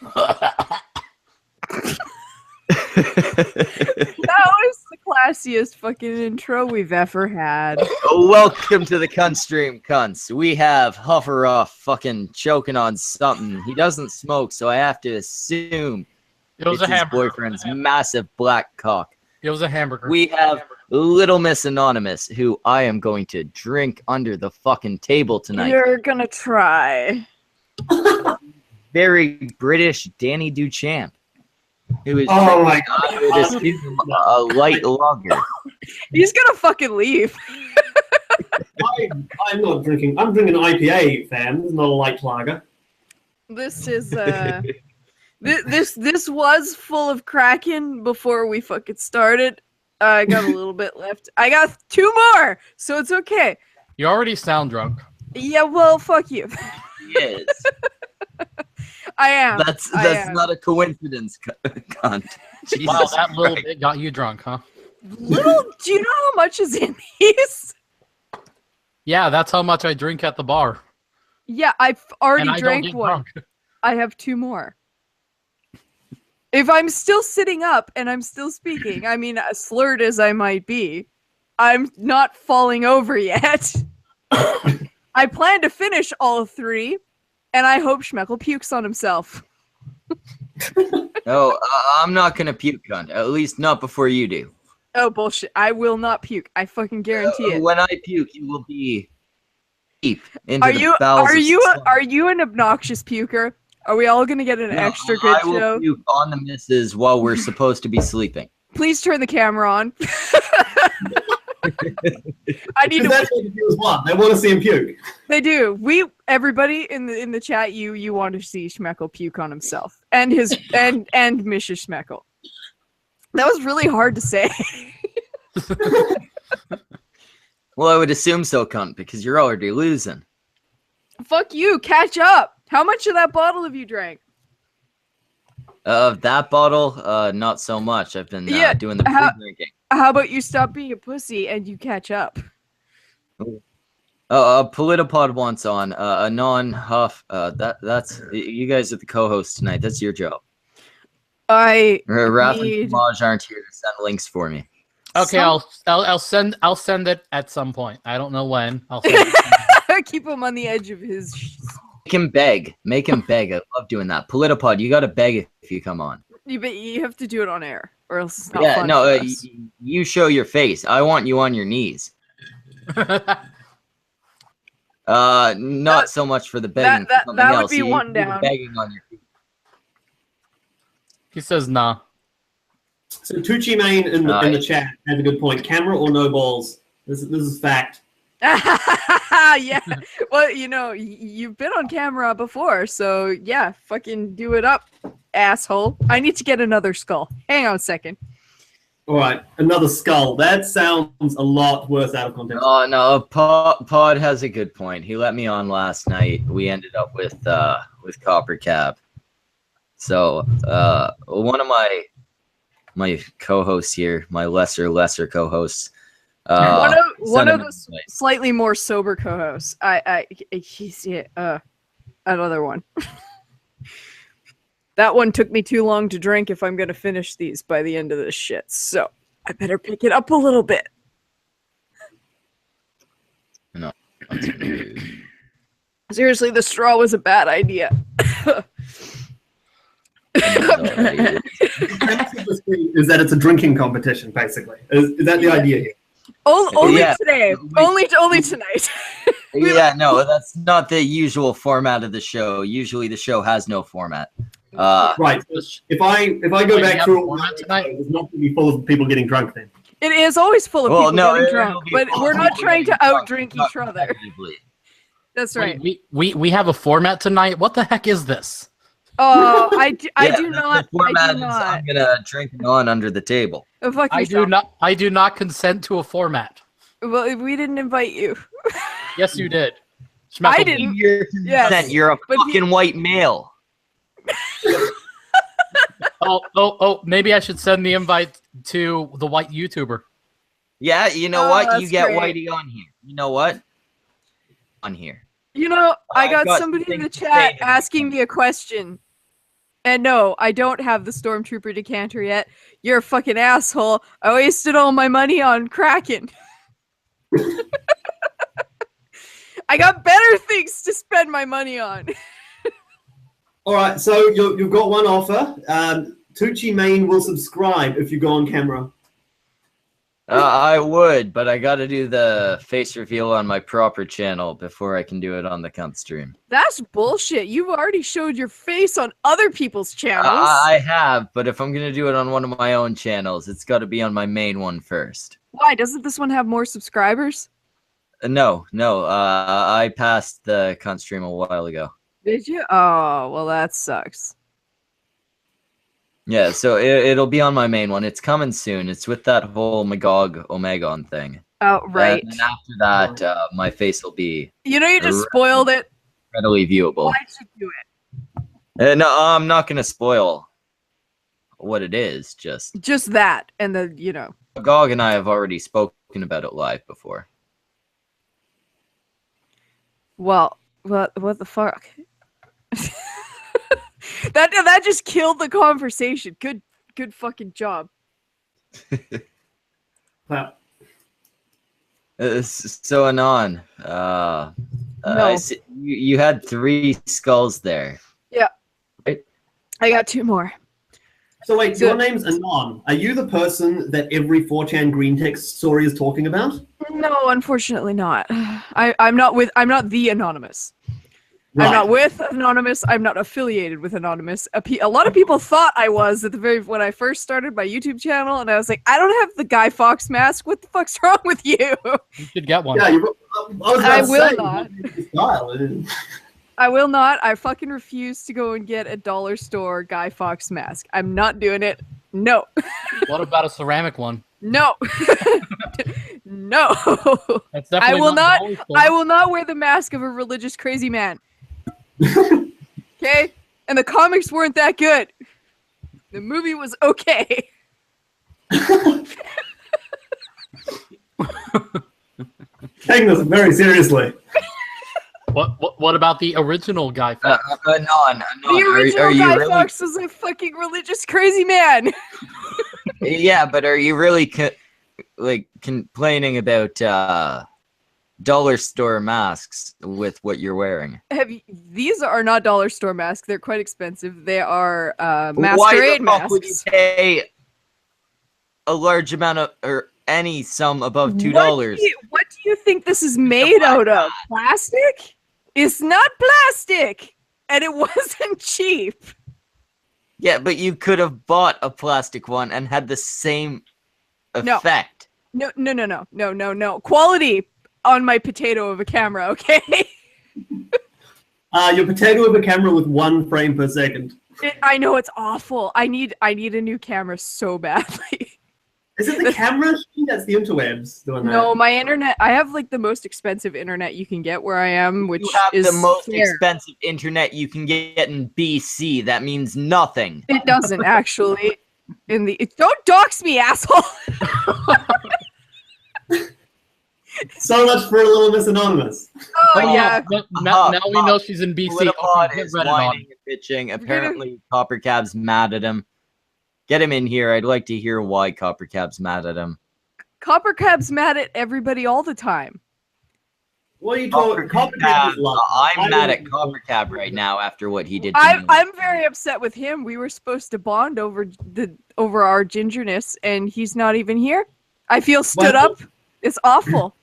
That was the classiest fucking intro we've ever had. Welcome to the cunt stream, cunts. We have Hufferoff fucking choking on something. He doesn't smoke, so I have to assume It's his boyfriend's massive black cock. It was a hamburger. We have Little Miss Anonymous, who I am going to drink under the fucking table tonight. You're gonna try. Very British Danny Duchamp, who is Oh my I would assume a light lager. He's gonna fucking leave. I'm not drinking. I'm drinking IPA, fam. It's not a light lager. This is this was full of Kraken before we fucking started. I got a little bit left. I got 2 more, so it's okay. You already sound drunk. Yeah, well, fuck you. Yes, I am. that's not a coincidence, cunt. Jesus Wow, that little Christ. bit got you drunk, huh? Little. Do you know how much is in these? Yeah, that's how much I drink at the bar. Yeah, I've And already I don't drank get one. drunk. I have 2 more. If I'm still sitting up and I'm still speaking, I mean, as slurred as I might be, I'm not falling over yet. I plan to finish all 3, and I hope Schmeckle pukes on himself. No, I'm not gonna puke, cunt. At least not before you do. Oh, bullshit. I will not puke. I fucking guarantee it. When I puke, you will be deep into Are the you bowels are of you slumber. are you an obnoxious puker? Are we all gonna get an No, extra good I will show? puke on the misses while we're supposed to be sleeping. Please turn the camera on. I need Because to. that's what the viewers want. They want to see him puke. They do. Everybody in the chat, you want to see Schmeckle puke on himself and his and Mrs. Schmeckle. That was really hard to say. Well, I would assume so, cunt, because you're already losing. Fuck you. Catch up. How much of that bottle have you drank? Of that bottle, not so much. I've been Yeah, doing the how- pre-drinking. How about you stop being a pussy and you catch up? Politipod wants on a non-huff. That's you guys are the co-hosts tonight. That's your job. Raph and need- Samaj aren't here to send links for me. Okay, I'll send it at some point. I don't know when. I'll send it. keep him on the edge of his. Make him beg. Make him beg. I love doing that. Politipod, you got to beg if you come on. You have to do it on air, or else it's not Yeah, fun. no, for us. you show your face. I want you on your knees. Not so much for the begging. that- for something that would else. be You one do the down. Begging on your feet. He says nah. So Tucci Main in the chat has a good point. Camera or no balls? This is fact. Yeah. Well, you've been on camera before, so yeah, fucking do it up, asshole. I need to get another skull. Hang on a second. All right, another skull. That sounds a lot worse out of context. Oh no, Pod has a good point. He let me on last night. We ended up with Copper Cab. So one of my co-hosts here, my lesser co-hosts. One sent of him the an slightly more sober co-hosts. He's another one. That one took me too long to drink if I'm gonna finish these by the end of this shit. So I better pick it up a little bit. invite. Seriously, the straw was a bad idea. Is that it's a drinking competition, basically? Is that the idea here? Only Yeah. today. Only tonight. Yeah, no, that's not the usual format of the show. Usually the show has no format. Right. So if I go Wait, back you have through a format tonight? it's not going to be full of people getting drunk then. It is always full of Well, people no, getting it'll drunk, be but full we're of not people trying to getting drunk, outdrink not each other. competitively. That's right. Wait, we have a format tonight. What the heck is this? Oh, I Yeah, do not. The format I do is not. I'm gonna drink it on under the table. Oh, fuck I yourself. do not. I do not consent to a format. Well, we didn't invite you. Yes, you did. I Schmeckle, didn't. You're, Yes, you're a but he- fucking white male. Oh! Maybe I should send the invite to the white YouTuber. Yeah, you know Oh, what? You that's get great. Whitey on here. You know what? On here. I I've got got somebody in something the to chat say. asking me a question, And no, I don't have the Stormtrooper decanter yet. You're a fucking asshole. I wasted all my money on Kraken. I got better things to spend my money on. All right, so you've got one offer. Tucci Main will subscribe if you go on camera. I would, but I got to do the face reveal on my proper channel before I can do it on the cunt stream. That's bullshit. You've already showed your face on other people's channels. I have, but if I'm going to do it on one of my own channels, it's got to be on my main one first. Why? Doesn't this one have more subscribers? No. I passed the cunt stream a while ago. Did you? Oh, well, that sucks. Yeah, so it'll be on my main one. It's coming soon. It's with that whole Magog Omegon thing. Oh, right. And after that, my face will be You know, you just spoiled it. readily viewable. Why'd you do it? No, I'm not going to spoil what it is. Just that, and the, you know. Magog and I have already spoken about it live before. Well, what the fuck? That just killed the conversation. Good fucking job. Wow. So Anon, No. I see, you had 3 skulls there. Yeah. Right? I got 2 more. So wait, your name's Anon. Are you the person that every 4chan green text story is talking about? No, unfortunately not. I'm not the Anonymous. Right. I'm not with Anonymous. I'm not affiliated with Anonymous. A lot of people thought I was when I first started my YouTube channel, and I was like, I don't have the Guy Fawkes mask. What the fuck's wrong with you? You should get one. Yeah, I will not. Style. I will not. I fucking refuse to go and get a dollar store Guy Fawkes mask. I'm not doing it. No. What about a ceramic one? No. No. That's definitely I will not. the store. I will not wear the mask of a religious crazy man. Okay? And the comics weren't that good. The movie was okay. Taking this very seriously. What about the original Guy Fawkes? Anon, The original are you Guy really? Fawkes was a fucking religious crazy man. Yeah, but are you really complaining about dollar store masks with what you're wearing? These are not dollar store masks. They're quite expensive. They are Why masquerade the fuck would you masks. pay a large amount of or any sum above $2? What do you think this is made out of? Plastic? It's not plastic, and it wasn't cheap. Yeah, but you could have bought a plastic one and had the same effect. No. Quality on my potato of a camera, okay? Your potato of a camera with 1 frame per second. I know it's awful. I need a new camera so badly. Is it the camera? That's the interwebs doing that. No, my internet. I have like the most expensive internet you can get where I am, which You have is the most fair. expensive internet you can get in BC. That means nothing. It doesn't actually. Don't dox me, asshole. So much for a little Miss Anonymous. Oh yeah. Now we know she's in BC. Flipod Okay, is get Reddit on. whining and bitching. Apparently, Coppercab's mad at him. Get him in here. I'd like to hear why Coppercab's mad at him. Coppercab's mad at everybody all the time. What are you talking? Coppercab, I'm mad at Coppercab right now after what he did to me. I'm very upset with him. We were supposed to bond over our gingerness, and he's not even here. I feel stood up. It's awful.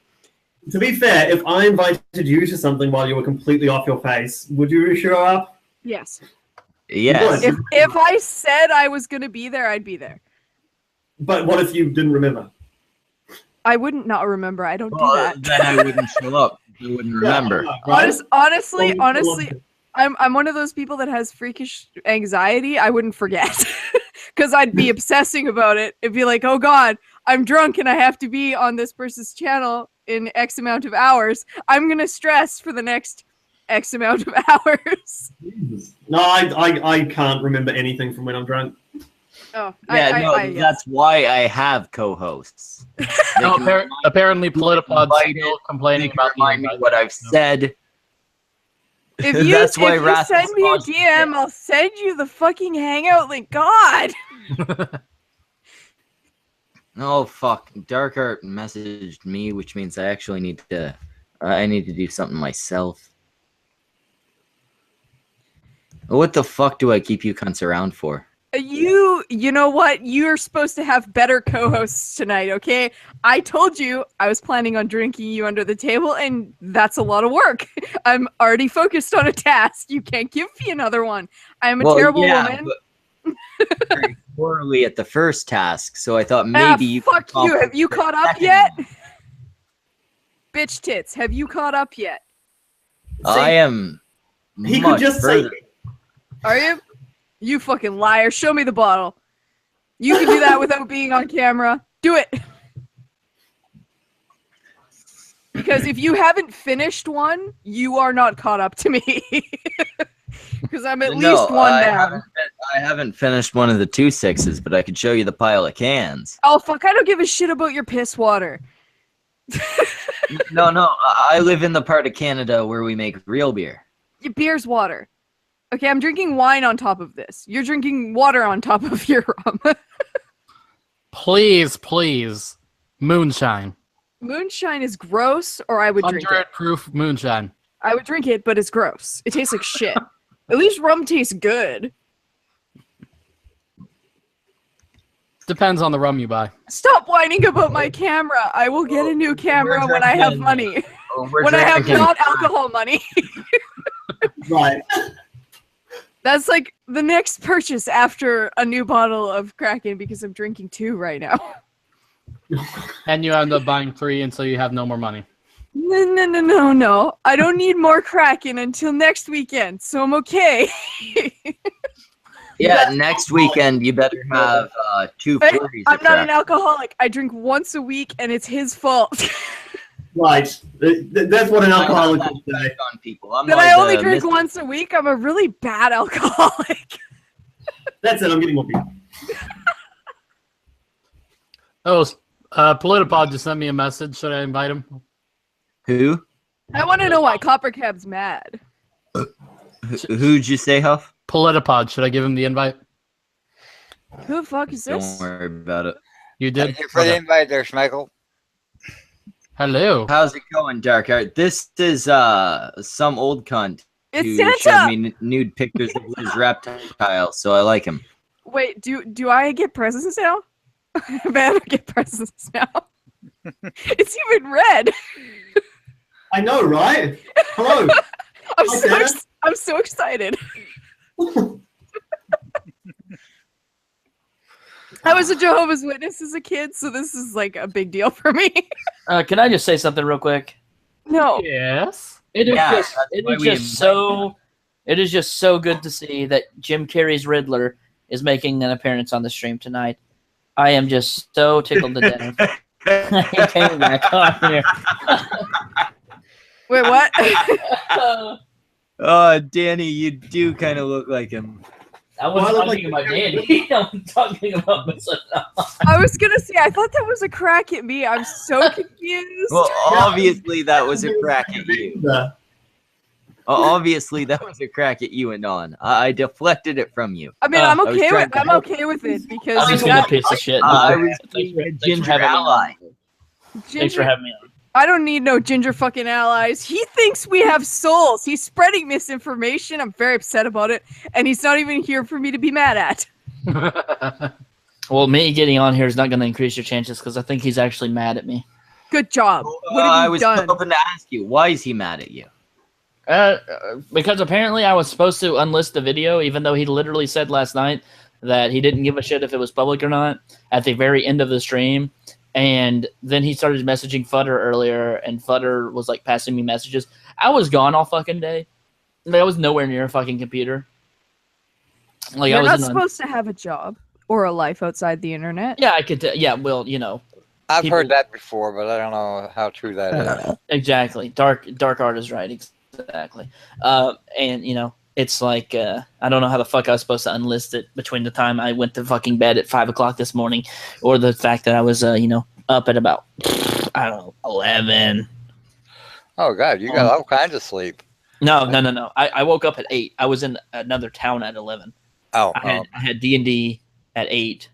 To be fair, if I invited you to something while you were completely off your face, would you show up? Yes. Yes. If I said I was gonna be there, I'd be there. But what if you didn't remember? I wouldn't not remember. I don't do Well, that. then I wouldn't show up. I wouldn't remember. Honestly, Well, I'm one of those people that has freakish anxiety. I wouldn't forget because I'd be obsessing about it. It'd be like, oh God, I'm drunk and I have to be on this person's channel in X amount of hours. I'm gonna stress for the next X amount of hours. No, I can't remember anything from when I'm drunk. Oh, Yeah, that's why I have co-hosts. No, apparently, Politipod's Invite still complaining about remind me what I've said. If you, That's why if you Rasmus send me a launched DM, I'll send you the fucking hangout link. God. Oh fuck! Dark Art messaged me, which means I actually need to. I need to do something myself. What the fuck do I keep you cunts around for? You know what? You're supposed to have better co-hosts tonight, okay? I told you I was planning on drinking you under the table, and that's a lot of work. I'm already focused on a task. You can't give me another one. I'm a terrible woman. But very poorly at the first task, so I thought maybe you. Fuck you. Have you caught up yet? Bitch tits, have you caught up yet? I am. He could just further. say. Are you? You fucking liar. Show me the bottle. You can do that without being on camera. Do it. Because if you haven't finished one, you are not caught up to me. Because I'm at least one down. I haven't finished one of the 2 6s, but I could show you the pile of cans. Oh, fuck. I don't give a shit about your piss water. No, I live in the part of Canada where we make real beer. Your beer's water. Okay, I'm drinking wine on top of this. You're drinking water on top of your rum. Please, moonshine. Moonshine is gross, or I would drink it. 100 proof moonshine. I would drink it, but it's gross. It tastes like shit. At least rum tastes good. Depends on the rum you buy. Stop whining about my camera. I will get a new camera when I have money. When I have not alcohol money. Right. That's like the next purchase after a new bottle of Kraken because I'm drinking 2 right now. And you end up buying 3 until you have no more money. No. I don't need more Kraken until next weekend, so I'm okay. Yeah, next weekend you better have 2 Hey, 40s. I'm not an alcoholic. I drink once a week, and it's his fault. Right. That's what an alcoholic would say. On people. I'm That like I only the drink Mr. once a week. I'm a really bad alcoholic. That's it. I'm getting more beer. Oh, Politipod just sent me a message. Should I invite him? Who? I want to know why Coppercab's mad. Who'd you say, Huff? Politipod. Should I give him the invite? Who the fuck is this? Don't worry about it. You did? Thank you for the invite there, Schmeichel. Hello. How's it going, Dark Art? This is some old cunt It's who Santa! showed me nude pictures of his reptile, so I like him. Wait, do I get presents now? I better get presents now. It's even red. I know, right? Hello. I'm so excited. I was a Jehovah's Witness as a kid, so this is like a big deal for me. Can I just say something real quick? No. Yes. It is Yeah, just it is just so good to see that Jim Carrey's Riddler is making an appearance on the stream tonight. I am just so tickled to death. He came back on here. Wait, what? Oh, Danny, you do kind of look like him. I wasn't talking about Danny. I was talking about myself. I was gonna say, I thought that was a crack at me. I'm so confused. Well, obviously that was a crack at you. Obviously that was a crack at you and on. I deflected it from you. I mean, I'm okay with it because I'm being a piece of shit. I was Thanks being for- a thanks for ginger having me on. ally. Thanks for having me on. I don't need no ginger fucking allies. He thinks we have souls. He's spreading misinformation. I'm very upset about it, and he's not even here for me to be mad at. Well, me getting on here is not going to increase your chances because I think he's actually mad at me. Good job. What have I you was done? hoping to ask you, why is he mad at you? Because apparently I was supposed to unlist the video, even though he literally said last night that he didn't give a shit if it was public or not at the very end of the stream. And then he started messaging Futter earlier, and Futter was like passing me messages. I was gone all fucking day. Like, I was nowhere near a fucking computer. Like You're I was not supposed to have a job or a life outside the internet. Yeah, I could. Yeah, well, you know. I've People- heard that before, but I don't know how true that is. Exactly. Dark Art is right. Exactly. And you know, it's like I don't know how the fuck I was supposed to unlist it between the time I went to fucking bed at 5 o'clock this morning, or the fact that I was up at about I don't know 11. Oh God, you got all kinds of sleep. No. I woke up at 8. I was in another town at 11. Oh, I had D&D at 8,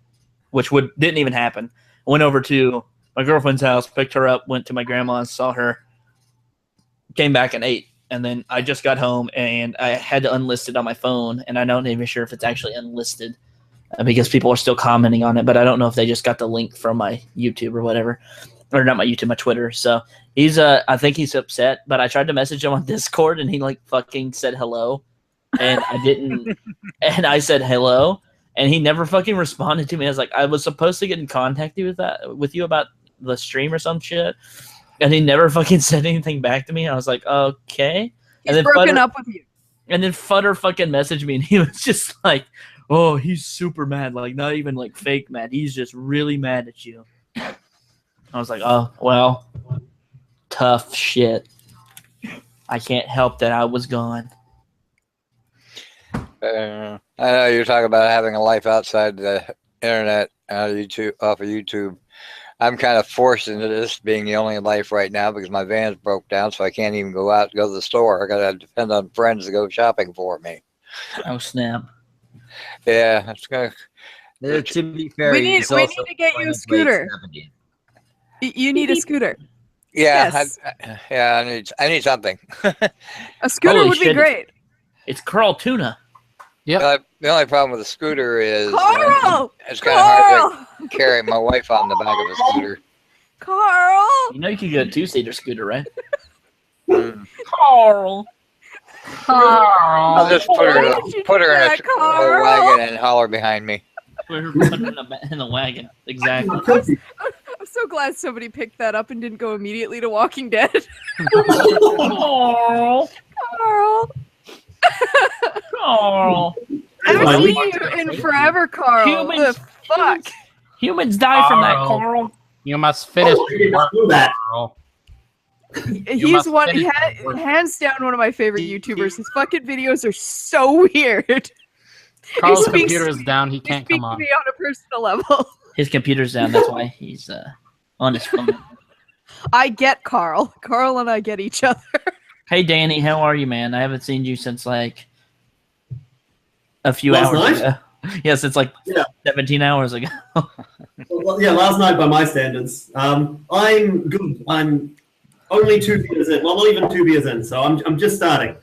which didn't even happen. I went over to my girlfriend's house, picked her up, went to my grandma's, saw her, came back at 8, and then I just got home and I had to unlist it on my phone, and I'm not even sure if it's actually unlisted because people are still commenting on it, but I don't know if they just got the link from my YouTube or whatever, or not my YouTube, my Twitter. So he's I think he's upset, but I tried to message him on Discord and he like fucking said hello, and I didn't, and I said hello, and he never fucking responded to me. I was like, I was supposed to get in contact with you about the stream or some shit, and he never fucking said anything back to me. I was like, okay. He's broken up with you. And then Futter fucking messaged me, and he was just like, oh, he's super mad, like not even like fake mad. He's just really mad at you. I was like, oh, well, tough shit. I can't help that I was gone. I know you're talking about having a life outside the internet, off of YouTube. I'm kind of forced into this being the only life right now because my van's broke down, so I can't even go out and go to the store. I gotta depend on friends to go shopping for me. Oh snap! Yeah, it's gonna. To be fair, We need to get you a scooter. You need a scooter. Yeah, Yes. I need something. A scooter Holy would be shit. great. It's Carl Tuna. The only problem with a scooter is Carl! it's kind of hard Carl! to carry my wife on the back of a scooter. Carl! You know you could get a 2-seater scooter, right? Mm. Carl. I'll just put her Why in did you a, do that, a Carl? wagon and holler behind me. We're putting in the wagon. Exactly. I'm so glad somebody picked that up and didn't go immediately to Walking Dead. Carl. Carl! Carl. I haven't Why seen we- you in forever, Carl. Humans- The fuck? Humans die from that, Carl. Carl. You must finish Oh, I did your not work, know that. Carl. He's must one, finish your work. hands down, one of my favorite YouTubers. His fucking videos are so weird. Carl's speaks- computer is down. He He can't speaks come to on. me on a personal level. His computer's down. That's why he's on his phone. I get Carl. Carl and I get each other. Hey, Danny, how are you, man? I haven't seen you since like a few Last hours night? ago. Yeah, since like Yeah. 17 hours ago. Well, yeah, last night by my standards. I'm good. I'm only 2 beers in. Well, not even 2 beers in, so I'm just starting.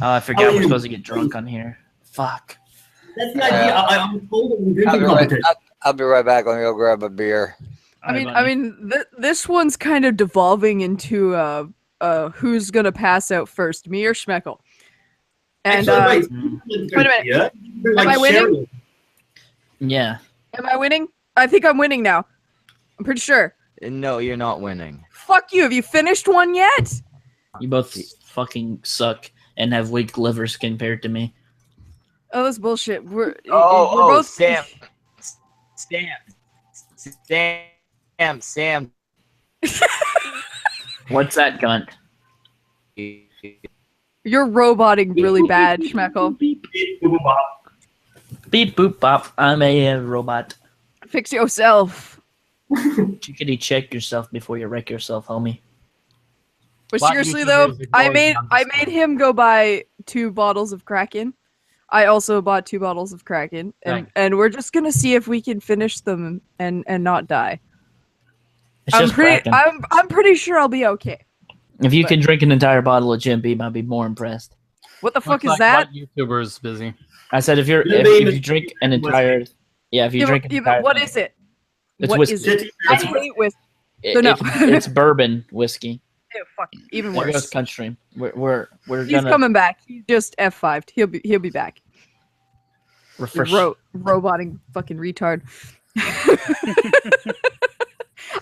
Oh, I How forgot are we're you? supposed to get drunk on here. Fuck. That's the idea. I'm told that we're I'll drinking be, right, competition. I'll be right back. Let me go grab a beer. I mean, this one's kind of devolving into who's gonna pass out first, me or Schmeckel? And Actually, Mm. Wait a minute. Yeah? Am I winning? Yeah. am I winning? I think I'm winning now. I'm pretty sure. No, you're not winning. Fuck you. Have you finished one yet? You both fucking suck and have weak livers compared to me. Oh, that's bullshit. We're both Sam. What's that, Gunt? You're roboting really bad, Schmeckel. Beep boop bop. I'm a robot. Fix yourself. Chickadee, check yourself before you wreck yourself, homie. But Black seriously YouTubers though, are I going made down I this made road. him go buy 2 bottles of Kraken. I also bought 2 bottles of Kraken, Thanks. and we're just gonna see if we can finish them and not die. It's just Kraken. I'm pretty sure I'll be okay. If you can drink an entire bottle of Jim Beam, I'd be more impressed. What the fuck Looks is like that? what YouTuber's busy. I said if you drink an entire, if you Yeah, drink but- an yeah, but entire, what is it? It's What whiskey. is it? I hate whiskey. It- So no. it's bourbon whiskey. Ew, fuck, even There goes worse. Country. We're He's gonna coming back. He just F5'd. He'll be back. refresh. Roboting fucking retard.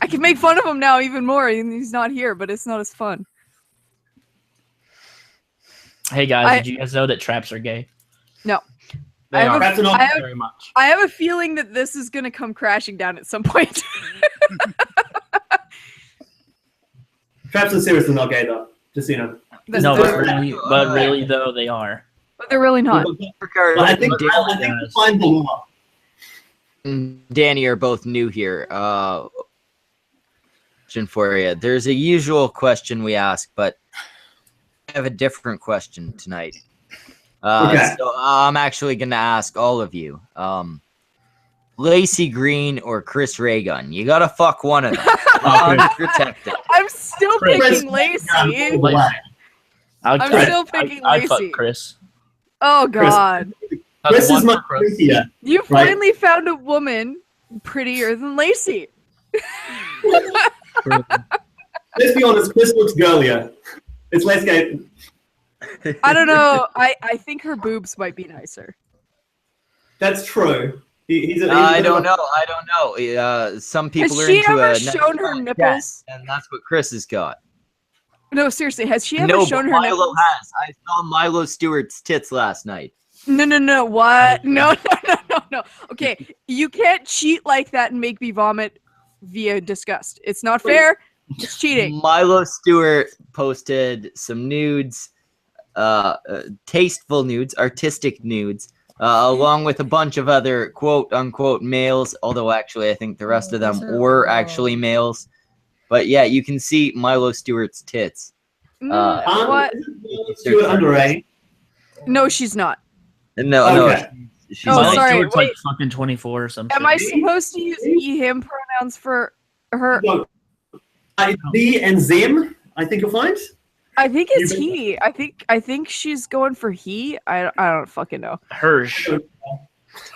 I can make fun of him now even more, and he's not here, but it's not as fun. Hey guys, I- did you guys know that traps are gay? They I have are a- That's an I have- very much. I have a feeling that this is gonna come crashing down at some point. Traps are seriously not gay, though. Just so you know. No, They're- but really though they are. but they're really not. But I think we'll find the law. Danny are both new here. Question for you. There's a usual question we ask, but have a different question tonight. Okay. So I'm actually gonna ask all of you. Lacey Green or Chris Raygun? You gotta fuck one of them. Unprotected. I'm still Chris. picking Lacey. I'm still picking I'd fuck Lacey. Chris. Oh God. That's Chris is one much for Chris. prettier. You Right. finally found a woman prettier than Lacey. Let's be honest, Chris looks girlier. It's less gay. I don't know. I think her boobs might be nicer. That's true. He's a I bit of don't a- know. I don't know. Some people Has are she into ever a shown her nice nipples? cat, and that's what Chris has got. No, seriously. Has she ever No, shown but her Milo nipples? has. I saw Milo Stewart's tits last night. No. What? No. Okay, you can't cheat like that and make me vomit via disgust. It's not fair. It's cheating. Milo Stewart posted some nudes, tasteful nudes, artistic nudes, along with a bunch of other quote unquote males. Although actually, I think the rest of them were actually males. But yeah, you can see Milo Stewart's tits. What? Stuart underage. No, she's not. No, Okay. she's Oh, not. sorry, Stewart's like wait. fucking 24 or something. Am I supposed to use he/him pronouns for her? No. The and them, I think you'll find. I think it's You- he. I think she's going for he. I don't fucking know. Hirsch. Are you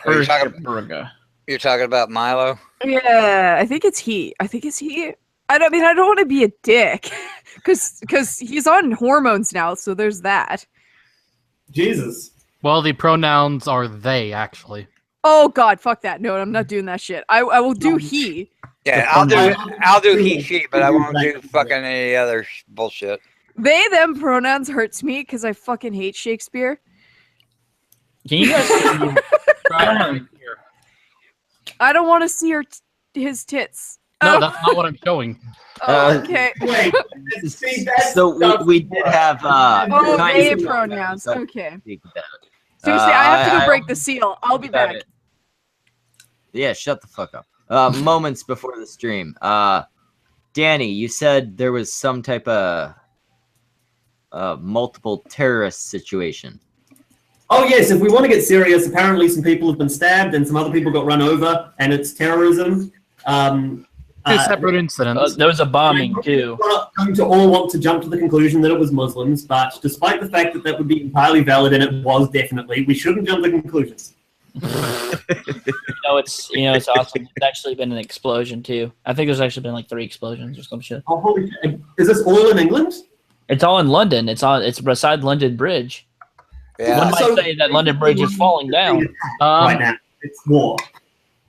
Hirsch. talking- Burger. You're talking about Milo? Yeah, I think it's he. I think it's he. I don't want to be a dick, because he's on hormones now. So there's that. Jesus. Well, the pronouns are they, actually. Oh God, fuck that. No, I'm not doing that shit. I will do he. Yeah, I'll do he, she, but I won't do fucking any other bullshit. They them pronouns hurts me because I fucking hate Shakespeare. Can you guys I don't want to see his tits. No, Oh, that's not what I'm showing. oh, okay. Wait. See, that's So we did have Oh, kind they of- pronouns. Okay. speak about it. Seriously, I have to I- go break the seal. I'll be about back. it. Yeah, shut the fuck up. Moments before the stream. Danny, you said there was some type of multiple terrorist situation. Oh yes, if we want to get serious, apparently some people have been stabbed and some other people got run over, and it's terrorism. Two separate incidents. there was a bombing too. We're not going to all want to jump to the conclusion that it was Muslims, but despite the fact that that would be entirely valid, and it was definitely, we shouldn't jump to conclusions. It's awesome. There's actually been an explosion too. I think there's actually been like 3 explosions or some shit. Oh, holy shit. Is this all in England? It's all in London. It's beside London Bridge. Yeah. One might say that London Bridge is falling down. Right now, it's war.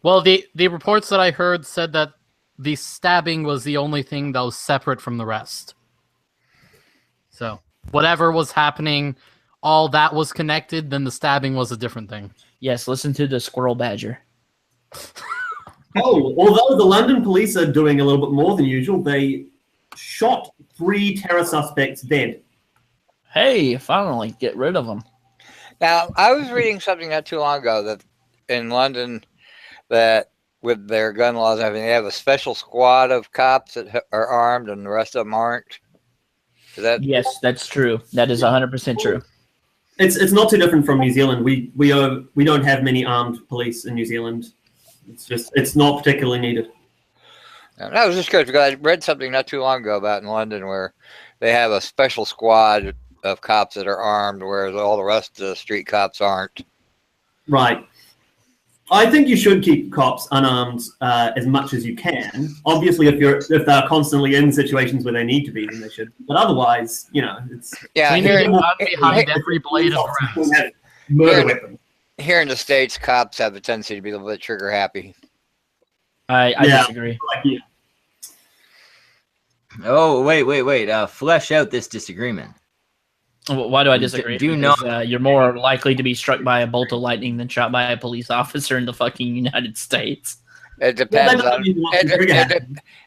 Well, the reports that I heard said that the stabbing was the only thing that was separate from the rest. So whatever was happening, all that was connected, then the stabbing was a different thing. Yes, listen to the squirrel badger. Oh, although the London police are doing a little bit more than usual, they shot 3 terror suspects dead. Hey, finally, get rid of them. Now, I was reading something not too long ago that in London, that with their gun laws and everything, they have a special squad of cops that are armed and the rest of them aren't. Is that? Yes, that's true. That is 100% true. It's not too different from New Zealand. We don't have many armed police in New Zealand. It's not particularly needed. I was just curious because I read something not too long ago about in London where they have a special squad of cops that are armed, whereas all the rest of the street cops aren't. Right. I think you should keep cops unarmed as much as you can. Obviously, if they're constantly in situations where they need to be, then they should. But otherwise, it's Yeah, We here, need to hide behind every blade of grass. have murder weapons. here in the States, cops have a tendency to be a little bit trigger happy. I Yeah. disagree. Like, yeah. Oh, wait. Flesh out this disagreement. Why do I disagree? Do you Because, you're more likely to be struck by a bolt of lightning than shot by a police officer in the fucking United States. It Well, depends that doesn't on mean lots of trigger happy.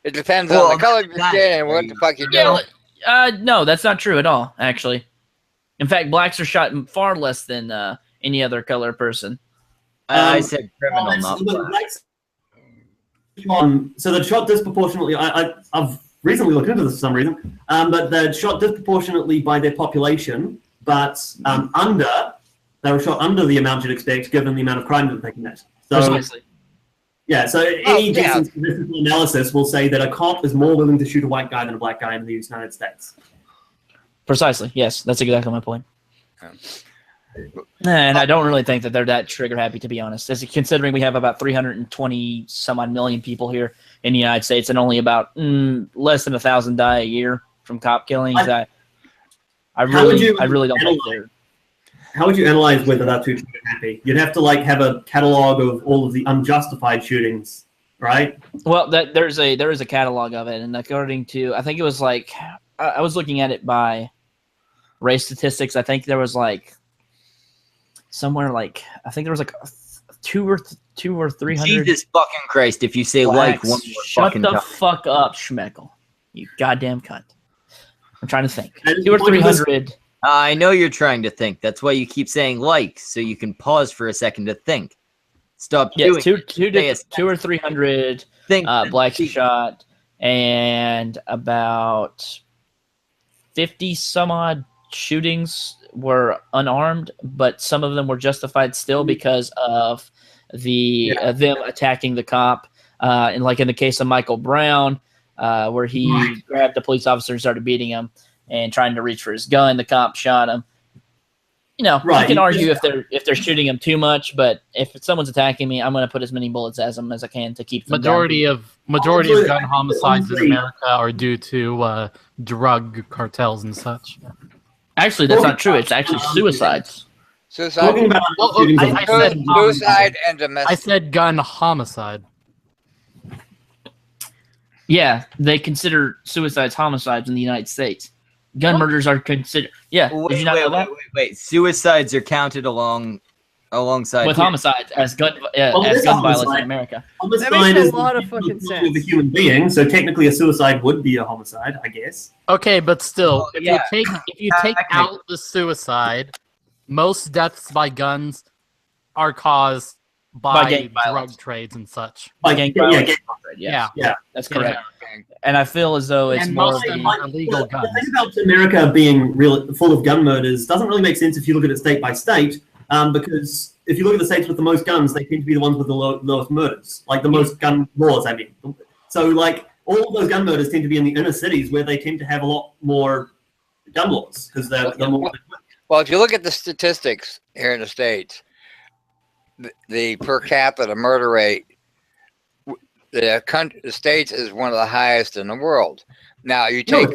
it depends Well, on the color of your not skin and what the fuck you're Yeah, doing. no, that's not true at all, actually. In fact, blacks are shot far less than any other color person. I said criminal, Well, not that's- black. so they shot disproportionately. I've recently looked into this for some reason, but they're shot disproportionately by their population, but they were shot under the amount you'd expect given the amount of crime that they commit. So, Precisely. yeah, so any decent statistical analysis will say that a cop is more willing to shoot a white guy than a black guy in the United States. Precisely. Yes, that's exactly my point. And I don't really think that they're that trigger happy, to be honest. As considering we have about 320 some odd million people here in the United States, and only about less than 1,000 die a year from cop killings. I really don't think they're. How would you analyze whether they're too trigger happy? You'd have to have a catalog of all of the unjustified shootings, right? Well, there is a catalog of it, and according to, I think it was I was looking at it by race statistics. I think there was somewhere I think there was two or 300. Jesus fucking Christ! If you say blacks. one more Shut fucking the time. fuck up, Schmeckle. You goddamn cunt. I'm trying to think. And 200 or 300. I know you're trying to think. That's why you keep saying so you can pause for a second to think. Stop doing Yes, it. 2 or 300 Think. blacks shot, and about 50 some odd shootings were unarmed, but some of them were justified still because of them attacking the cop. And in the case of Michael Brown, where he grabbed the police officer and started beating him and trying to reach for his gun, the cop shot him. You can argue if they're shooting him too much, but if someone's attacking me, I'm going to put as many bullets as them as I can to keep them Majority down. of gun homicides in America are due to drug cartels and such. Actually, that's not true. It's actually suicides. Suicide, Talking about shootings of- I said suicide and domestic. I said gun homicide. Yeah, they consider suicides homicides in the United States. Gun murders are considered. Yeah, did you not know that? Wait. Suicides are counted alongside With homicides as gun Well, it is a violence in homicide. America. Homicide That makes a is lot the of fucking killing of a sense. human being, so technically a suicide would be a homicide, I guess. Okay, but still, Well, if yeah. you take out the suicide, most deaths by guns are caused by gang violence. drug trades and such. Gang yeah, violence. Yeah. That's correct. And I feel as though it's And more most of of them the, are illegal The guns. thing about America being really full of gun murders doesn't really make sense if you look at it state by state, because if you look at the states with the most guns, they tend to be the ones with the lowest murders, the most gun laws, I mean. So, all of those gun murders tend to be in the inner cities where they tend to have a lot more gun laws, because they're more... Well, if you look at the statistics here in the States, the per capita murder rate, the States is one of the highest in the world. Now, you take...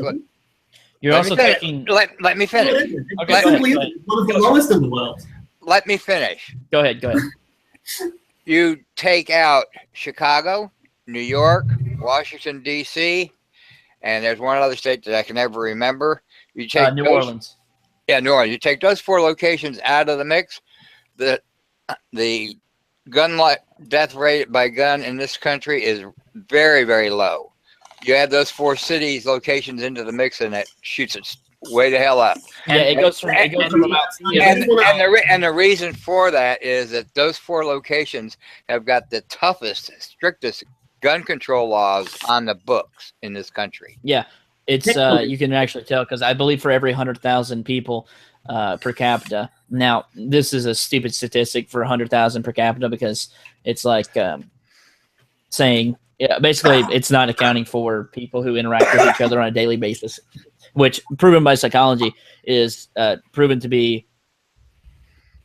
you're let also me finish. taking. Let me finish. Okay, It's go ahead, simply go ahead. one of the lowest in the world. Let me finish. Go ahead. You take out Chicago, New York, Washington, D.C., and there's one other state that I can never remember. You take New those- Orleans. Yeah, New Orleans. You take those 4 locations out of the mix, the death rate by gun in this country is very, very low. You add those 4 cities locations into the mix, and it shoots it way the hell up. Yeah, it goes from about. And the reason for that is that those 4 locations have got the toughest, strictest gun control laws on the books in this country. Yeah, it's you can actually tell because I believe for every 100,000 people per capita. Now, this is a stupid statistic for 100,000 per capita because it's saying, basically it's not accounting for people who interact with each other on a daily basis, which proven by psychology is proven to be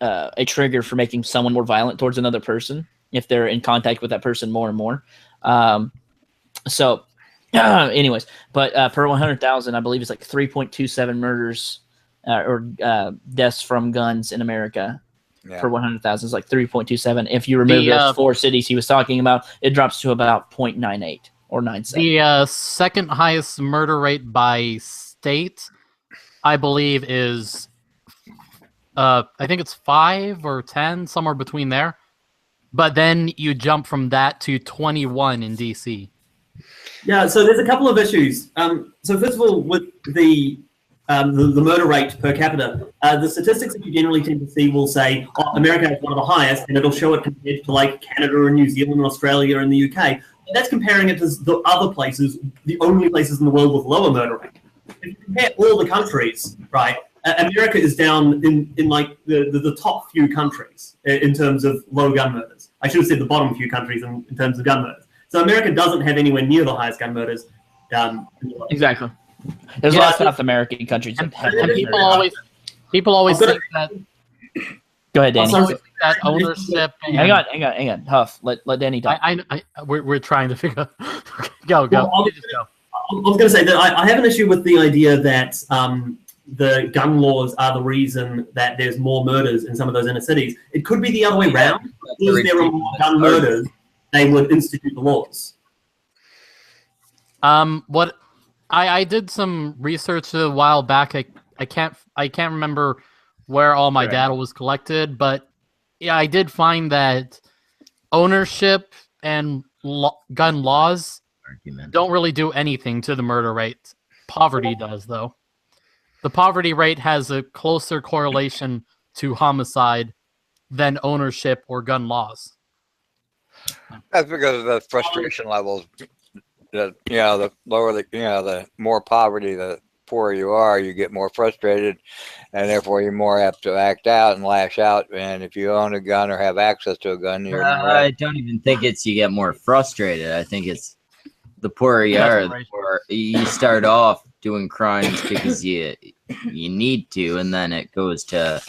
a trigger for making someone more violent towards another person if they're in contact with that person more and more. Anyways, but per 100,000, I believe it's 3.27 murders or deaths from guns in America per 100,000. It's 3.27. If you remove those 4 cities he was talking about, it drops to about 0.98 or 97. The second highest murder rate by state, I believe, is I think it's 5 or 10, somewhere between there. But then you jump from that to 21 in DC. Yeah, so there's a couple of issues. So first of all, with the murder rate per capita, the statistics that you generally tend to see will say America is one of the highest, and it'll show it compared to Canada and New Zealand and Australia and the UK. that's comparing it to the other places, the only places in the world with lower murder rate. If you compare all the countries, right, America is down in like the top few countries in terms of low gun murders. I should have said the bottom few countries in terms of gun murders. So America doesn't have anywhere near the highest gun murders. In the world. Exactly. There's a lot of South American countries that have And people always think that Go ahead, Danny. Also, that ownership. And, Hang on. Huff, let Danny talk. we're trying to figure. Go. Well, You just go. I was going to say that I have an issue with the idea that the gun laws are the reason that there's more murders in some of those inner cities. It could be the other way around. If there are more gun murders, they would institute the laws. What I did some research a while back. I can't remember where all my data was collected, but yeah, I did find that ownership and gun laws don't really do anything to the murder rate. Poverty does, though. The poverty rate has a closer correlation to homicide than ownership or gun laws. That's because of the frustration levels. The lower the more poverty, the poorer you are, you get more frustrated, and therefore you're more apt to act out and lash out. And if you own a gun or have access to a gun, I don't even think it's you get more frustrated. I think it's the poorer you are, the poorer you start off doing crimes because you need to, and then it goes to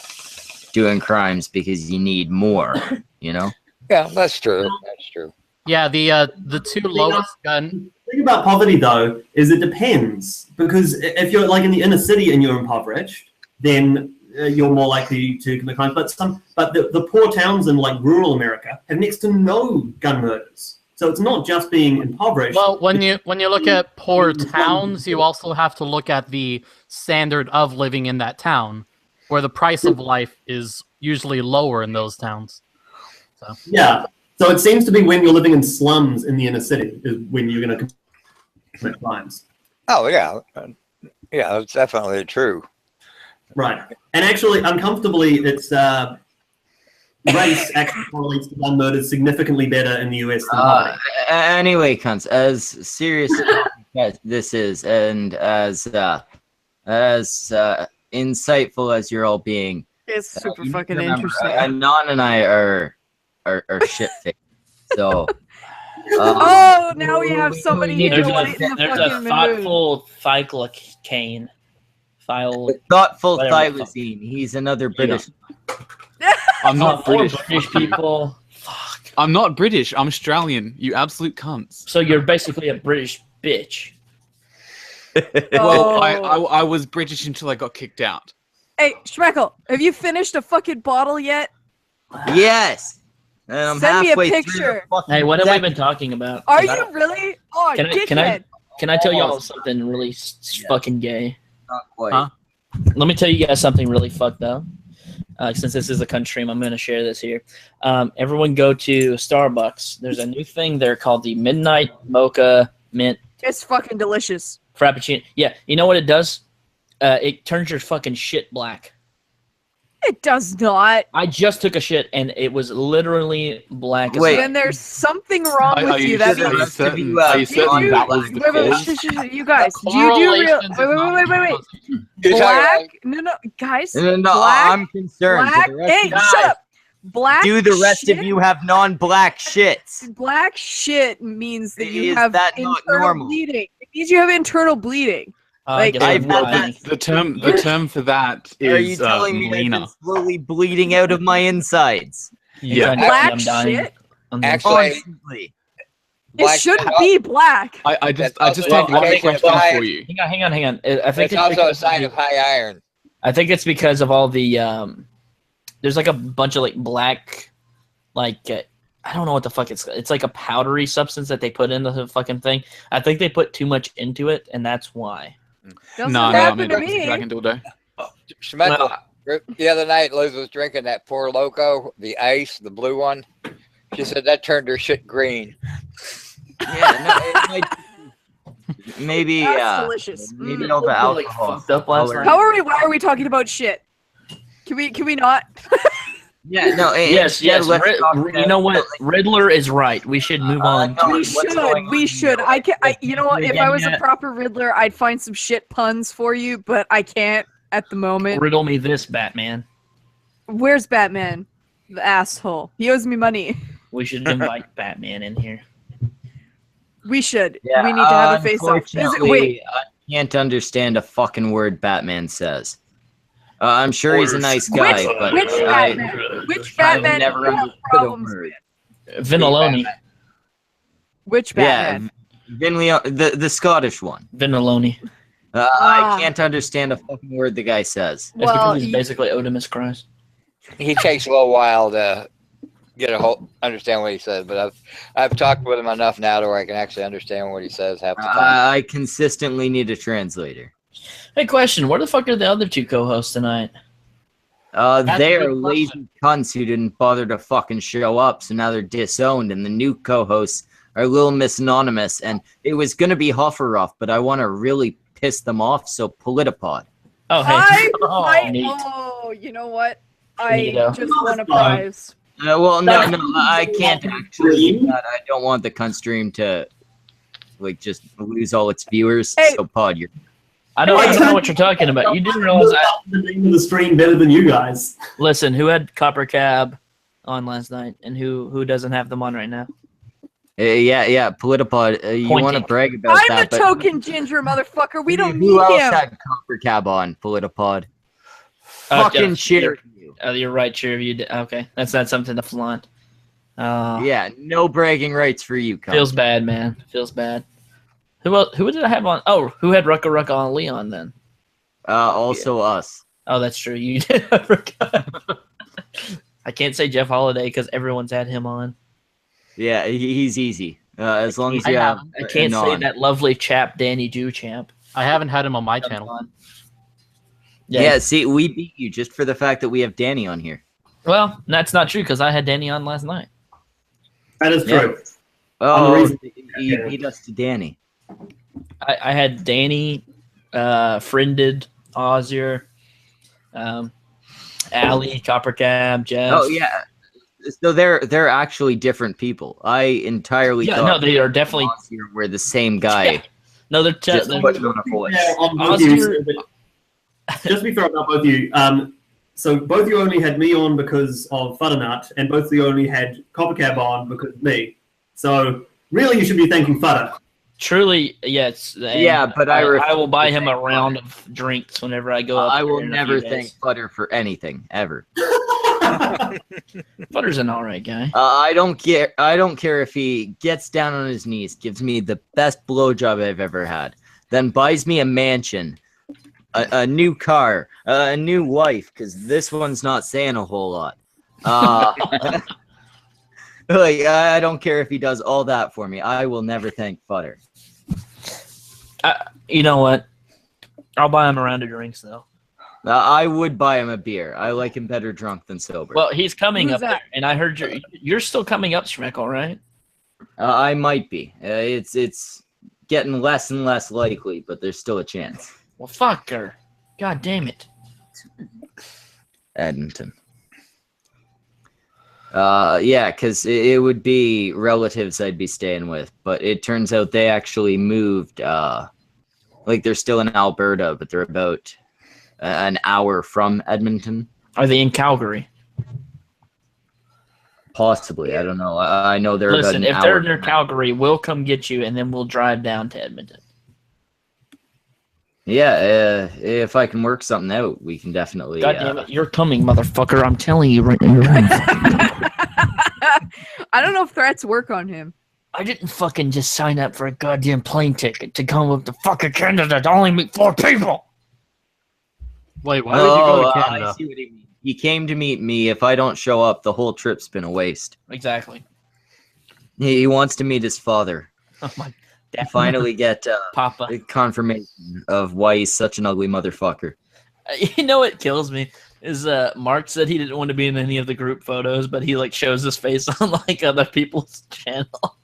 doing crimes because you need more. Yeah, that's true. That's true. Yeah, the two lowest gun. The thing about poverty, though, is it depends. Because if you're like in the inner city and you're impoverished, then you're more likely to commit crimes. But the poor towns in like rural America have next to no gun murders. So it's not just being impoverished. Well, when you look at poor towns, you also have to look at the standard of living in that town, where the price of life is usually lower in those towns. So. Yeah. So it seems to be when you're living in slums in the inner city is when you're going to commit crimes. Oh yeah, yeah, that's definitely true. Right. And actually, uncomfortably, it's race actually correlates to gun murders significantly better in the US than poverty. Anyway, cunts, as serious as this is, and as insightful as you're all being, It's super you fucking remember, interesting. Anon and I are shit faced. So. Oh, now we have somebody There's who a, in the there's fucking a mood. thoughtful Thylacane. Thoughtful Whatever the fuck. Thylacine. He's another British. I'm not For British. British people. Fuck. I'm not British. I'm Australian. You absolute cunts. So you're basically a British bitch. Well, Oh. I was British until I got kicked out. Hey, Schmeckle, have you finished a fucking bottle yet? Yes. And I'm Send me a halfway through picture. the fucking Hey, what have we second- been talking about? Are 'Cause I you don't- really? Oh, Can I- dickhead. Can I tell y'all something really fucking gay? Not quite. Huh? Let me tell you guys something really fucked up. Since this is a cunt stream, I'm going to share this here. Everyone go to Starbucks. There's a new thing there called the Midnight Mocha Mint It's fucking delicious. Frappuccino. Yeah, you know what it does? It turns your fucking shit black. It does not. I just took a shit and it was literally black. Wait. Then there's something wrong Are with you you. That sure? means Are you certain? Are Are you you Do certain you- that was the wait, cause? you guys, do you do real? Correlations is Wait. not- You're talking Black? No, guys. No, Black? I'm concerned. Black. Do the rest Hey, of you shut guys- up. Black. Do the rest shit? of you have non-black shits? Black shit means that you Is have that not internal normal? bleeding. It means you have internal bleeding. I guess I've I'm had lying. that- The term for that Are you is telling me I've melina. been slowly bleeding out of my insides? Yeah. Exactly. Black I'm dying. shit? Actually, Constantly. black- It shouldn't be black. I just That's have also one a question sign- for you. Hang on. I think it's also a because sign of of high iron. I think it's because of all the there's like a bunch of like black, like I don't know what the fuck it's like a powdery substance that they put in the fucking thing. I think they put too much into it, and that's why. Doesn't No, I happen mean to that's a me. dragon dildo. Schmeckle, the other night, Liz was drinking that Poor Loco, the ice, the blue one. She said that turned her shit green. Yeah, no, it might, maybe, That's delicious. maybe Mm. all the Like, alcohol. fucked up last night. Why are we talking about shit? Can we not? Yeah, no. Yes, yeah, yes. let's talk You about- know what? Riddler is right. We should move on. no, We what's should. going on We should. here? I can. You know what? If I was a Yeah. proper Riddler, I'd find some shit puns for you, but I can't at the moment. Riddle me this, Batman. Where's Batman? The asshole. He owes me money. We should invite Batman in here. We should. Yeah, we need to have a face off. Wait. I can't understand a fucking word Batman says. I'm sure he's a nice guy, but which I, Batman? Which I've Batman never do you have understood a problems word. with? Vinoloni. Which Batman? Yeah, Vin Leo, the Scottish one. Vinoloni. Ah. I can't understand a fucking word the guy says. It's Well, because he's basically Otimus Christ. He takes a little while to get a whole understand what he says, but I've talked with him enough now to where I can actually understand what he says half the time. I consistently need a translator. Hey, question. Where the fuck are the other two co-hosts tonight? That's a They good are lazy question. cunts who didn't bother to fucking show up, so now they're disowned, and the new co-hosts are Little Miss Anonymous, and it was gonna be Hufferuff, but I want to really piss them off, so Politipod. Oh, hey. Neat. Oh, you know what? I Neato. just won a prize. Well, no, I can't actually do that. I don't want the cunt stream to, like, just lose all its viewers, Hey. so Pod, you're... I don't know what you're talking about. You do realize the name of the stream better than you guys. Listen, who had Copper Cab on last night, and who doesn't have them on right now? Yeah, Politipod, you want to Pointing. brag about I'm that, the but token ginger motherfucker. We don't who need else him. had Copper Cab on, Politipod? Uh, Fucking yeah, cheer you. You're right, sure. You did. Okay, that's not something to flaunt. Yeah, no bragging rights for you, cunt. Feels bad, man. Feels bad. Who else? Who did I have on? Oh, who had Rucka Rucka on Leon then? Also us. Oh, that's true. You did. I forgot. I can't say Jeff Holiday because everyone's had him on. Yeah, he's easy. As long as you I have can't say Anon. that lovely chap, Danny Jew champ. I haven't had him on my channel. Yeah, see, we beat you just for the fact that we have Danny on here. Well, that's not true because I had Danny on last night. That is Yeah. true. Oh, reason- you beat us to Danny. I had Danny, Friended, Ozier, Ali, Copper Cab, Jeff. Oh yeah. So they're actually different people. I entirely Yeah, thought no, they are definitely. Monster were the same guy. Yeah. No, they're, Just they're putting on a voice. Yeah, on both Oscar- you, just to be fair about both of you, so both of you only had me on because of Futternut, and both of you only had Copper Cab on because of me. So really, you should be thanking Futter. truly, yes. and Yeah, but I I will buy refuse to him a thank round of drinks whenever I go up. I there will in a never few thank days. Butter for anything ever. Butter's an alright guy. I don't care. I don't care if he gets down on his knees, gives me the best blowjob I've ever had, then buys me a mansion, a new car, a new wife, because this one's not saying a whole lot. Like, I don't care if he does all that for me. I will never thank Butter. You know what? I'll buy him a round of drinks though. I would buy him a beer. I like him better drunk than sober. Well, he's coming Who's up that? there, and I heard you're still coming up, Schmeckle, right? I might be. It's getting less and less likely, but there's still a chance. Well, fuck her. God damn it. Edmonton. Yeah, because it would be relatives I'd be staying with, but it turns out they actually moved. Like they're still in Alberta, but they're about an hour from Edmonton. Are they in Calgary? Possibly, I don't know. I know they're Listen, about if an they're hour near from Calgary, we'll come get you, and then we'll drive down to Edmonton. Yeah, if I can work something out, we can definitely. God damn it, you're coming, motherfucker! I'm telling you right now. I don't know if threats work on him. I didn't fucking just sign up for a goddamn plane ticket to come up to fucking Canada to only meet 4 people. Wait, why would you go to I Canada? see what he means. He came to meet me. If I don't show up, the whole trip's been a waste. Exactly. He wants to meet his father. Oh my To dad. finally get Papa. a confirmation of why he's such an ugly motherfucker. You know what kills me is Mark said he didn't want to be in any of the group photos, but he like shows his face on like other people's channel.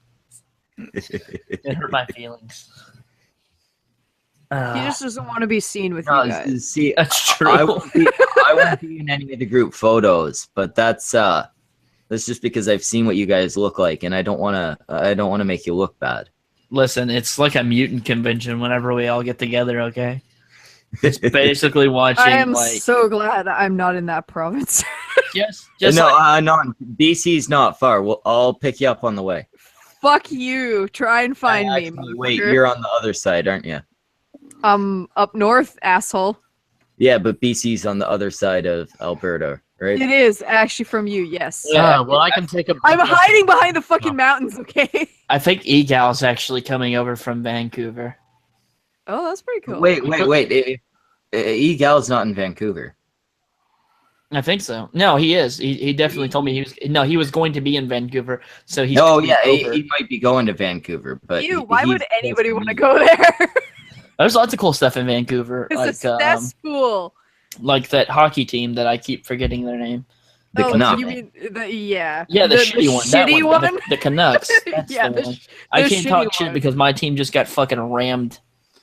It hurt my feelings. He just doesn't want to be seen with No, you guys. see, That's true. I won't be in any of the group photos, but that's just because I've seen what you guys look like, and I don't want to make you look bad. Listen, it's like a mutant convention whenever we all get together, okay? It's basically watching I am like so glad I'm not in that province. just no, like, no, BC's not far. I'll pick you up on the way. Fuck you. Try and find me. Actually, wait, motherfucker. you're on the other side, aren't you? Up north, asshole. Yeah, but BC's on the other side of Alberta, right? It is actually from you, yes. Yeah. Well, I can take a. I'm hiding behind the fucking mountains, okay? I think Egal's actually coming over from Vancouver. Oh, that's pretty cool. Wait. Egal's not in Vancouver. I think so. No, he is. He definitely told me he was going to be in Vancouver. So he's Oh coming yeah, over. he might be going to Vancouver, but Ew, why would he's anybody supposed want to be- go there? There's lots of cool stuff in Vancouver, It's a cesspool. like that hockey team that I keep forgetting their name. The Oh, Canucks. you mean yeah? Yeah, the shitty one. That Shitty one. one? The Canucks. That's Yeah, the the one. sh- I the can't shitty talk shit one. because my team just got fucking rammed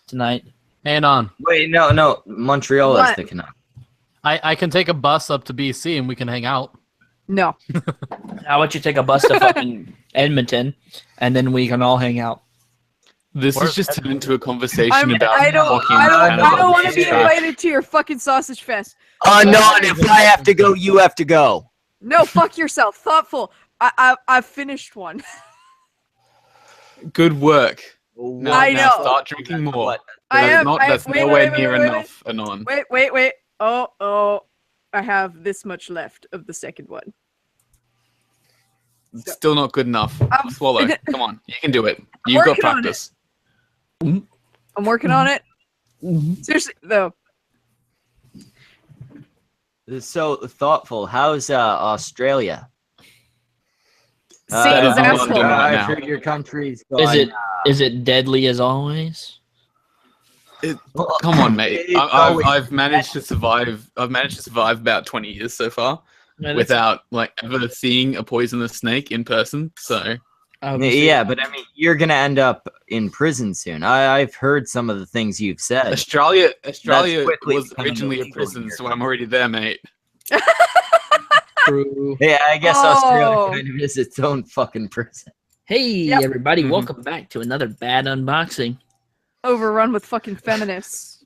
tonight. Hang on. Wait, no, Montreal What? is the Canucks. I can take a bus up to BC and we can hang out. No. How about you take a bus to fucking Edmonton, and then we can all hang out. This Where's has just turned into a conversation about I don't fucking I don't want to be Yeah. invited to your fucking sausage fest. No, if I have to go, you have to go. No, fuck yourself. Thoughtful. I've finished one. Good work. Now, I now know. start drinking more. What? I am. That's wait, nowhere wait, near wait, wait, enough, Anon. Wait. Oh. I have this much left of the second one. It's still not good enough. I'm- Swallow. Come on, you can do it. You've got working on it. practice. I'm working on it. Seriously, though. So thoughtful. How's Australia? Satan's is not asshole. doing right I've now. heard your country's Is it deadly as always? Come on, mate. It's I've always- managed to survive. I've managed to survive about 20 years so far No, that's- without like ever seeing a poisonous snake in person. So obviously- Yeah, but I mean, you're gonna end up in prison soon. I've heard some of the things you've said. Australia quickly was becoming originally a illegal prison, here. so I'm already there, mate. True. Yeah, I guess Oh. Australia kind of is its own fucking prison. Hey, Yep. everybody, Mhm. welcome back to another bad unboxing. Overrun with fucking feminists.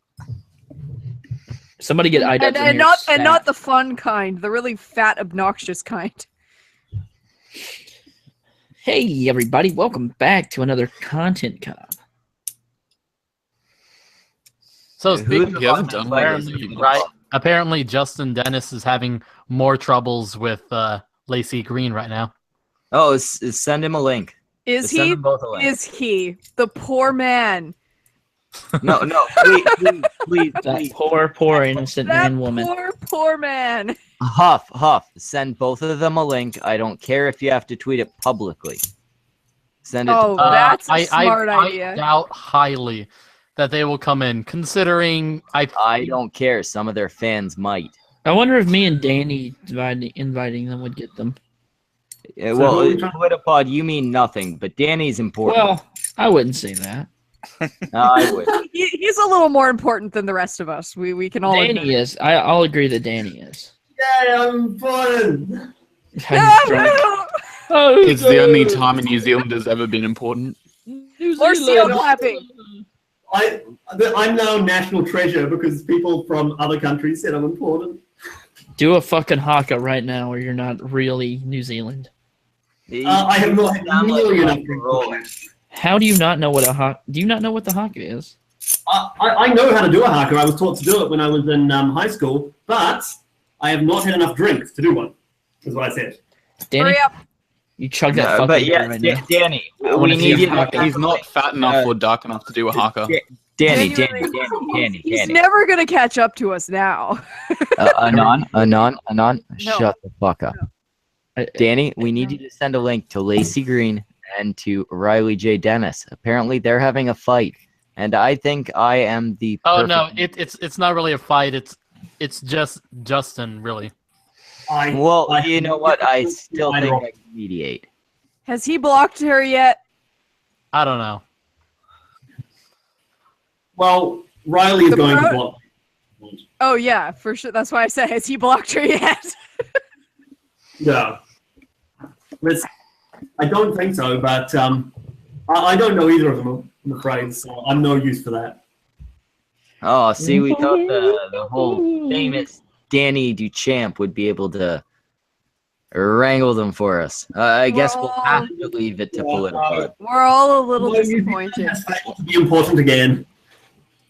Somebody get IW And not the fun kind, the really fat, obnoxious kind. Hey, everybody, welcome back to another Content Cop. So Who speaking the He hasn't fuck done plays well. apparently, it? right? Apparently, Justin Dennis is having more troubles with Lacey Green right now. Oh, send him a link. Is Send he? them both a link. Is he? The poor man. No, please. That poor innocent That man woman. poor man. Huff, send both of them a link. I don't care if you have to tweet it publicly. Send it Oh, to that's a smart I idea. doubt highly that they will come in, considering I don't care. Some of their fans might. I wonder if me and Danny inviting them would get them. Yeah, So well, who are we talking- Twitterpod, you mean nothing, but Danny's important. Well, I wouldn't say that. No, I would. He's a little more important than the rest of us. We can all admit Danny it. is. I'll agree that Danny is. Yeah, I'm important. I'm drunk. Oh, It's the only time a New Zealand has ever been important. Or seal clapping. I'm now national treasure because people from other countries said I'm important. Do a fucking haka right now, or you're not really New Zealand. I have not had Sound like nearly a enough rock and roll. drinks. How do you not know what a haka? Do you not know what the haka is? I know how to do a haka. I was taught to do it when I was in high school, but I have not had enough drinks to do one. Is what I said. Danny, Hurry up. you chug that fucking but beer yeah, right now. Danny, I wanna we see need you a to haka. He's not fat enough or dark enough to do a haka. Danny, Genuinely, He's Danny. never gonna catch up to us now. Anon, No. shut the fuck up. Danny, we need you to send a link to Lacey Green and to Riley J. Dennis. Apparently, they're having a fight, and I think I am the. Oh no, perfect- it's not really a fight. It's just Justin, really. Well, you know what? I still think I can mediate. Has he blocked her yet? I don't know. Well, Riley is The going to pro- block. Oh yeah, for sure. That's why I said, has he blocked her yet? Yeah. I don't think so, but I don't know either of them, I'm afraid, so I'm no use for that. Oh, see, we thought the whole famous Danny Duchamp would be able to wrangle them for us. I guess we'll have to leave it to Politipod. We're all a little Well, you- disappointed. That's failed to be important again.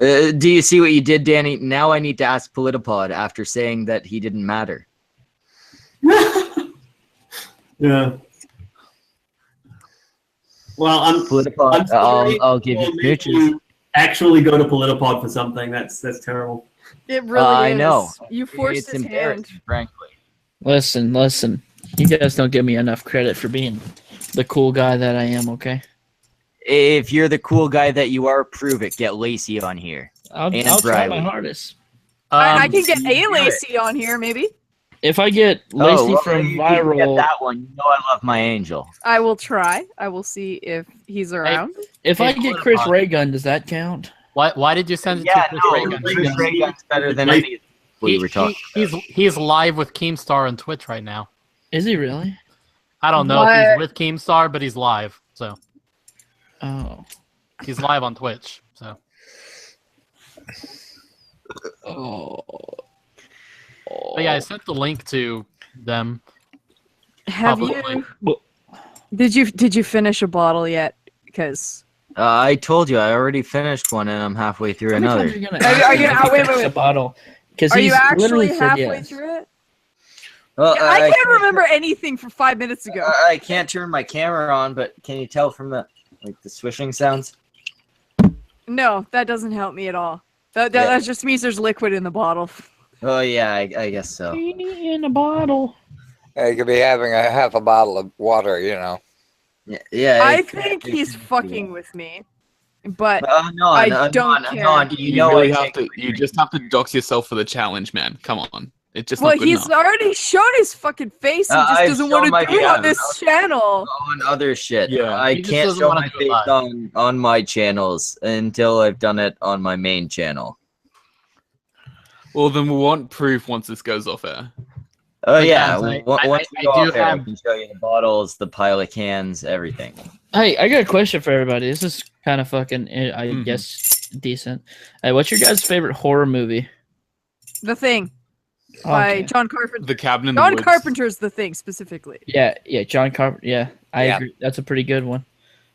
Do you see what you did, Danny? Now I need to ask Politipod after saying that he didn't matter. Yeah. Well, I'm Politipod, sorry I'll give you for making pictures. you actually go to Politipod for something. That's terrible. It really I is. know. You forced It's his hand. embarrassing, frankly. Listen. You guys don't give me enough credit for being the cool guy that I am, okay? If you're the cool guy that you are, prove it. Get Lacey on here. I'll And try my Riley. hardest. I can get you a do it. Lacey on here, maybe. If I get Lacey well, from you can get viral, that one. You know I love my angel. I will try. I will see if he's around. if I Hey, get Chris Politipod. Raygun, does that count? Why did you send it Yeah, to Chris no, Reagan? Chris Reagan's better than any of we were talking. He's live with Keemstar on Twitch right now. Is he really? I don't know if What? he's with Keemstar, but he's live. So Oh. he's live on Twitch. So Oh. but yeah, I sent the link to them. Have Probably. you? Did you finish a bottle yet? Because I told you I already finished one and I'm halfway through How many another. times are you gonna Are you- ask me to wait, finish wait. a bottle? Because are he's you actually literally said halfway yes. through it? Well, I can't remember anything from 5 minutes ago. I can't turn my camera on, but can you tell from the swishing sounds? No, that doesn't help me at all. That Yeah. that just means there's liquid in the bottle. Oh yeah, I guess so. Genie in a bottle. You could be having a half a bottle of water, you know. Yeah. I think he's fucking with me, but No, I no, don't no, care. no, you You know really I have take to. You just have to dox yourself for the challenge, man. Come on, it's just well, not good he's enough. already shown his fucking face. He just I've doesn't shown want my to do it face on this channel. on other shit. Yeah. I He just can't doesn't show wanna my do it face live. on my channels until I've done it on my main channel. Well, then we want proof once this goes off air. Oh But yeah, guys, I- once I- we I go do off air, I have- can show you the bottles, the pile of cans, everything. Hey, I got a question for everybody. This is kind of fucking, I Mhm. guess, decent. Hey, what's your guys' favorite horror movie? The Thing by Okay. John Carpenter. The cabin in the John woods. Carpenter's The Thing specifically. Yeah, John Carpenter. Yeah, I Yeah. agree. That's a pretty good one.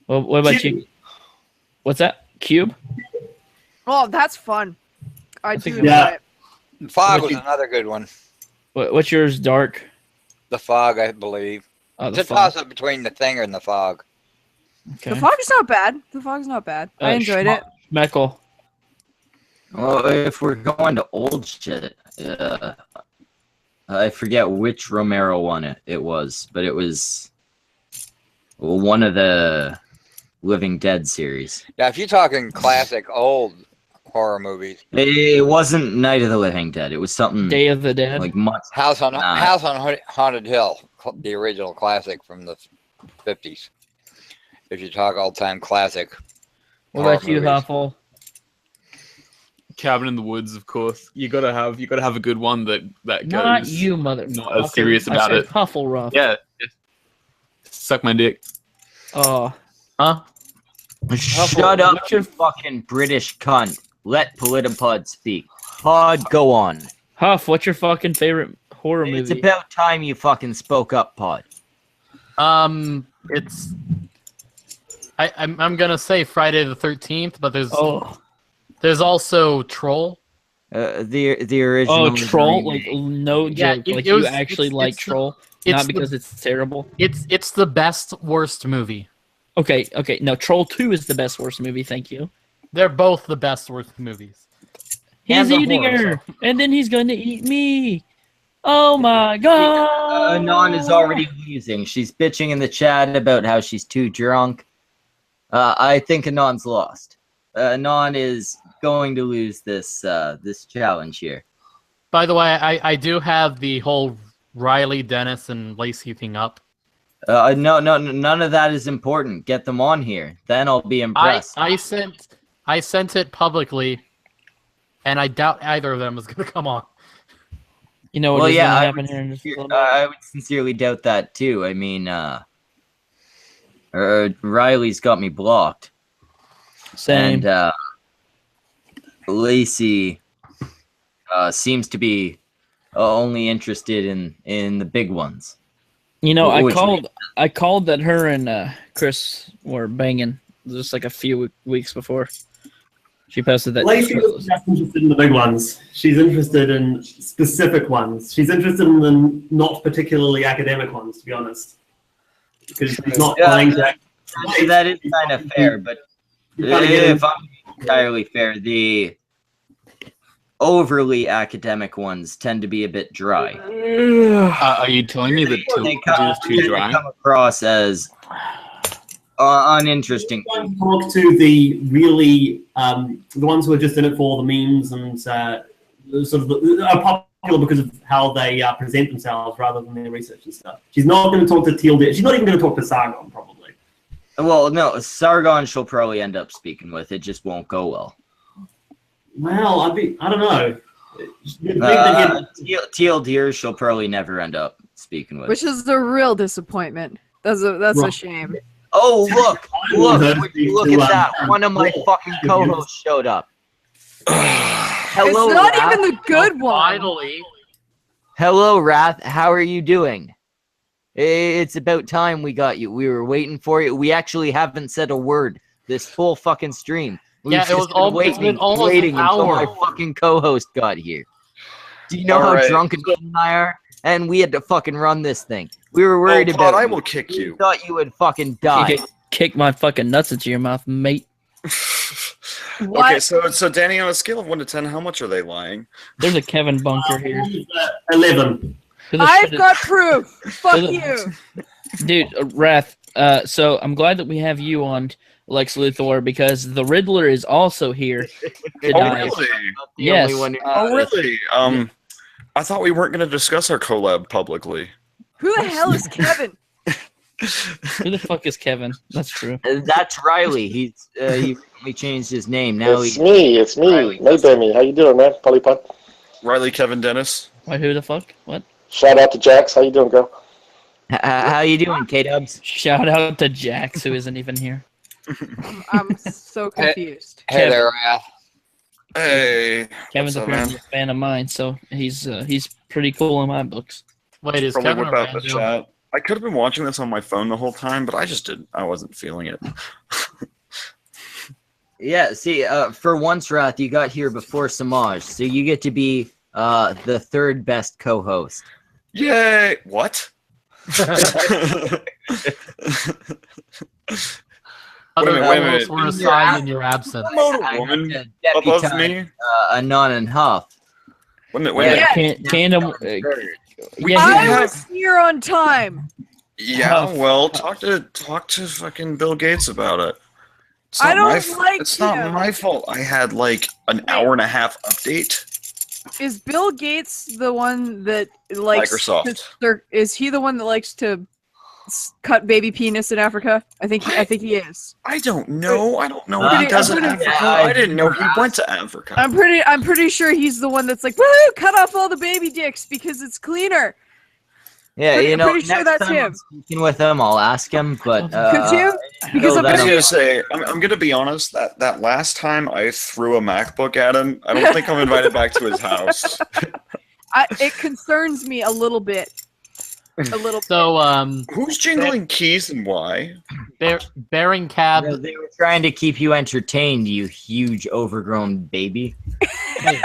Well, what about you? What's that? Cube? Oh, that's fun. I That's a do good enjoy one. it. Fog What was you- another good one. What's yours? Dark. The Fog, I believe. Oh, It's the a Fog. toss up between the Thing and the Fog. Okay. The Fog's not bad. The Fog's not bad. I enjoyed it. Schmeckle. Well, if we're going to old shit, I forget which Romero one it was, but it was one of the Living Dead series. Now, if you're talking classic old horror movies, It wasn't Night of the Living Dead. It was something Day of the Dead. like much. House on Nah. Haunted Hill, the original classic from the 50s. If you talk all time classic. what horror about you, movies. Huffle? Cabin in the woods, of course. You gotta have a good one that goes. Not you, mother. not as serious about it. Huffle rough. Yeah. Suck my dick. Oh, Huh? Shut up, what's your- you fucking British cunt. Let Politipod speak. Pod, go on. Huff. What's your fucking favorite horror It's movie? about time you fucking spoke up, Pod. It's. I'm gonna say Friday the 13th, but there's also Troll. The original. Oh, Troll. remake. Like no Yeah, joke. it- Like it was- you actually it's- like it's the- Troll, it's not the- because it's terrible. It's the best worst movie. Okay. No, Troll 2 is the best worst movie. Thank you. They're both the best worst movies. He's And the eating horror her, and then he's going to eat me. Oh my god! Anon is already losing. She's bitching in the chat about how she's too drunk. I think Anon's lost. Anon is going to lose this this challenge here. By the way, I do have the whole Riley, Dennis, and Lacey thing up. No, none of that is important. Get them on here, then I'll be impressed. I sent it publicly and I doubt either of them is going to come on. You know what Well, is yeah, gonna I happen would here in just a little bit? I would sincerely doubt that too. I mean, Riley's got me blocked, Same. and Lacey seems to be only interested in the big ones. You know, which- I called that her and Chris were banging just like a few weeks before. She posted that. Lacey isn't just interested in the big ones. She's interested in specific ones. She's interested in the not particularly academic ones, to be honest. Because she's not Yeah, trying to. That is kind of fair, but You're trying to get if I'm entirely fair, the overly academic ones tend to be a bit dry. Are you telling me that They Tilted is too dry? come across as uninteresting. talk to the really the ones who are just in it for the memes and sort of are popular because of how they present themselves rather than their research and stuff. She's not going to talk to Teal. She's not even going to talk to Sargon, probably. Well, no, Sargon she'll probably end up speaking with. It just won't go well. Well, I don't know. You'd think that Teal Deer she'll probably never end up speaking with. Which is a real disappointment. That's a Right. shame. Oh, look Look at that. One of my fucking co-hosts showed up. Hello, It's not Wrath. even the good one. Finally. Hello, Wrath. How are you doing? It's about time we got you. We were waiting for you. We actually haven't said a word this full fucking stream. We've Yeah, it was just been it's been almost waiting an until my hour. fucking co-host got here. Do you know how Alright. drunk and I are? And we had to fucking run this thing. We were worried Oh, Pod, about I you. will kick We you. thought you would fucking die. Kick my fucking nuts into your mouth, mate. What? Okay, so Danny, on a scale of 1 to 10, how much are they lying? There's a Kevin bunker here. 11. Who the I've shit got proof. Fuck Is it- you. Dude, Wrath. So I'm glad that we have you on, Lex Luthor, because the Riddler is also here. Oh, Tonight. really? The Yes, only one who uh, Oh, really? I thought we weren't going to discuss our collab publicly. Who the hell is Kevin? Who the fuck is Kevin? That's true. That's Riley. He recently changed his name. Now It's he me, Riley. Maybammy. How you doing, man? Polypod. Riley Kevin Dennis. Why? Who the fuck? What? Shout out to Jax. How you doing, girl? How you doing, K-Dubs? Shout out to Jax, who isn't even here. I'm so confused. Hey there, Wrath. Hey. Kevin's What's up, apparently man? a fan of mine, so he's pretty cool in my books. Wait, is Probably Kevin whip or out the Banjo? chat. I could have been watching this on my phone the whole time, but I just didn't. I wasn't feeling it. Yeah, see, for once, Wrath, you got here before Samaj, so you get to be the third best co-host. Yay! What? Other wait a co-hosts minute. were assigned in your absence. Promote a woman above me. Anon and Huff. Wait a minute, wait a minute. Yeah. Tandem. We yeah, do I have- was here on time. Yeah, well, talk to fucking Bill Gates about it. It's I not my don't f- like It's him. not my fault. I had like an hour and a half update. Is Bill Gates the one that likes Microsoft. Is he the one that likes to cut baby penis in Africa? I think he is. I don't know. I don't know Uh, what he does in I'm Africa. pretty- I didn't know he went to Africa. I'm pretty sure he's the one that's like, woo, cut off all the baby dicks because it's cleaner. Yeah, Pretty- you know, pretty sure next that's time him. I'm speaking with him, I'll ask him, but Could you? Because I'm no, I was pretty gonna say, I'm gonna be honest. That last time I threw a MacBook at him, I don't think I'm invited back to his house. it concerns me a little bit. A little. So, Who's jingling keys and why? bearing cab. they were trying to keep you entertained, you huge overgrown baby. Hey,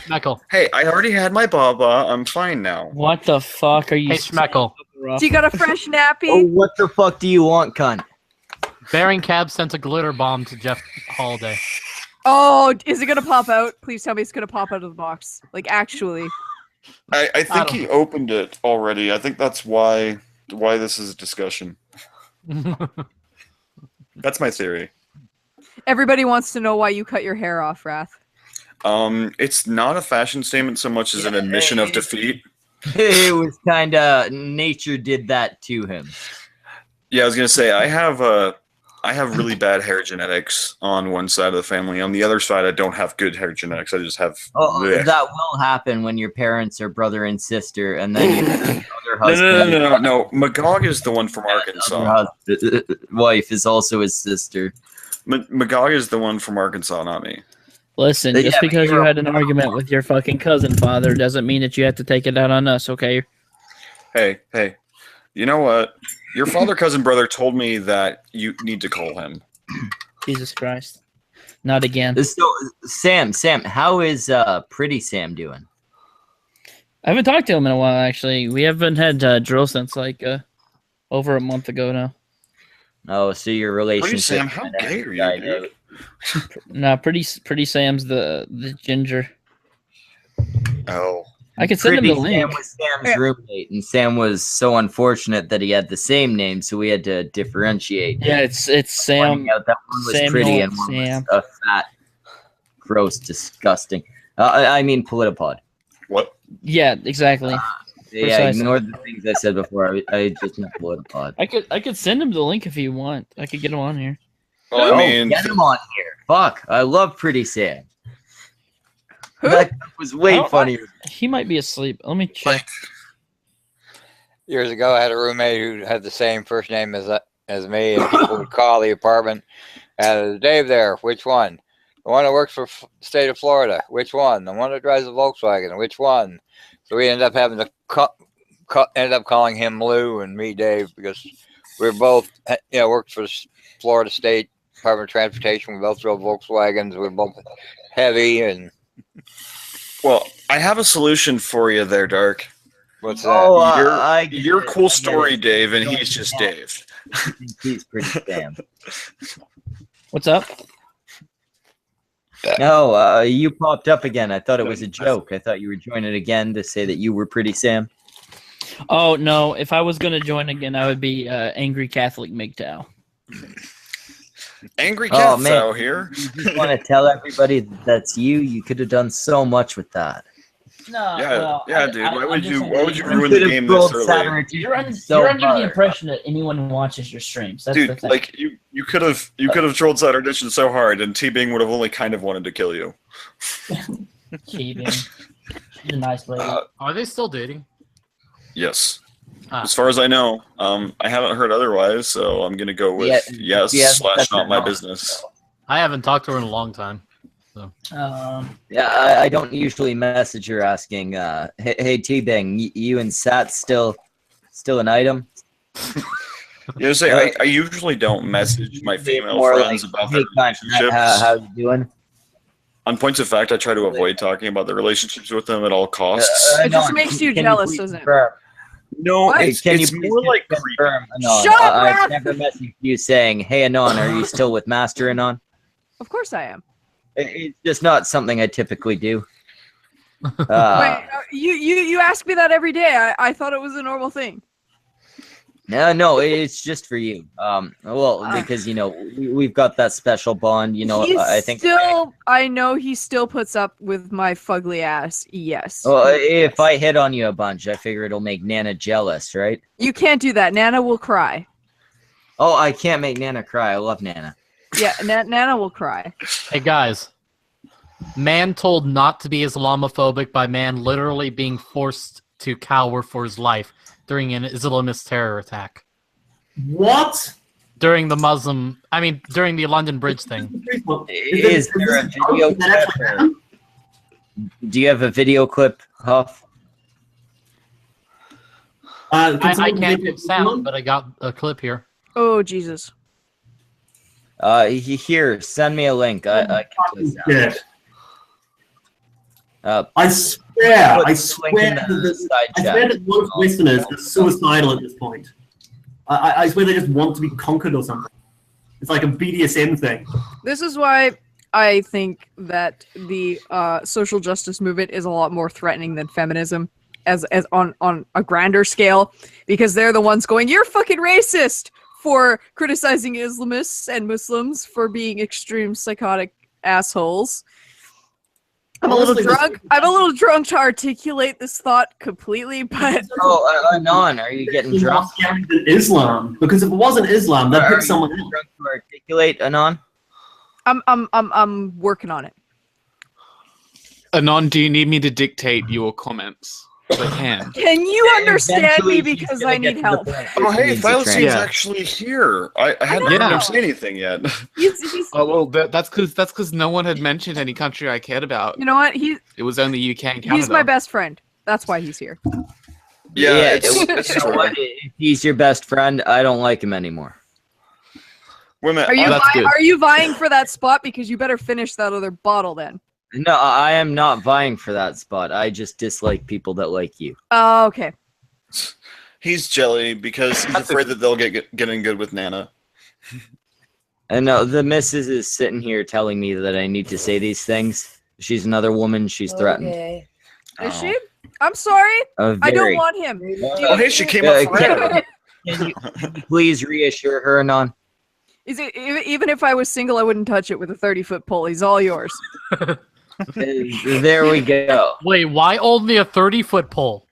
Schmeckle. Hey, I already had my baba. I'm fine now. What the fuck are you? Hey, Schmeckle. Do you got a fresh nappy? Oh, what the fuck do you want, cunt? Bearing cab sent a glitter bomb to Jeff Holiday. Oh, is it gonna pop out? Please tell me it's gonna pop out of the box. Like actually. I think don't- he opened it already. I think that's why this is a discussion. That's my theory. Everybody wants to know why you cut your hair off, Wrath. It's not a fashion statement so much as an admission of defeat. It was kind of nature did that to him. Yeah, I was gonna say I have a I have really bad hair genetics on one side of the family. On the other side, I don't have good hair genetics. I just have. Oh, bleh. that will happen when your parents are brother and sister, and then your other No, husband. no. Magog is the one from Arkansas. Wife is also his sister. Magog is the one from Arkansas, not me. Listen, Yeah, just but because you you're- had an argument with your fucking cousin father doesn't mean that you have to take it out on us, okay? Hey. You know what? Your father, cousin, brother told me that you need to call him. Jesus Christ. Not again. So, Sam, how is Pretty Sam doing? I haven't talked to him in a while, actually. We haven't had drill since, like, over a month ago now. Oh, so your relationship. Sam, how gay are you, died dude? out. No, pretty Sam's the ginger. Oh. I could send him Pretty the link. Sam was Sam's roommate, and Sam was so unfortunate that he had the same name, so we had to differentiate. Yeah, it's Sam. Finding out that one was Samuel pretty and one Sam. was a fat, gross, disgusting. I mean, Politipod. What? Yeah, exactly. Yeah, Precisely. ignore the things I said before. I just meant Politipod. I could send him the link if you want. I could get him on here. Well, I mean, Get him on here. Fuck, I love Pretty Sam. Who? That was way Oh, funnier. He might be asleep. Let me check. Years ago, I had a roommate who had the same first name as me, and people would call the apartment. And Dave there, which one? The one that works for state of Florida, which one? The one that drives a Volkswagen, which one? So we ended up having to ended up calling him Lou and me Dave because we were both, worked for Florida State Department of Transportation. We both drove Volkswagens. We were both heavy. And well, I have a solution for you there, Dark. what's that? Oh, Your cool story, Dave, and he's just Dave. He's Pretty Sam. What's up? No, you popped up again. I thought it was a joke. I thought you were joining again to say that you were Pretty Sam. Oh no! If I was gonna join again, I would be angry Catholic MGTOW. Angry Oh, Cat man. Thou here. You just want to tell everybody that that's you. You could have done so much with that. No, Dude. Why would you ruin the could have game rolled this early? Saturn You're under, so you're under hard. the impression that anyone who watches your streams. That's the Dude, thing. like you could have trolled Saturn Edition so hard, and T-Bing would have only kind of wanted to kill you. Cheating. She's a nice lady. Are they still dating? Yes. Ah. As far as I know, I haven't heard otherwise, so I'm gonna go with yes yes, / that's not my not. business. I haven't talked to her in a long time. Yeah, I don't usually message her asking, hey T-Bang, you and Sat still an item? You know, say I usually don't message my female More friends like, about hey, their cunt, relationships. how you doing? On points of fact, I try to avoid talking about their relationships with them at all costs. It just makes you jealous, doesn't it? No, What? it's Can you more please like confirm, Anon? Shut up, I've Raph! never messaged you saying, hey Anon, are you still with Master Anon? Of course I am. It's just not something I typically do. Wait, you ask me that every day. I thought it was a normal thing. No, it's just for you. Because we've got that special bond. I think. I know he still puts up with my fugly ass. Yes. Well, if I hit on you a bunch, I figure it'll make Nana jealous, right? You can't do that. Nana will cry. Oh, I can't make Nana cry. I love Nana. Yeah, Nana will cry. Hey guys, man told not to be Islamophobic by man literally being forced to cower for his life during an Islamist terror attack. What? During the London Bridge thing. Is there a video clip? Do you have a video clip, Huff? I can't do sound, but I got a clip here. Oh Jesus. Here, send me a link. I can play sound. Shit. Put I swear the link in that the side I chat. swear that most listeners are suicidal at this point. I swear they just want to be conquered or something. It's like a BDSM thing. This is why I think that the social justice movement is a lot more threatening than feminism, as on a grander scale, because they're the ones going, "You're fucking racist," for criticizing Islamists and Muslims for being extreme psychotic assholes. I'm a little drunk to articulate this thought completely, but Anon, are you getting drunk? Than Islam, because if it wasn't Islam, they'd pick someone else. Drunk to articulate, Anon? I'm working on it. Anon, do you need me to dictate your comments? I can. Can you understand Eventually me he's because gonna I get need to the help? point Oh, where he hey, needs a Thylacines Yeah. actually here. I hadn't heard know. him say anything yet. He's Oh well, that's because no one had mentioned any country I cared about. you know what? It was only UK and Canada. He's my best friend. That's why he's here. Yeah, you it's know true. what? If he's your best friend, I don't like him anymore. Women, Are you that's good. are you vying for that spot? Because you better finish that other bottle then. No, I am not vying for that spot. I just dislike people that like you. Oh, okay. he's jelly because he's afraid that they'll getting good with Nana. And no, the missus is sitting here telling me that I need to say these things. She's another woman. She's threatened. Is Oh. she? I'm sorry. I don't Very. want him. Oh, hey, she came up for Can Nana. you please reassure her, Anon? Is it even if I was single, I wouldn't touch it with a 30-foot pole. He's all yours. There we go. Wait, why only a 30-foot pole?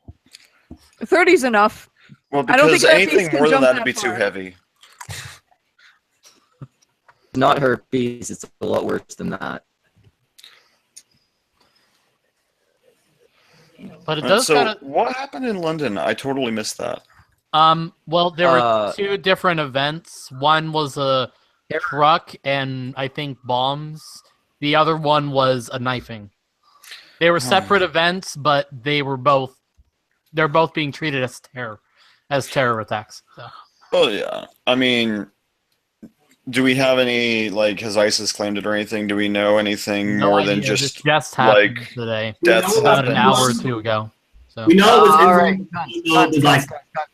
30's enough. Well, I don't because think that piece anything can more than jump that that would be too far. heavy. Not herpes. It's a lot worse than that. But it does So, kind of. what happened in London? I totally missed that. Well, there were Uh, two different events. One was a truck and I think bombs. The other one was a knifing. They were separate events, but they're both being treated as terror attacks. So. Oh yeah. I mean, do we have any has ISIS claimed it or anything? Do we know anything No more idea, than this just just happened like today, deaths about an happened? hour or two ago. So We know it was All right, Israel.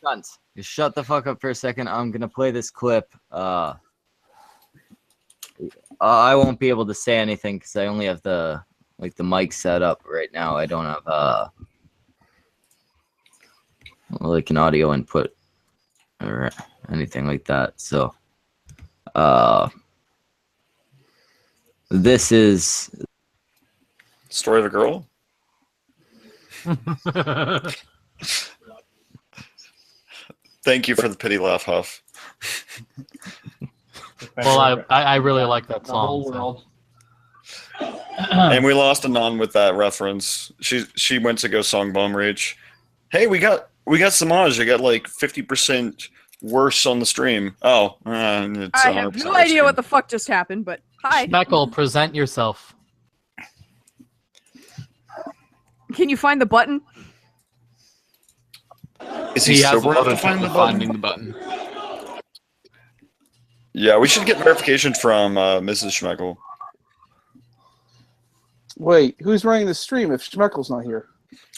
guns. Just shut the fuck up for a second. I'm gonna play this clip. I won't be able to say anything because I only have the mic set up right now. I don't have an audio input or anything like that. So this is Story of a girl? Thank you for the pity laugh, Huff. well, I really like that The whole song. So. world. And we lost Anon with that reference. She went to go song Bomb Rage. Hey, we got Samaj. I got 50% worse on the stream. Oh, it's I have no idea what the fuck just happened, but hi. Schmeckle, present yourself. Can you find the button? Is he He has a sober lot enough of to find the trouble button? finding the button. Yeah, we should get verification from Mrs. Schmeckle. Wait, who's running the stream if Schmeckle's not here?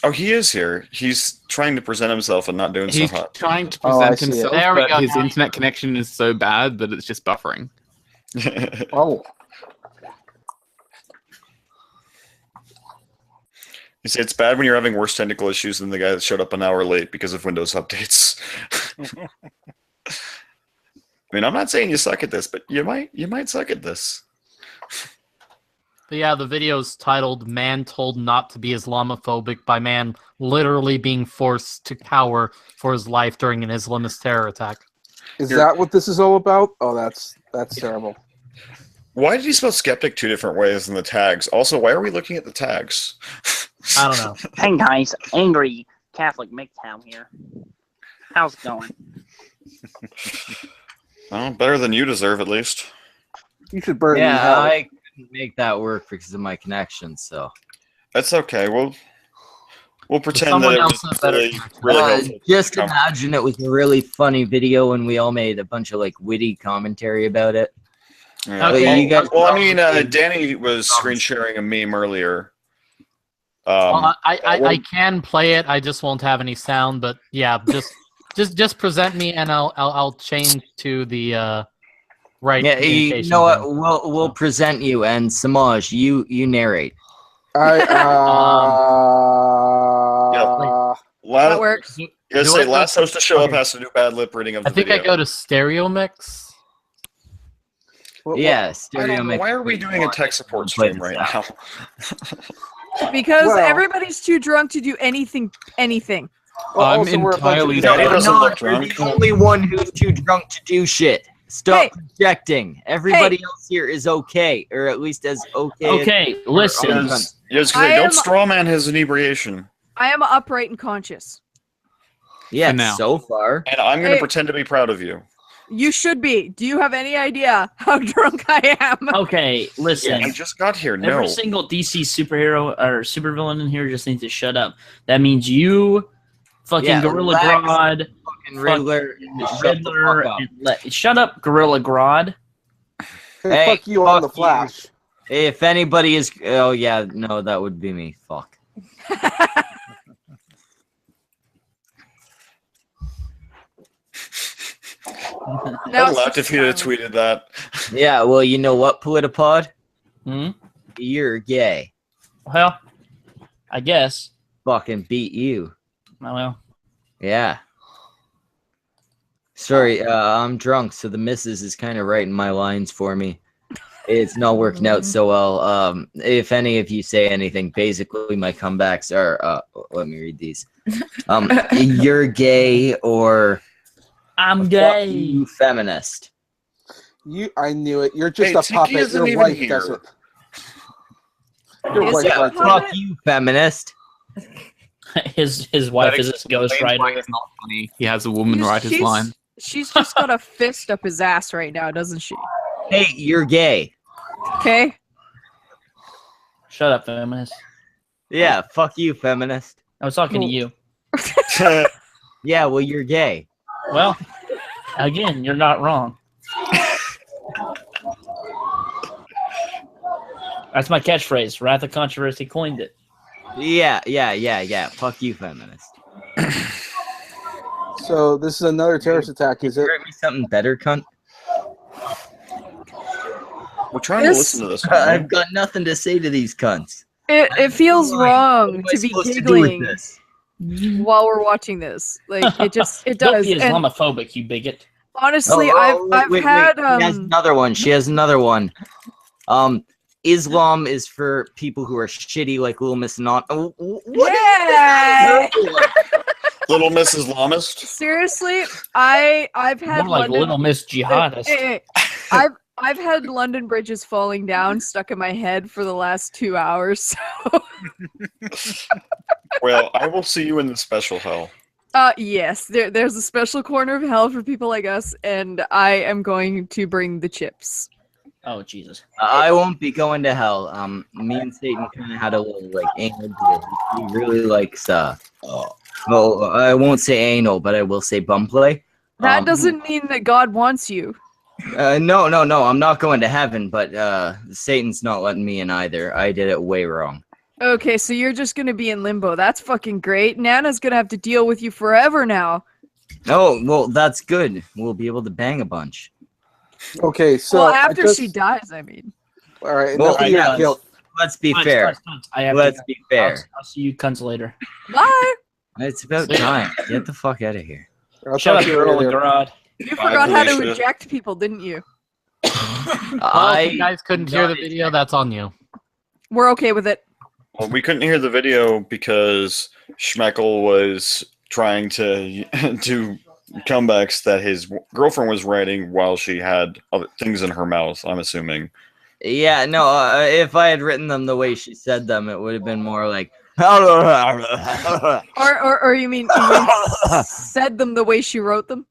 Oh, he is here. He's trying to present himself and not doing He's so hot. trying to Oh, I present see it. himself, There we but go. his internet connection is so bad that it's just buffering. Oh, You see, it's bad when you're having worse technical issues than the guy that showed up an hour late because of Windows updates. I mean, I'm not saying you suck at this, but you might suck at this. But yeah, the video's titled "Man Told Not to Be Islamophobic by Man Literally Being Forced to Cower for His Life During an Islamist Terror Attack." is that what this is all about? Oh, that's terrible. Why did he spell skeptic two different ways in the tags? Also, why are we looking at the tags? I don't know. Hey guys, Angry Catholic MGTOW here. How's it going? Well, better than you deserve, at least. You should burn it in yeah. hell. I couldn't make that work because of my connection. So That's okay. We'll pretend Someone that it else was has better really, connection. really helpful. just Come. imagine it was a really funny video and we all made a bunch of witty commentary about it. Yeah. Okay. You guys- Well, I mean, Danny was screen sharing a meme earlier. Well, I can play it. I just won't have any sound. But yeah, just present me, and I'll change to the right. Yeah, you communication know what? thing. We'll present you, and Samaj, you narrate. I, That works. Yeah, Do say I- last host to show up okay. has to do bad lip reading of the I think video. I go to stereo mix. Yeah, I stereo don't know, mix. why are we doing a tech support Play stream this right out. now? Because Well- everybody's too drunk to do anything. I'm also, we're a bunch of entirely idiots. Danny doesn't Not, look you're drunk. the only one who's too drunk to do shit. Stop projecting. Everybody else here is okay, or at least as okay. Okay, listen. Yes, don't strawman his inebriation. I am upright and conscious. Yeah, For now. so far. And I'm going to pretend to be proud of you. You should be. Do you have any idea how drunk I am? Okay, listen. I just got here. No. Every single DC superhero or supervillain in here just needs to shut up. That means you, fucking Gorilla Grodd, fucking Riddler, shut up, Gorilla Grodd. Hey, fuck you on the Flash. If anybody is, oh yeah, no, that would be me. Fuck. I'd laugh if you'd have tweeted that. Yeah, well, you know what, Politipod? Hmm? You're gay. Well, I guess. Fucking beat you. Oh, well. Yeah. Sorry, I'm drunk, so the missus is kind of writing my lines for me. It's not working out so well. If any of you say anything, basically my comebacks are, let me read these. You're gay or... I'm gay. You feminist. I knew it. You're just a puppet. Your wife doesn't. Your wife Yeah, fuck you, feminist. His wife is a ghostwriter. It's not funny. He has a woman write his line. She's just got a fist up his ass right now, doesn't she? Hey, you're gay. Okay. Shut up, feminist. Yeah, fuck you, feminist. I was talking to you. Yeah, well, you're gay. Well, again, you're not wrong. That's my catchphrase. Wrath of Controversy coined it. Yeah. Fuck you, feminist. So this is another terrorist attack, is it? Write me something better, cunt. We're trying to listen to this. I've got nothing to say to these cunts. It feels wrong to be supposed to do with giggling this? while we're watching this. Like it does. Don't be And Islamophobic, you bigot. honestly, Oh, I've wait, had She has another one. She has another one. Islam is for people who are shitty, like Little Miss Not. yeah. Little Miss Islamist. Seriously, I've had More like London, Little Miss Jihadist. Hey, I've had London bridges falling down stuck in my head for the last 2 hours. So. Well, I will see you in the special hell. Yes, there's a special corner of hell for people like us, and I am going to bring the chips. Oh Jesus! I won't be going to hell. Me and Satan kind of had a little like anal deal. He really likes well, I won't say anal, but I will say bum play. That doesn't mean that God wants you. No, I'm not going to heaven, but Satan's not letting me in either. I did it way wrong. Okay, so you're just gonna be in limbo. That's fucking great. Nana's gonna have to deal with you forever now. Oh, well, that's good. We'll be able to bang a bunch. Okay, so Well, after she dies, I mean. All right. Well, enough yeah, of guilt. let's be Cunts, fair. cunts. I have Let's to- be fair. I'll see you cunts later. Bye. It's about time. Get the fuck out of here. I'll Shut talk up, to you Gorilla later. Grodd. You forgot how to Felicia. eject people, didn't you? Well, if you guys couldn't hear the video, that's on you. We're okay with it. Well, we couldn't hear the video because Schmeckel was trying to do comebacks that his girlfriend was writing while she had other things in her mouth, I'm assuming. Yeah, no, if I had written them the way she said them, it would have been more like... Or you mean said them the way she wrote them?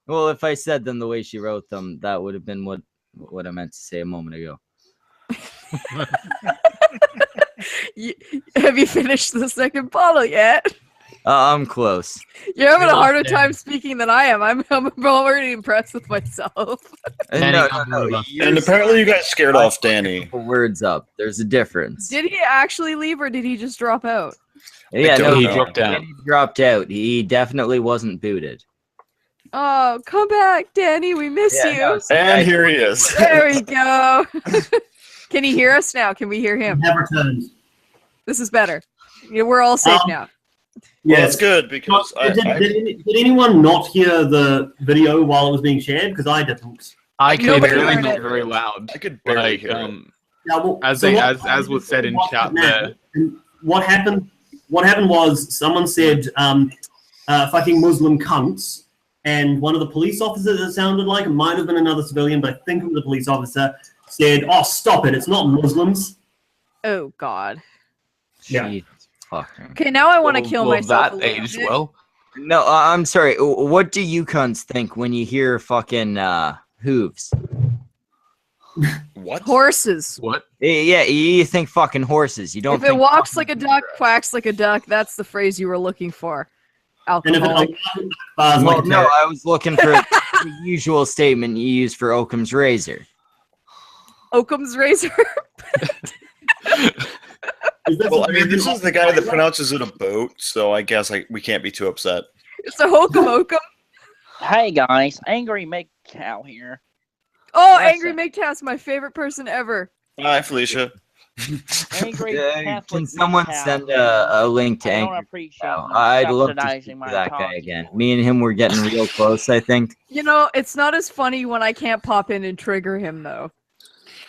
Well, if I said them the way she wrote them, that would have been what I meant to say a moment ago. Have you finished the second bottle yet? I'm close. You're having a You're harder not there. time speaking than I am. I'm already impressed with myself. No. And apparently you guys scared off Danny. Words up. There's a difference. Did he actually leave or did he just drop out? Yeah, don't no, know. He dropped out. He dropped out. He definitely wasn't booted. Oh, come back, Danny. We miss Yeah, you. no, And here he is. There we go. Can he hear us now? Can we hear him? Never turns. This is better. Yeah, we're all safe now. Well, Yes. that's good because Did anyone not hear the video while it was being shared? Because I didn't. I could Nobody really heard not it. very loud. I could barely Like, hear it. Yeah, well, as so they what- as was said in what chat happened there. now- and what happened? What happened was someone said, "Fucking Muslim cunts," and one of the police officers, it sounded like, it might have been another civilian, but I think it was a police officer, said, "Oh, stop it! It's not Muslims." Oh God. Yeah. Jeez, fucking. Okay, now I want to kill myself. That a little aged bit. well. No, I'm sorry. What do you cunts think when you hear fucking hooves? What? Horses. What? Yeah, you think fucking horses. You don't If it think walks fucking- like a duck, quacks like a duck, that's the phrase you were looking for. And if it Alcohol. like, Well, no, I was looking for the usual statement you use for Occam's razor. Occam's razor. Well, I mean, this is the guy that pronounces it a boat, so I guess we can't be too upset. It's a hokum okum. Hey guys, Angry MGTOW here. Oh, Listen. Angry MGTOW's my favorite person ever. Hi, Felicia. Angry Can Catholic someone MGTOW. send a link to I don't Angry? appreciate Cow? you I'd love to subsidizing speak my to that guy talk. again. Me and him were getting real close, I think. You know, it's not as funny when I can't pop in and trigger him, though.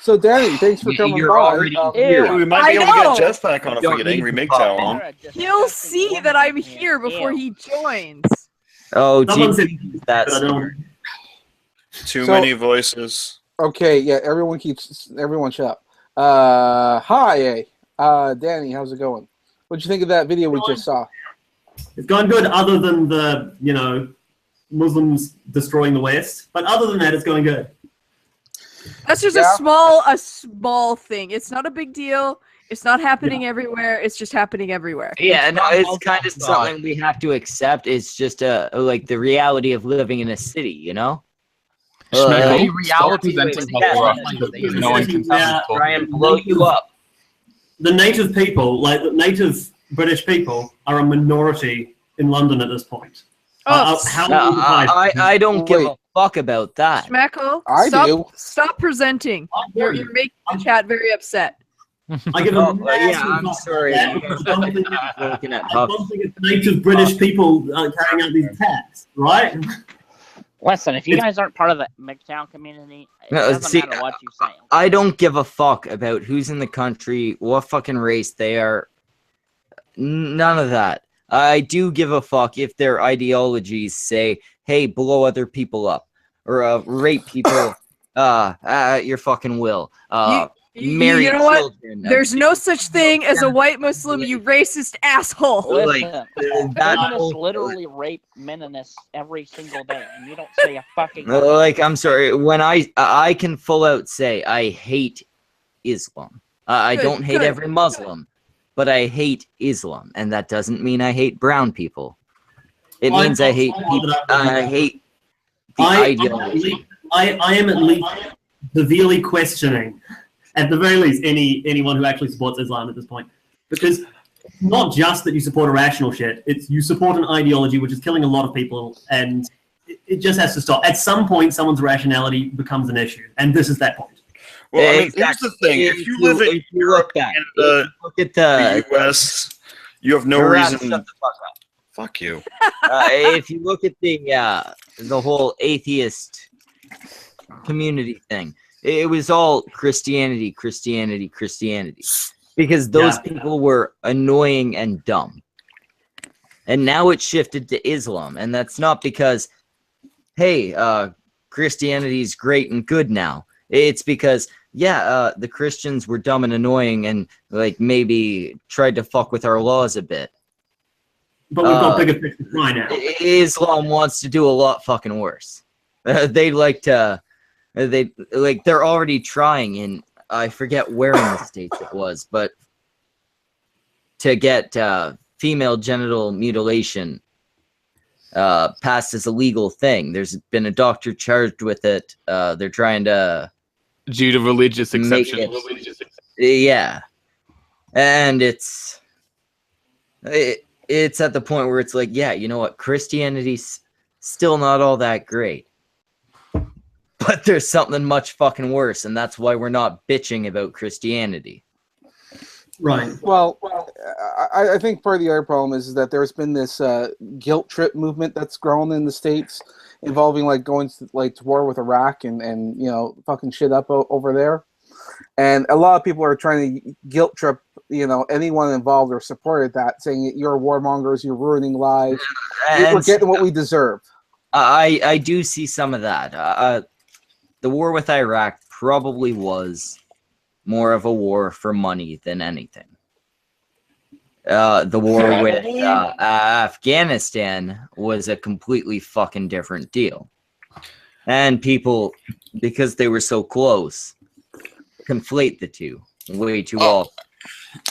So, Danny, thanks for coming You're by. already here. We might be I able to know. get Jetpack on if we Don't get need Angry to MGTOW pop on. You're a disgusting He'll see woman that I'm in here before Ew. he joins. Oh, Someone geez, said- that's I don't- Too So- many voices. Okay, yeah, everyone shut up. Hi, Danny, how's it going? What'd you think of that video we just saw? It's going good, other than the Muslims destroying the West. But other than that, it's going good. That's just Yeah. a small thing. It's not a big deal. It's not happening everywhere. It's just happening everywhere. Yeah, no, it's kind of something we have to accept. It's just like the reality of living in a city, you know? Schmeckle, Uh, stop reality presenting is- horror yeah, because no one can tell Yeah. who's try talking. and blow you up. The native people, like the native British people, are a minority in London at this point. Oh, How No, many times- I don't give a Wait. fuck about that. Schmeckle, I do. stop presenting. You're making the chat very upset. I give a Oh, massive yeah, I'm fuck sorry. about that because I don't think Looking at I Huff. don't think it's native British people carrying out these attacks, right? Listen, if you guys aren't part of the MGTOW community, it No, doesn't see, matter what you say. I don't give a fuck about who's in the country, what fucking race they are. None of that. I do give a fuck if their ideologies say, hey, blow other people up or rape people at your fucking will. Marry you know what? children. There's no such thing as a white Muslim, you racist asshole. Like, Listen, that feminists whole- literally rape Mennonists every single day, and you don't say a fucking Like, I'm sorry. When I can full out say I hate Islam. I Good, don't hate good, every Muslim, but I hate Islam, and that doesn't mean I hate brown people. It Well, means I hate people. I hate the ideology. I am at least severely questioning, at the very least, anyone who actually supports Islam at this point, because it's not just that you support irrational shit; it's you support an ideology which is killing a lot of people, and it just has to stop. At some point, someone's rationality becomes an issue, and this is that point. Well, I mean, Exactly. here's the thing: if you live in if you look back, Canada, look at the U.S., you have no Harass, reason. shut the fuck up. Fuck you. If you look at the whole atheist community thing, it was all Christianity, because those people were annoying and dumb. And now it's shifted to Islam, and that's not because, hey, Christianity's great and good now. It's because, the Christians were dumb and annoying and like maybe tried to fuck with our laws a bit. But we've got bigger fish to fry now. Islam wants to do a lot fucking worse. They're already trying in, I forget where in the States it was, but to get female genital mutilation passed as a legal thing. There's been a doctor charged with it. They're trying to Due to religious make exceptions. it- yeah, and it's at the point where it's like, yeah, you know what, Christianity's still not all that great, but there's something much fucking worse, and that's why we're not bitching about Christianity. Right. Well, I think part of the other problem is that there's been this guilt trip movement that's grown in the States, involving like going to war with Iraq and fucking shit up over there, and a lot of people are trying to guilt trip anyone involved or supported that, saying that you're warmongers, you're ruining lives, we're getting what we deserve. I do see some of that. The war with Iraq probably was more of a war for money than anything. The war with Afghanistan was a completely fucking different deal. And people, because they were so close, conflate the two way too often.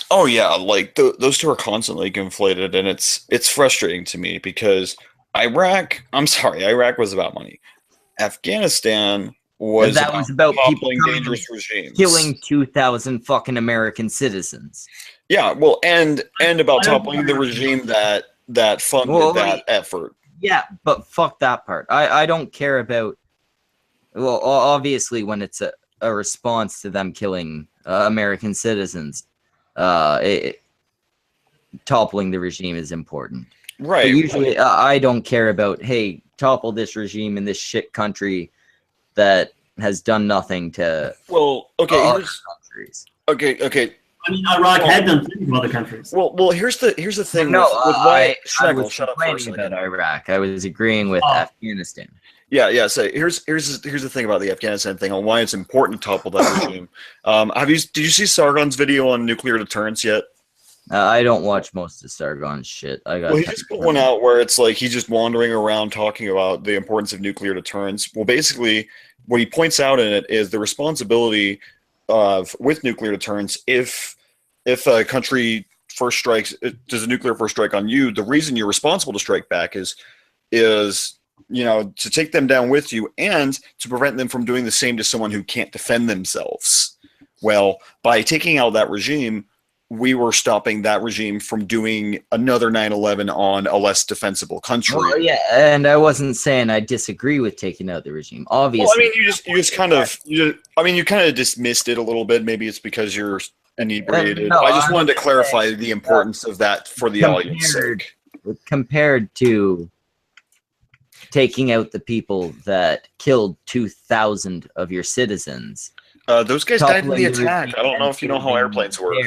Oh yeah, like those two are constantly conflated, and it's frustrating to me because Iraq was about money. Afghanistan was about people dangerous regimes, killing 2,000 fucking American citizens. Yeah, well, and about toppling the regime that funded that effort. Yeah, but fuck that part. I don't care about. Well, obviously, when it's a response to them killing American citizens, toppling the regime is important. Right. But usually, I don't care about, hey, topple this regime in this shit country that has done nothing to. Well, okay. Countries. Okay. I mean, Iraq had done things in other countries. Well, here's the thing. No, with I Schneckle, was shut up for a complaining second. about Iraq. I was agreeing with Afghanistan. Yeah. So here's the thing about the Afghanistan thing on why it's important to topple that regime. Did you see Sargon's video on nuclear deterrence yet? I don't watch most of Sargon's shit. Well, he just put one out where it's like he's just wandering around talking about the importance of nuclear deterrence. Well, basically, what he points out in it is the responsibility with nuclear deterrence. If a country does a nuclear first strike on you, the reason you're responsible to strike back is to take them down with you and to prevent them from doing the same to someone who can't defend themselves. Well, by taking out that regime, we were stopping that regime from doing another 9/11 on a less defensible country. Well, yeah, and I wasn't saying I disagree with taking out the regime. Obviously, well, I mean, you kind of dismissed it a little bit. Maybe it's because you're inebriated. No, I just wanted to clarify the importance of that for the audience sake. Compared to taking out the people that killed 2,000 of your citizens. Those guys died in the attack. I don't know if you know how airplanes work.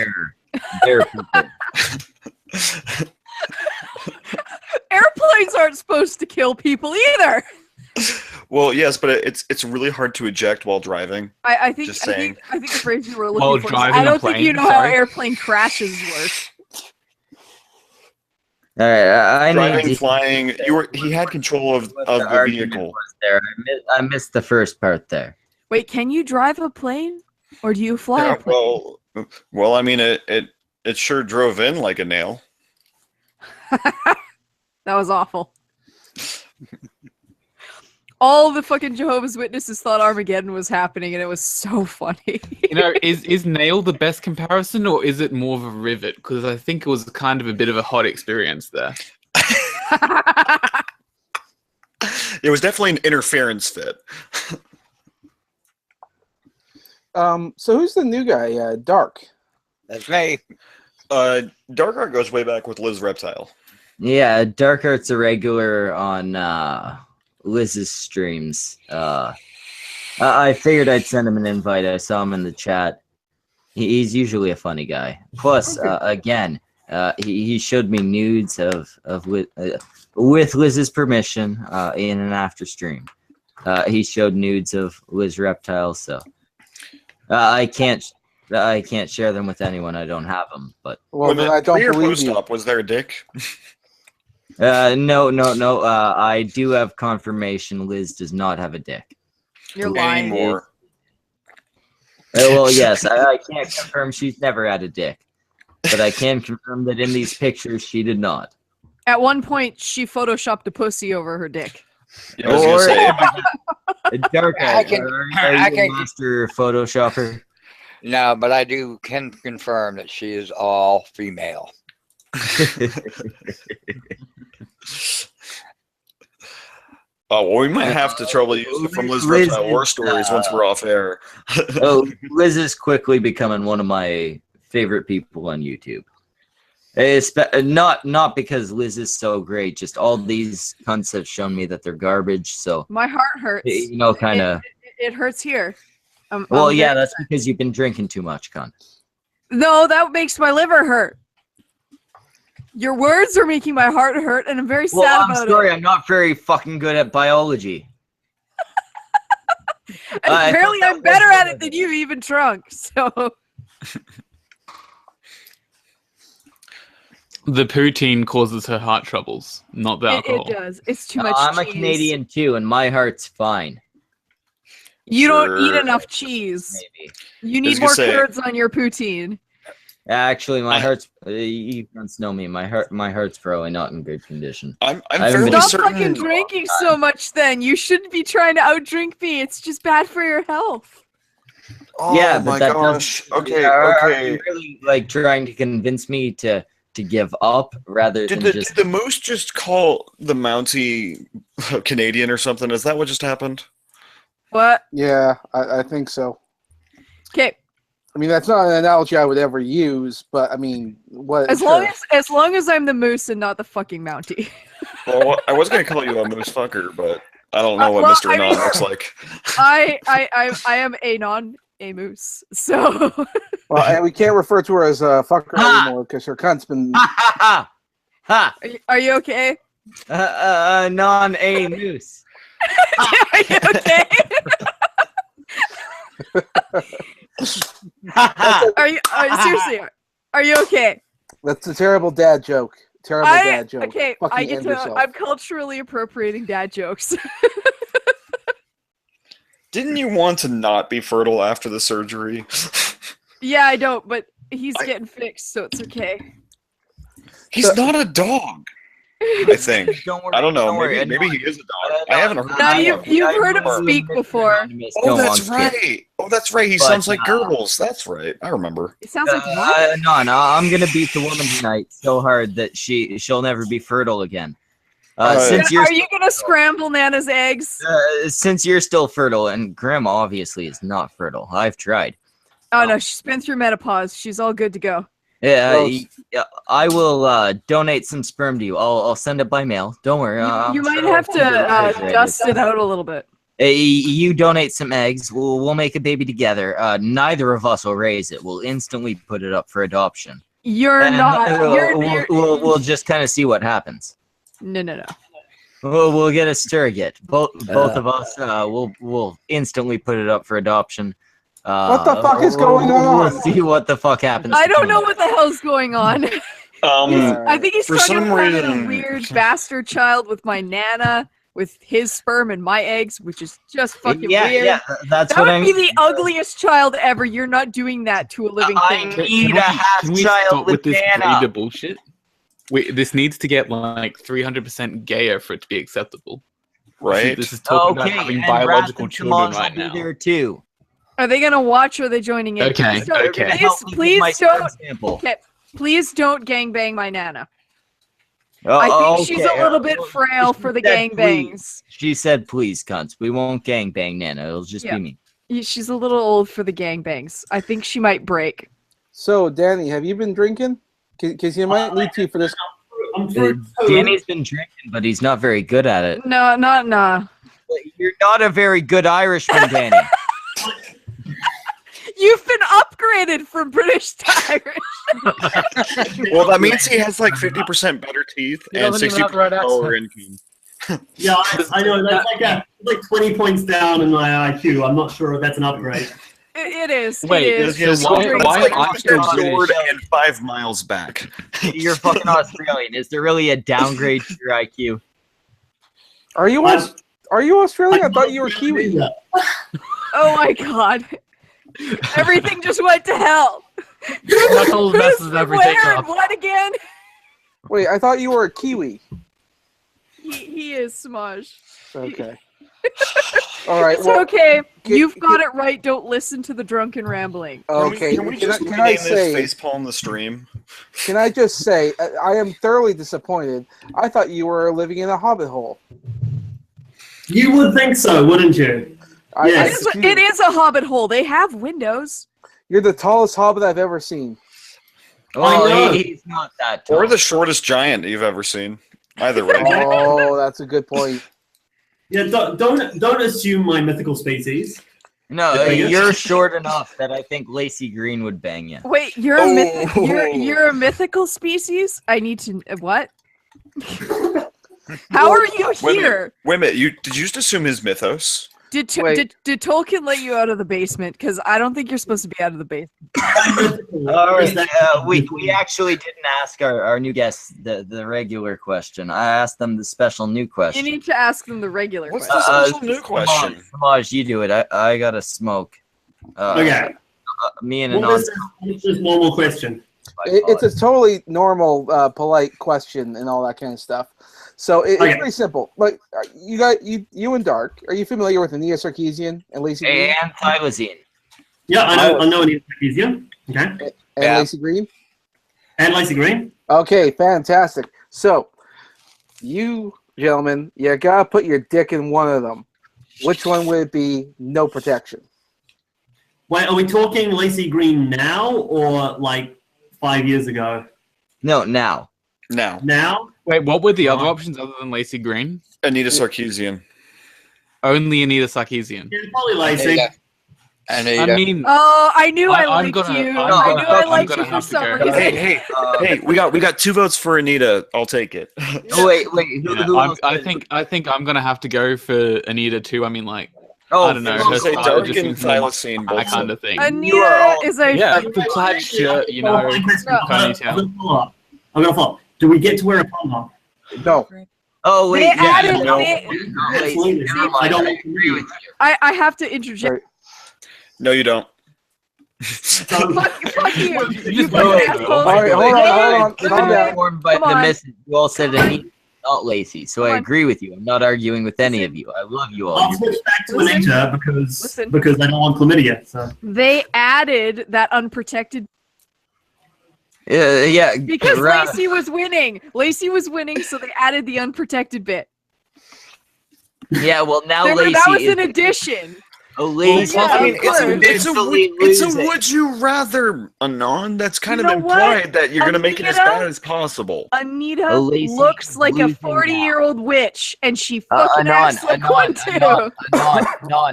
Airplanes aren't supposed to kill people either. Well, yes, but it's really hard to eject while driving. I think Just saying. I think the phrase you were While looking for. driving I don't a think plane, you know how sorry. airplane crashes work. All right, Driving, flying. He had control of the vehicle. There, I missed the first part there. Wait, can you drive a plane, or do you fly a plane? Well, I mean, it sure drove in like a nail. That was awful. All the fucking Jehovah's Witnesses thought Armageddon was happening, and it was so funny. Is nail the best comparison, or is it more of a rivet? Because I think it was kind of a bit of a hot experience there. It was definitely an interference fit. So who's the new guy? Dark. That's me. Dark Art goes way back with Liz Reptile. Yeah, Dark Art's a regular on Liz's streams. I figured I'd send him an invite. I saw him in the chat. He's usually a funny guy. Plus, again, he showed me nudes with Liz's permission in an after stream. He showed nudes of Liz Reptile, so I can't share them with anyone. I don't have them. But well, then I don't believe you. Was there a dick? No. I do have confirmation. Liz does not have a dick. You're lying. Anymore. Well, yes, I can't confirm she's never had a dick, but I can confirm that in these pictures she did not. At one point, she photoshopped a pussy over her dick. Yeah, I was gonna say, Dark I Art, can- are I you can- a master Photoshopper? No, but I can confirm that she is all female. Oh, well, we might have to trouble use it from Liz Liz Reptile War is, Stories once we're off air. Oh, Liz is quickly becoming one of my favorite people on YouTube. Not because Liz is so great, just all these cunts have shown me that they're garbage. So My heart hurts. you know, kind of. It hurts here. Well, yeah, that's because you've been drinking too much, cunt. No, that makes my liver hurt. Your words are making my heart hurt, and I'm very sad Well, about I'm sorry, it. I'm not very fucking good at biology. And apparently, I'm better at it than you, even drunk. So The poutine causes her heart troubles, not the alcohol. it does. It's too much. I'm a cheese. Canadian too, and my heart's fine. You don't eat Sure. enough cheese. Maybe. You was need gonna more say- curds on your poutine. Actually, my heart's. You don't know me. My heart's probably not in good condition. I'm I haven't fairly been- Stop certain. fucking drinking so much. Then you shouldn't be trying to outdrink me. It's just bad for your health. Oh Yeah, but my that gosh. doesn't- Okay, are okay. you really like trying to convince me to give up rather Did than the, just? did the moose just call the Mountie Canadian or something? Is that what just happened? What? Yeah, I think so. Okay. I mean, that's not an analogy I would ever use, but I mean, what? As sure. long as I'm the moose and not the fucking Mountie. Well, I was gonna call you a moose fucker, but I don't know what Well, Mr. I Non mean- looks like. I am a moose. So Well, and we can't refer to her as a fucker Ha! anymore because her cunt's been. Ha ha are you okay? ha! Non-a moose. Are you okay? Ha ha! Seriously? Are you okay? That's a terrible dad joke. Terrible dad joke. Okay, Fucking I get end to. yourself. I'm culturally appropriating dad jokes. Didn't you want to not be fertile after the surgery? Yeah, I don't, but he's getting fixed, so it's okay. He's not a dog. I think. Don't worry. I don't know. Don't worry, Maybe he is a dog. I haven't heard. Now of him. you've heard him speak before. Oh, that's right. Oh, that's right. He But, sounds like Goebbels. That's right. I remember. It sounds like what? No, I'm gonna beat the woman tonight so hard that she'll never be fertile again. Since you're Are you gonna scramble Nana's eggs? since you're still fertile, and Grandma obviously is not fertile. I've tried. Oh no, she's been through menopause. She's all good to go. Yeah, I will donate some sperm to you. I'll send it by mail. Don't worry. You might have to dust it out a little bit. You donate some eggs. We'll make a baby together. Neither of us will raise it. We'll instantly put it up for adoption. You're And not. We'll just kind of see what happens. No. We'll get a surrogate. Both of us. We'll instantly put it up for adoption. What the fuck is going on? We'll see what the fuck happens. I don't between know us. what the hell's going on. I think he's for talking some about having reason- a weird bastard child with my Nana, with his sperm and my eggs, which is just fucking weird. Yeah, that's That what would I be mean. the ugliest child ever. You're not doing that to a living thing. need a half Can we child stop with this Nana. breeder bullshit? This needs to get like 300% gayer for it to be acceptable. Right. This is talking about Okay, having and biological Wrath and children Samaj right will be now. there too. Are they gonna watch or are they joining in? Okay, Please don't- okay. Please don't. Sample. Okay, please don't gangbang my Nana. Oh, I think she's okay. a little bit frail for the She said gangbangs. She said, "Please, cunts. We won't gangbang Nana. It'll just Yeah. be me." She's a little old for the gangbangs. I think she might break. So, Danny, have you been drinking? Because you might need to for this. Danny's been drinking, but he's not very good at it. No, nah. You're not a very good Irishman, Danny. You've been upgraded from British to Irish. Well, that means he has like 50% better teeth He and doesn't even have the right 60% lower income. Yeah, I know. That's like 20 points down in my IQ. I'm not sure if that's an upgrade. It is. Wait, it is. His why- it's why like am I Western still sword British? and 5 miles back. You're fucking Australian. Is there really a downgrade to your IQ? Are you Australian? I thought you were Kiwi. Oh my god. Everything just went to hell. Knuckles messes everything Where and up. what again? Wait, I thought you were a Kiwi. He is Smudge. Okay. All right. It's Well, okay. can- You've got it right. Don't listen to the drunken rambling. okay. Can we just can I rename say? this facepalm the stream? Can I just say? I am thoroughly disappointed. I thought you were living in a hobbit hole. You would think so, wouldn't you? Yes. It is a hobbit hole. They have windows. You're the tallest hobbit I've ever seen. Oh, know. he's not that tall. Or the shortest giant you've ever seen. Either way. Oh, that's a good point. Yeah, don't assume my mythical species. No, Vegas? you're short enough that I think Lacey Green would bang you. Wait, you're you're a mythical species? I need to what? How are you here? Wait a minute. Did you just assume his mythos? Did Wait. did Tolkien let you out of the basement? Because I don't think you're supposed to be out of the basement. All right, we actually didn't ask our new guests the regular question. I asked them the special new You question. need to ask them the regular What's question. the special new question? Samaj, you do it. I gotta smoke. Okay. Me and What Anon. is this normal question? It's a totally normal, polite question and all that kind of stuff. So it's Okay. pretty simple. Like you and Dark, are you familiar with Anita Sarkeesian and Lacey Green? And Thylacine. Yeah, I know Anita Sarkeesian. Okay. And Yeah. Lacey Green? And Lacey Green. Okay, fantastic. So, you gentlemen, you gotta put your dick in one of them. Which one would it be? No protection. Wait, are we talking Lacey Green now or like 5 years ago? No, now. Now, Now? Wait, what were the other options other than Lacey Green? Anita Sarkeesian. Only Anita Sarkeesian. Yeah, probably Lacey. Anita. Anita. I mean, Oh, I knew I I'm liked gonna- you. I'm I gonna- knew I I'm liked gonna you for have to some go. reason. Hey, we got 2 votes for Anita. I'll take it. Oh, wait. yeah, Who else I did- think I'm gonna have to go for Anita too. I mean, like, Oh, I don't know. I was gonna Her say style Dark just and seems more Thylacine my both. kind of thing. Anita is a Yeah, the plaid shirt, you know, ponytail. I'm gonna follow up. Do we get to wear a thong? No. Oh, wait. They yeah, added. no. they- Not Lacey. Absolutely. Never mind, I don't I want to agree with read. you. I have to interject. Right. No, you don't. Fuck you. You No, wait, fucking All right, hold on, Wait, calm wait, down. Informed by Come the on. message you all said Anita, not Lacey. So Come I on. agree with you. I'm not arguing with any of you. I love you all. I'll switch back to Listen. Anita Listen. because I don't want chlamydia. So They added that unprotected Yeah, because Ra- Lacey was winning. Lacey was winning, so they added the unprotected bit. yeah. Well, now They were- Lacey that was is an addition. Lacey. Yeah, I mean, of course. it's a losing. would you rather, Anon? That's kind You of know what? implied that you're gonna make it as Anita? bad as possible. Anita Lacey looks like a losing 40-year-old witch, and she fucking acts like one too.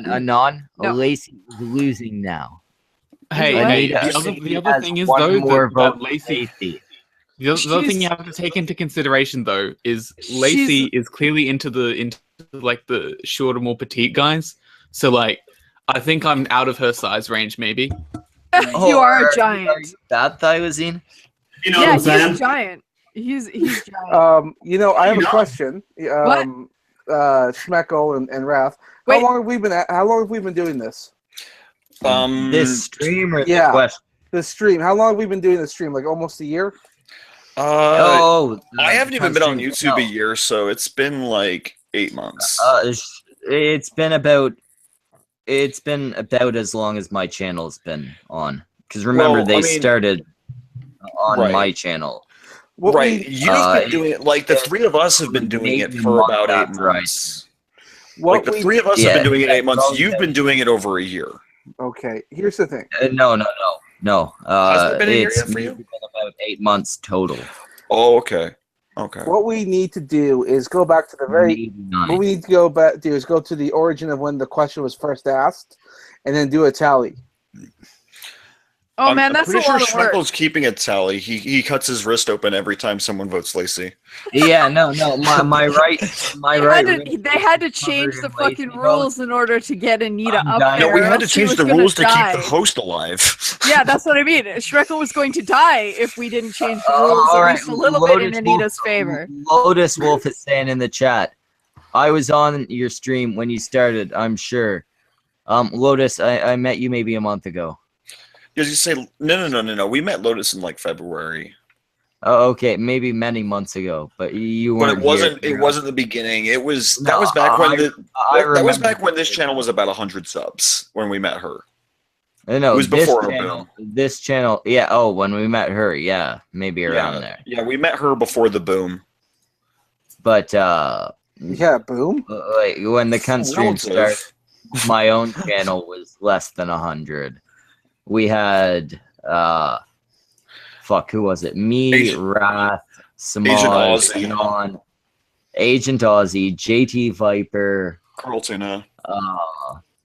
Anon. No. Lacey is losing now. Hey, What? hey, Anita the other has thing is one though more that vote than Lacey. Lacey. The other thing She's- you have to take into consideration though is Lacey is clearly into like the shorter, more petite guys. So like, I think I'm out of her size range, maybe. You are a giant. Are you that Thylacine? You know Yeah, what I'm he's saying? giant. He's giant. I have a You know. question. Schmeckel and Wrath. Wait. How long have we been doing this? This stream or Yeah. the question? The stream. How long have we been doing the stream? Like almost a year? I haven't even been on stream. YouTube a No. year, so it's been like 8 months. It's been about as long as my channel's been on. Because remember, Well, they I mean- started on Right. my channel. What Right, we, you've been doing it. Like the 3 of us have been doing it Maybe for month about 8 after I- months. what Like the we, 3 of us Yeah. have been doing it 8 months. Yeah. You've been doing it over a year. Okay, here's the thing. No. Has it been a year It's yet for you? maybe been about 8 months total. Oh, okay. Okay. What we need to do is go back to the very. Maybe What 9. we need to go back do is go to the origin of when the question was first asked, and then do a tally. Oh man, that's a pretty sure lot of work. Schmeckel's keeping a tally. He cuts his wrist open every time someone votes Lacey. Yeah, no. My right. They had to change the covered in fucking Lacey rules in order to get Anita I'm up dying. there. No, we or had to else she change was the gonna rules to die. keep the host alive. Yeah, that's what I mean. Shrekel was going to die if we didn't change the Oh, rules all at right, least a little bit in Lotus Anita's Wolf- favor. Lotus Wolf is saying in the chat, I was on your stream when you started, I'm sure. Lotus, I met you maybe a month ago. Because you say no. We met Lotus in like February, Oh, okay, maybe many months ago, but you but weren't. it wasn't. here. It wasn't the beginning. It was that No, was back when that was remember back when this channel was about 100 subs when we met her. No, it was this before channel. This channel, yeah. Oh, when we met her, yeah, maybe around there. Yeah, we met her before the boom. But Yeah, boom. like when the cunt stream Relative. started, my own channel was less than 100. We had who was it? Me, Agent- Wrath, Agent Samaj, Ozzy. Anon, Agent Ozzy, JT Viper, Carlton,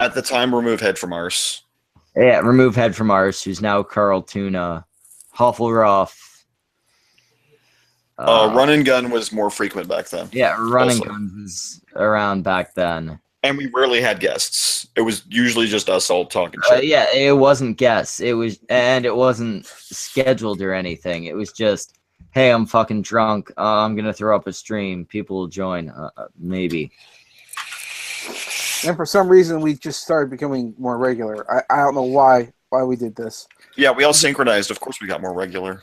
At the time, remove head from Ars. Yeah, remove head from Ars, who's now Carl Tuna, Huffleroth. Run and gun was more frequent back then. Yeah, run and also. gun was around back then. And we rarely had guests. It was usually just us all talking shit. Yeah, it wasn't guests. It wasn't scheduled or anything. It was just, hey, I'm fucking drunk. I'm gonna throw up a stream. People will join. Maybe. And for some reason, we just started becoming more regular. I don't know why we did this. Yeah, we all synchronized. Of course, we got more regular.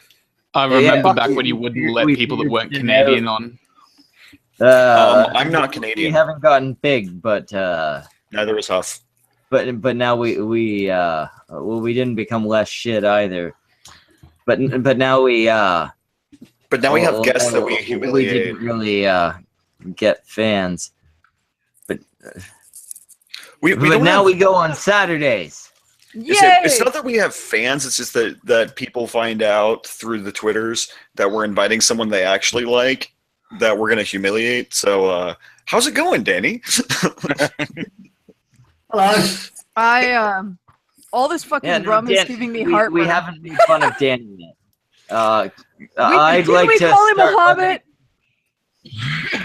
I remember back when you wouldn't let people that weren't Canadian on. I'm not We Canadian. haven't gotten big, but Neither is Huff. but now we didn't become less shit either. But now we But now we have guests that we we humiliate. didn't really get fans. But We but don't now have- we go on Saturdays. It's not that we have fans. It's just that people find out through the Twitters that we're inviting someone they actually like that we're going to humiliate. So, how's it going, Danny? Hello. All this fucking Yeah, no, rum is Dan, giving me we heartburn. haven't made fun of Danny yet. I'd Didn't like we to call him a start by hobbit?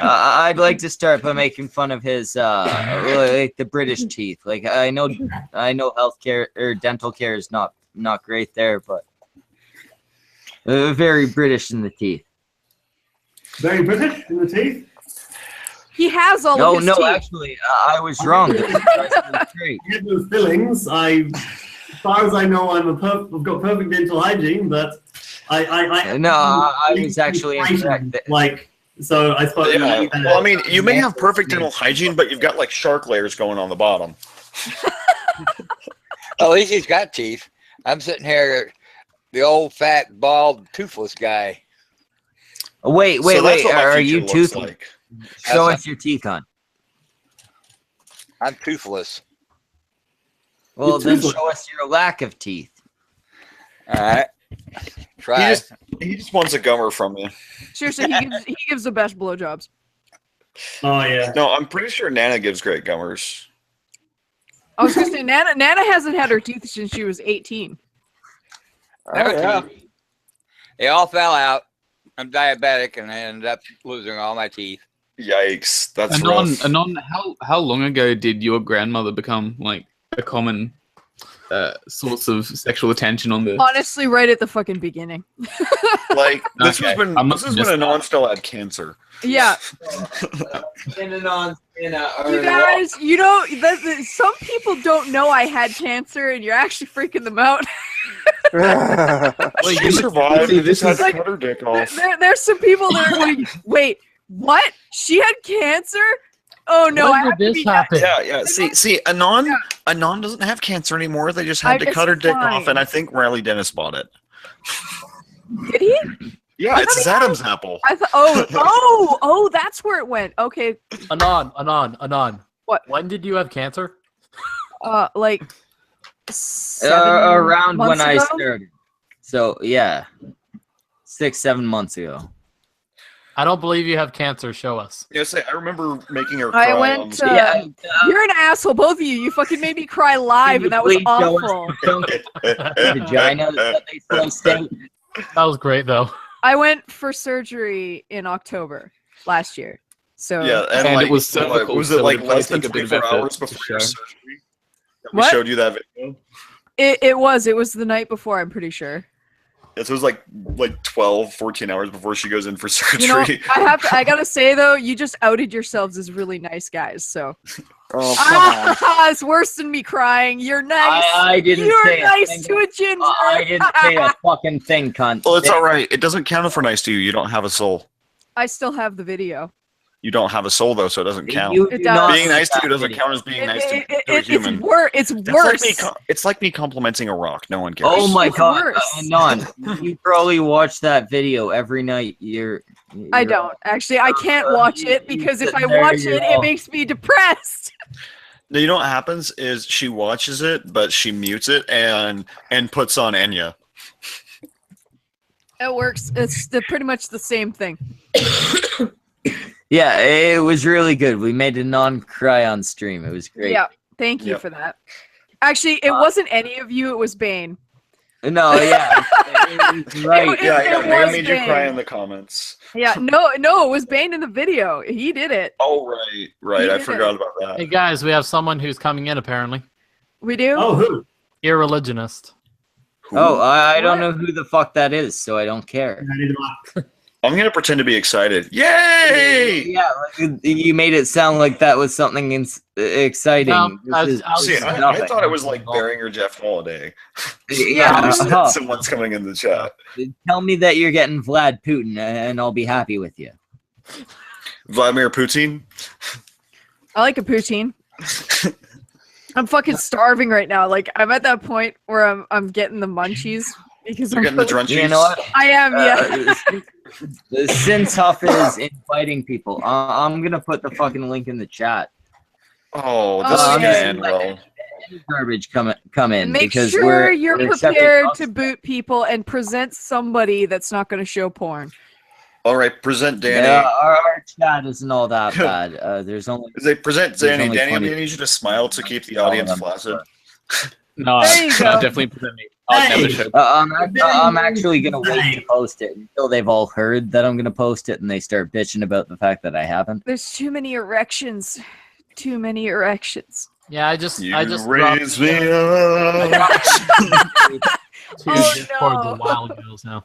I'd like to start by making fun of his like the British teeth. Like I know healthcare or dental care is not great there, but very British in the teeth. Very British in the teeth. He has all of his teeth. Actually, I was wrong. This is great. I get those fillings. As far as I know, I've got perfect dental hygiene, but I was actually incorrect. Like, so I suppose. Yeah. Well, I mean, you may have perfect dental hygiene, but you've got like shark layers going on the bottom. At least he's got teeth. I'm sitting here, the old fat bald toothless guy. Wait. So that's what my Are future you looks toothless? like. Show us your teeth, on. I'm toothless. Well, You're then toothless. show us your lack of teeth. All right. Try. He just wants a gummer from you. Seriously, he gives the best blowjobs. Oh yeah. No, I'm pretty sure Nana gives great gummers. I was gonna say Nana hasn't had her teeth since she was 18. yeah. They all fell out. I'm diabetic, and I ended up losing all my teeth. Yikes, that's rough. Anon, how long ago did your grandmother become like a common source of sexual attention on the? Honestly, right at the fucking beginning. Like this Okay, was I when must have missed Anon still had cancer. Yeah. You guys, you know, some people don't know I had cancer, and you're actually freaking them out. Well, you survived. You just had to cut her dick off. There's some people that are going, wait, what? She had cancer? Oh no, I When have did to this be happen? Yeah. See, Anon doesn't have cancer anymore. They just had to It's cut her dick fine. off, and I think Riley Dennis bought it. Did he? Yeah, it's his Adam's apple. I thought. Oh, that's where it went. Okay, Anon. What? When did you have cancer? like Around when months I ago? started. So yeah, 6-7 months ago. I don't believe you have cancer. Show us. Yeah, say I remember making her I cry. went on to- You're an asshole, both of you. You fucking made me cry live, and that was Please show us awful. your chunk vagina that they sliced out. That was great, though. I went for surgery in October last year. So Yeah, And like, it was cervical, was so it like it'd probably less than take a bit of 24 effort hours to before your show. surgery? That we What? showed you that video. it was the night before, I'm pretty sure. It was like 12, 14 hours before she goes in for surgery. You know, I gotta say though, you just outed yourselves as really nice guys. So Oh, come on. it's worse than me crying. You're nice. I didn't You're say a nice thing. to a ginger. I didn't say a fucking thing, cunt. Well, it's all right. It doesn't count if we're nice to you. You don't have a soul. I still have the video. You don't have a soul though, so it doesn't count. You It do does. not Being nice to you have doesn't video. count as being nice to a It's human. It's That's worse. it's like me complimenting a rock. No one cares. Oh my It's god, worse. Anon, you probably watch that video every night. I don't actually. I can't watch it because if I watch it, it makes me depressed. You know what happens is she watches it, but she mutes it and puts on Enya. It works. It's pretty much the same thing. Yeah, it was really good. We made Anon cry on stream. It was great. Yeah. Thank you Yep. for that. Actually, it wasn't any of you. It was Bane. No, yeah, it's right. It- Yeah, it yeah. Bane was made you cry Bane. in the comments. Yeah, no, it was Bane in the video. He did it. Oh, right. He I did forgot it. about Hey that. guys, we have someone who's coming in apparently. We do. Oh, who? Irreligionist. Oh, I don't What? know who the fuck that is, so I don't care. I'm gonna pretend to be excited. Yay! Yeah, like, you made it sound like that was something exciting. No, I was- See, It's I nothing. thought it was like Barry or Jeff Holiday. Yeah, You said uh-huh. someone's coming in the chat. Tell me that you're getting Vlad Putin, and I'll be happy with you. Vladimir Putin. I like a poutine. I'm fucking starving right now. Like I'm at that point where I'm getting the munchies because You're I'm getting the feeling- drunchies. You know what? I am, yeah. Since Huff is inviting people, I'm gonna put the fucking link in the chat. Oh, this Oh, is gonna yeah. end well. Garbage come in Make because sure you're we're accepting prepared us. to boot people and present somebody that's not going to show porn. All right, present Danny. Yeah, our chat isn't all that bad. There's only As they present There's Danny, only Danny, I'm 20. gonna need you to smile to keep the All of audience them. flaccid. No, There you go. definitely present me. I'd never show. I'm actually gonna wait to post it until they've all heard that I'm gonna post it and they start bitching about the fact that I haven't. There's too many erections. Too many erections. Yeah, I just You dropped raise me up. to Oh, Discord no. the Wild Girls now.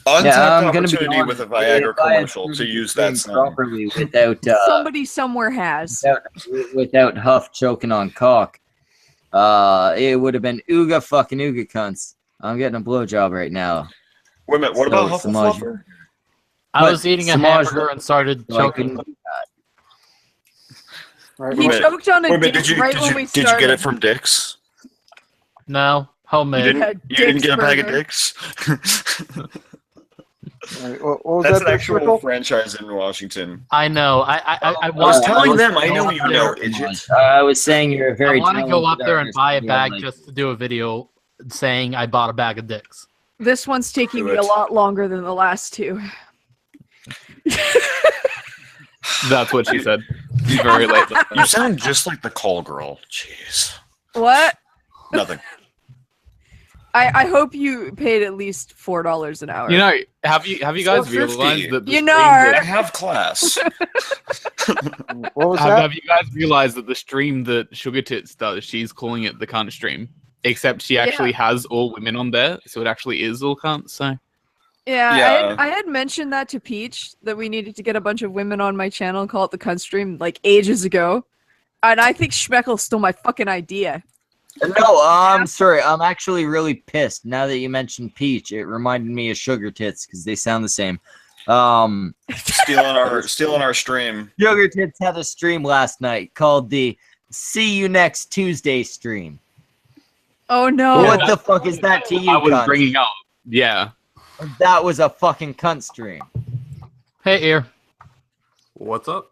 Untapped I'm gonna be opportunity with a honest, Viagra if I had commercial to streamed use that things sound. properly without Somebody somewhere has. without Huff choking on cock. It would have been ooga fucking ooga cunts. I'm getting a blowjob right now. Wait a minute, what So, about Samaj- Hufflepuff? I But was eating a Samaj- hamburger and started So I choking. couldn't do that. Right, He Wait, choked on a Wait a minute, dick right when we did you started. get it from Dick's? No, You homemade. didn't, you didn't get a bag of Dick's? right. What was That's that an there, actual Circle? franchise in Washington. I know. I was want. telling them, to I go know up you there- know, idiot. I was saying you're a I very. want to go up talented there and artist, buy a yeah, bag like- just to do a video saying I bought a bag of dicks. This one's taking Do me a it. lot longer than the last two. That's what she said. Very late. You sound just like the call girl. Jeez. What? Nothing. I hope you paid at least $4 an hour. You know, have you guys $4.50. realized that the You stream know. that- I have class. What was that? have you guys realized that the stream that Sugar Tits does, she's calling it the cunt stream, except she actually has all women on there, so it actually is all cunts. So Yeah, Yeah. I had mentioned that to Peach that we needed to get a bunch of women on my channel and call it the cunt stream like ages ago. And I think Schmeckle stole my fucking idea. No, I'm sorry. I'm actually really pissed now that you mentioned Peach. It reminded me of Sugar Tits because they sound the same. stealing our stream. Sugar Tits had a stream last night called the "See You Next Tuesday" stream. Oh no. What the fuck is that to you, I was cunt? bringing up, yeah. That was a fucking cunt stream. Hey, Ear. What's up?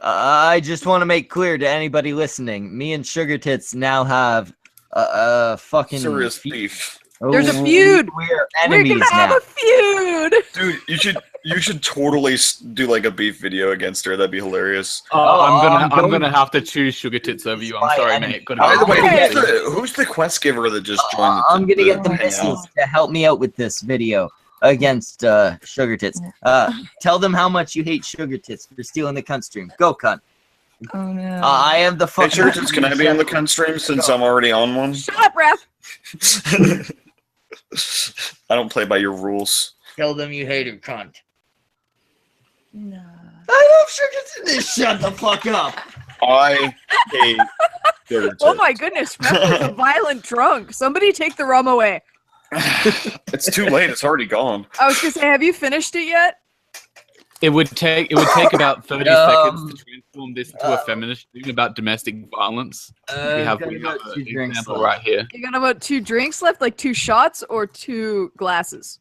I just want to make clear to anybody listening, me and Sugar Tits now have a fucking Serious beef. There's a feud. We're We're enemies gonna have now. a feud. Dude, you should totally do like a beef video against her. That'd be hilarious. I'm going- gonna have to choose Sugar Tits over you. I'm My sorry, enemy. mate. Good By the way, Okay. who's the quest giver that just joined? I'm gonna get the hangout? missus to help me out with this video against Sugar Tits. Tell them how much you hate Sugar Tits for stealing the cunt stream. Go cunt. Oh no. I am the Hey, fucking. Churches, can I be on the cunt stream since I'm already on one? Shut up, Raph. I don't play by your rules. Tell them you hate her cunt. No. I love Sugar Tits. Shut the fuck up. I hate Sugar Oh Tits. my goodness, Raph is a violent drunk. Somebody take the rum away. It's too late. It's already gone. I was gonna say, have you finished it yet? It would take about 30 seconds to transform this to a feminist stream about domestic violence. We have got an about 2 drinks example left. right here. You got about 2 drinks left, like 2 shots or 2 glasses.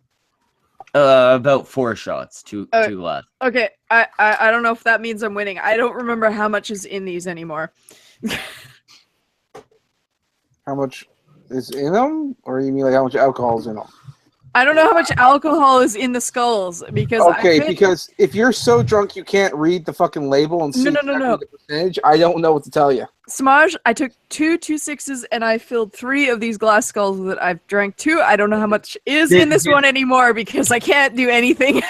About 4 shots. Two Uh, left. Okay, I don't know if that means I'm winning. I don't remember how much is in these anymore. How much is in them, or you mean like how much alcohol is in them? I don't know how much alcohol is in the skulls because Okay, because if you're so drunk you can't read the fucking label and see No. the percentage, I don't know what to tell you. Samaj, I took 2 2.6s and I filled 3 of these glass skulls with it. I've drank 2. I don't know how much is in this one anymore because I can't do anything.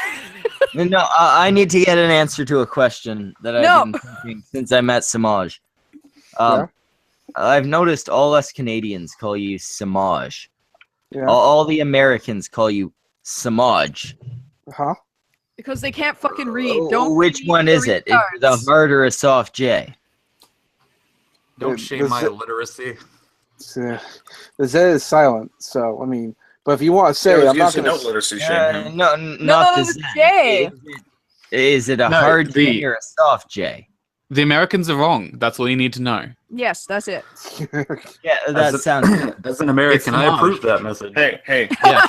No, I need to get an answer to a question that I've been thinking since I met Samaj. I've noticed all us Canadians call you Samaj. Yeah. All the Americans call you Samaj. Huh? Because they can't fucking read. Don't. Which one is it? Is it a hard or a soft J? Don't shame my illiteracy. The Z is silent, so I mean, but if you want to say, Yeah, I'm not going no literacy shame. No, not the Z. J. Is it a hard J or a soft J? The Americans are wrong. That's all you need to know. Yes, that's it. Yeah, that sounds good. As an American, I approve that message. Hey, Yeah.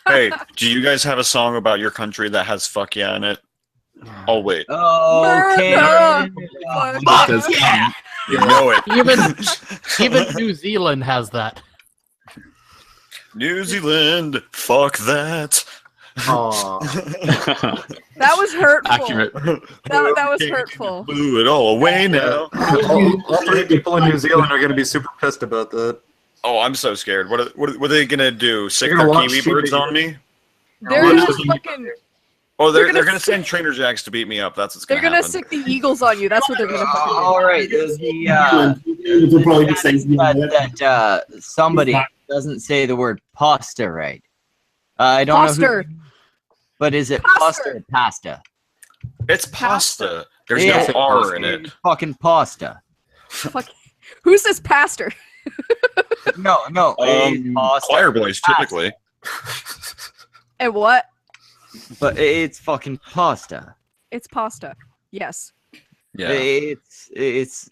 hey, do you guys have a song about your country that has "fuck yeah" in it? Oh wait, Okay. Fuck yeah. you know it. Even New Zealand has that. New Zealand, fuck that. That was hurtful. Accurate. That was hurtful. Blew it all away now. All 3 people in New Zealand are going to be super pissed about that. Oh, I'm so scared. What are they gonna do? Sick They're their gonna Kiwi launch birds shooting. on me? They're just fucking. Oh, they're gonna gonna send Trainer Jacks to beat me up. That's what's They're gonna gonna happen. sick the eagles on you. That's what they're gonna fucking do. All right. It'll probably be saying That somebody doesn't say the word pasta right. I don't know Foster. who. But is it pasta or pasta? It's pasta. There's Yeah. no R in it. Fucking pasta. Fuck. Who's this pastor? No. It's pasta. Choir boys typically. And what? But it's fucking pasta. It's pasta. Yes. Yeah. It's.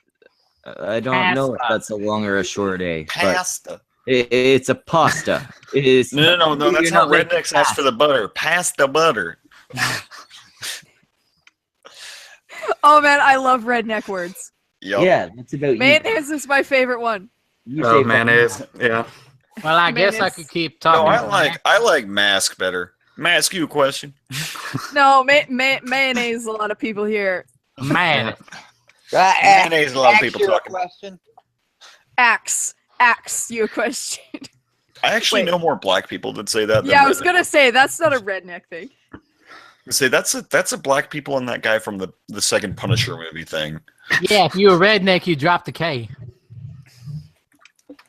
I don't know if that's a long or a short A. Pasta. It's a pasta. It is. No. That's You're how not making rednecks ask for the butter. Pass the butter. Oh man, I love redneck words. Yep. Yeah, that's about you. Mayonnaise is my favorite one. You Oh, say mayonnaise. Yeah. Well, I guess I could keep talking. No, I like mask better. May I ask you a question? No, mayonnaise. A lot of people here. Man. Mayonnaise. A lot of people talking. Question. Axe you a question. I actually know more black people that say that. Yeah, I than was gonna say that's not a redneck thing. say that's a black people and that guy from the second Punisher movie thing. Yeah, if you were redneck, you dropped the K.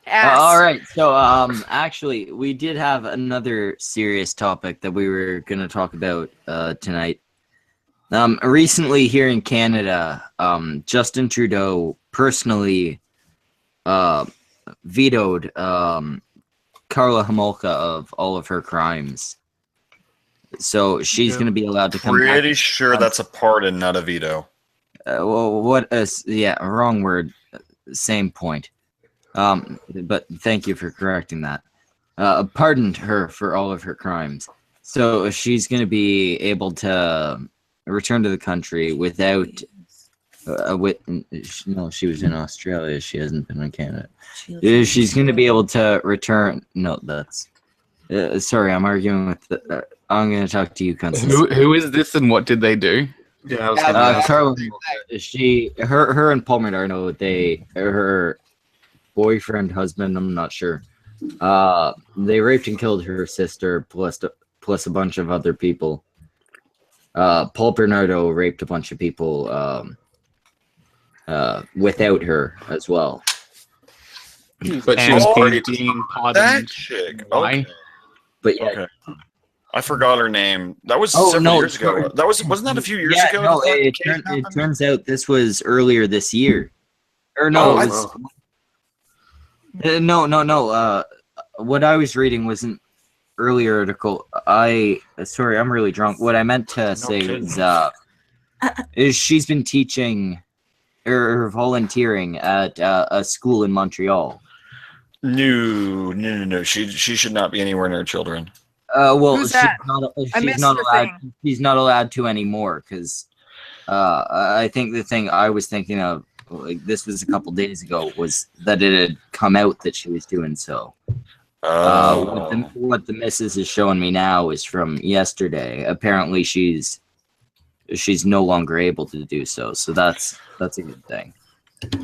All right, so actually, we did have another serious topic that we were going to talk about tonight. Recently, here in Canada, Justin Trudeau personally vetoed Karla Homolka of all of her crimes. So she's going to be allowed to come back. Pretty sure that's a pardon, not a veto. Well, yeah, wrong word. Same point. But thank you for correcting that. Pardoned her for all of her crimes. So she's going to be able to return to the country without. No, she was in Australia. She hasn't been in Canada. She's going to be able to return. No, that's. Sorry, I'm arguing with. I'm going to talk to you, Constance. Who is this and what did they do? Yeah, I was gonna ask. Karla, her and Paul Menardo, her boyfriend, husband, I'm not sure. They raped and killed her sister plus a bunch of other people. Paul Bernardo raped a bunch of people without her as well. But she was being pardoned. That chick. Okay. But yeah. Okay. I forgot her name. That was Oh, several no, years ago. Wasn't that a few years ago? No, that it case happened? turns out this was earlier this year. Or no, Oh, it was, no. What I was reading wasn't earlier article. Sorry, I'm really drunk. What I meant to say is she's been teaching or volunteering at a school in Montreal. No. She should not be anywhere near children. Well, Who's that? she's not allowed. She's not allowed to anymore because I think the thing I was thinking of, like, this was a couple days ago, was that it had come out that she was doing so. What the missus is showing me now is from yesterday. Apparently, she's no longer able to do so. So that's a good thing.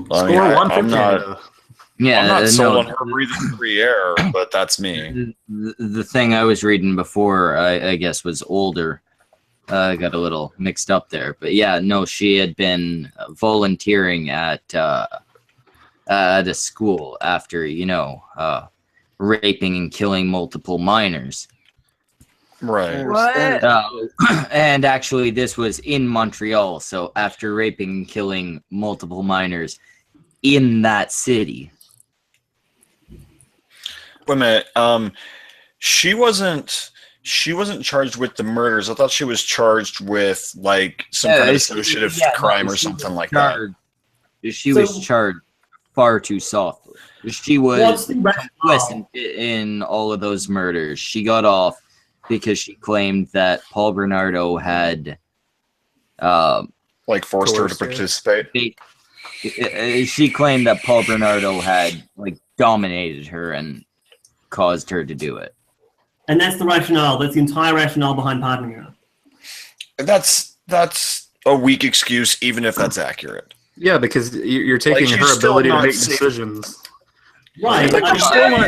Well, I mean, I'm not sold no, on her breathing free air, but that's me. The thing I was reading before, I guess, was older. I got a little mixed up there, but yeah, no, she had been volunteering at a school after raping and killing multiple minors. Right. What? And actually, this was in Montreal. So after raping and killing multiple minors in that city. Wait a minute. She wasn't charged with the murders. I thought she was charged with like some kind of associative crime or something like that. She was charged far too softly. She was complicit in all of those murders. She got off because she claimed that Paul Bernardo had forced her to participate. She claimed that Paul Bernardo had dominated her and caused her to do it. And that's the rationale. That's the entire rationale behind pardoning her. That's a weak excuse, even if that's accurate. Yeah, because you're taking her ability to make decisions. Right.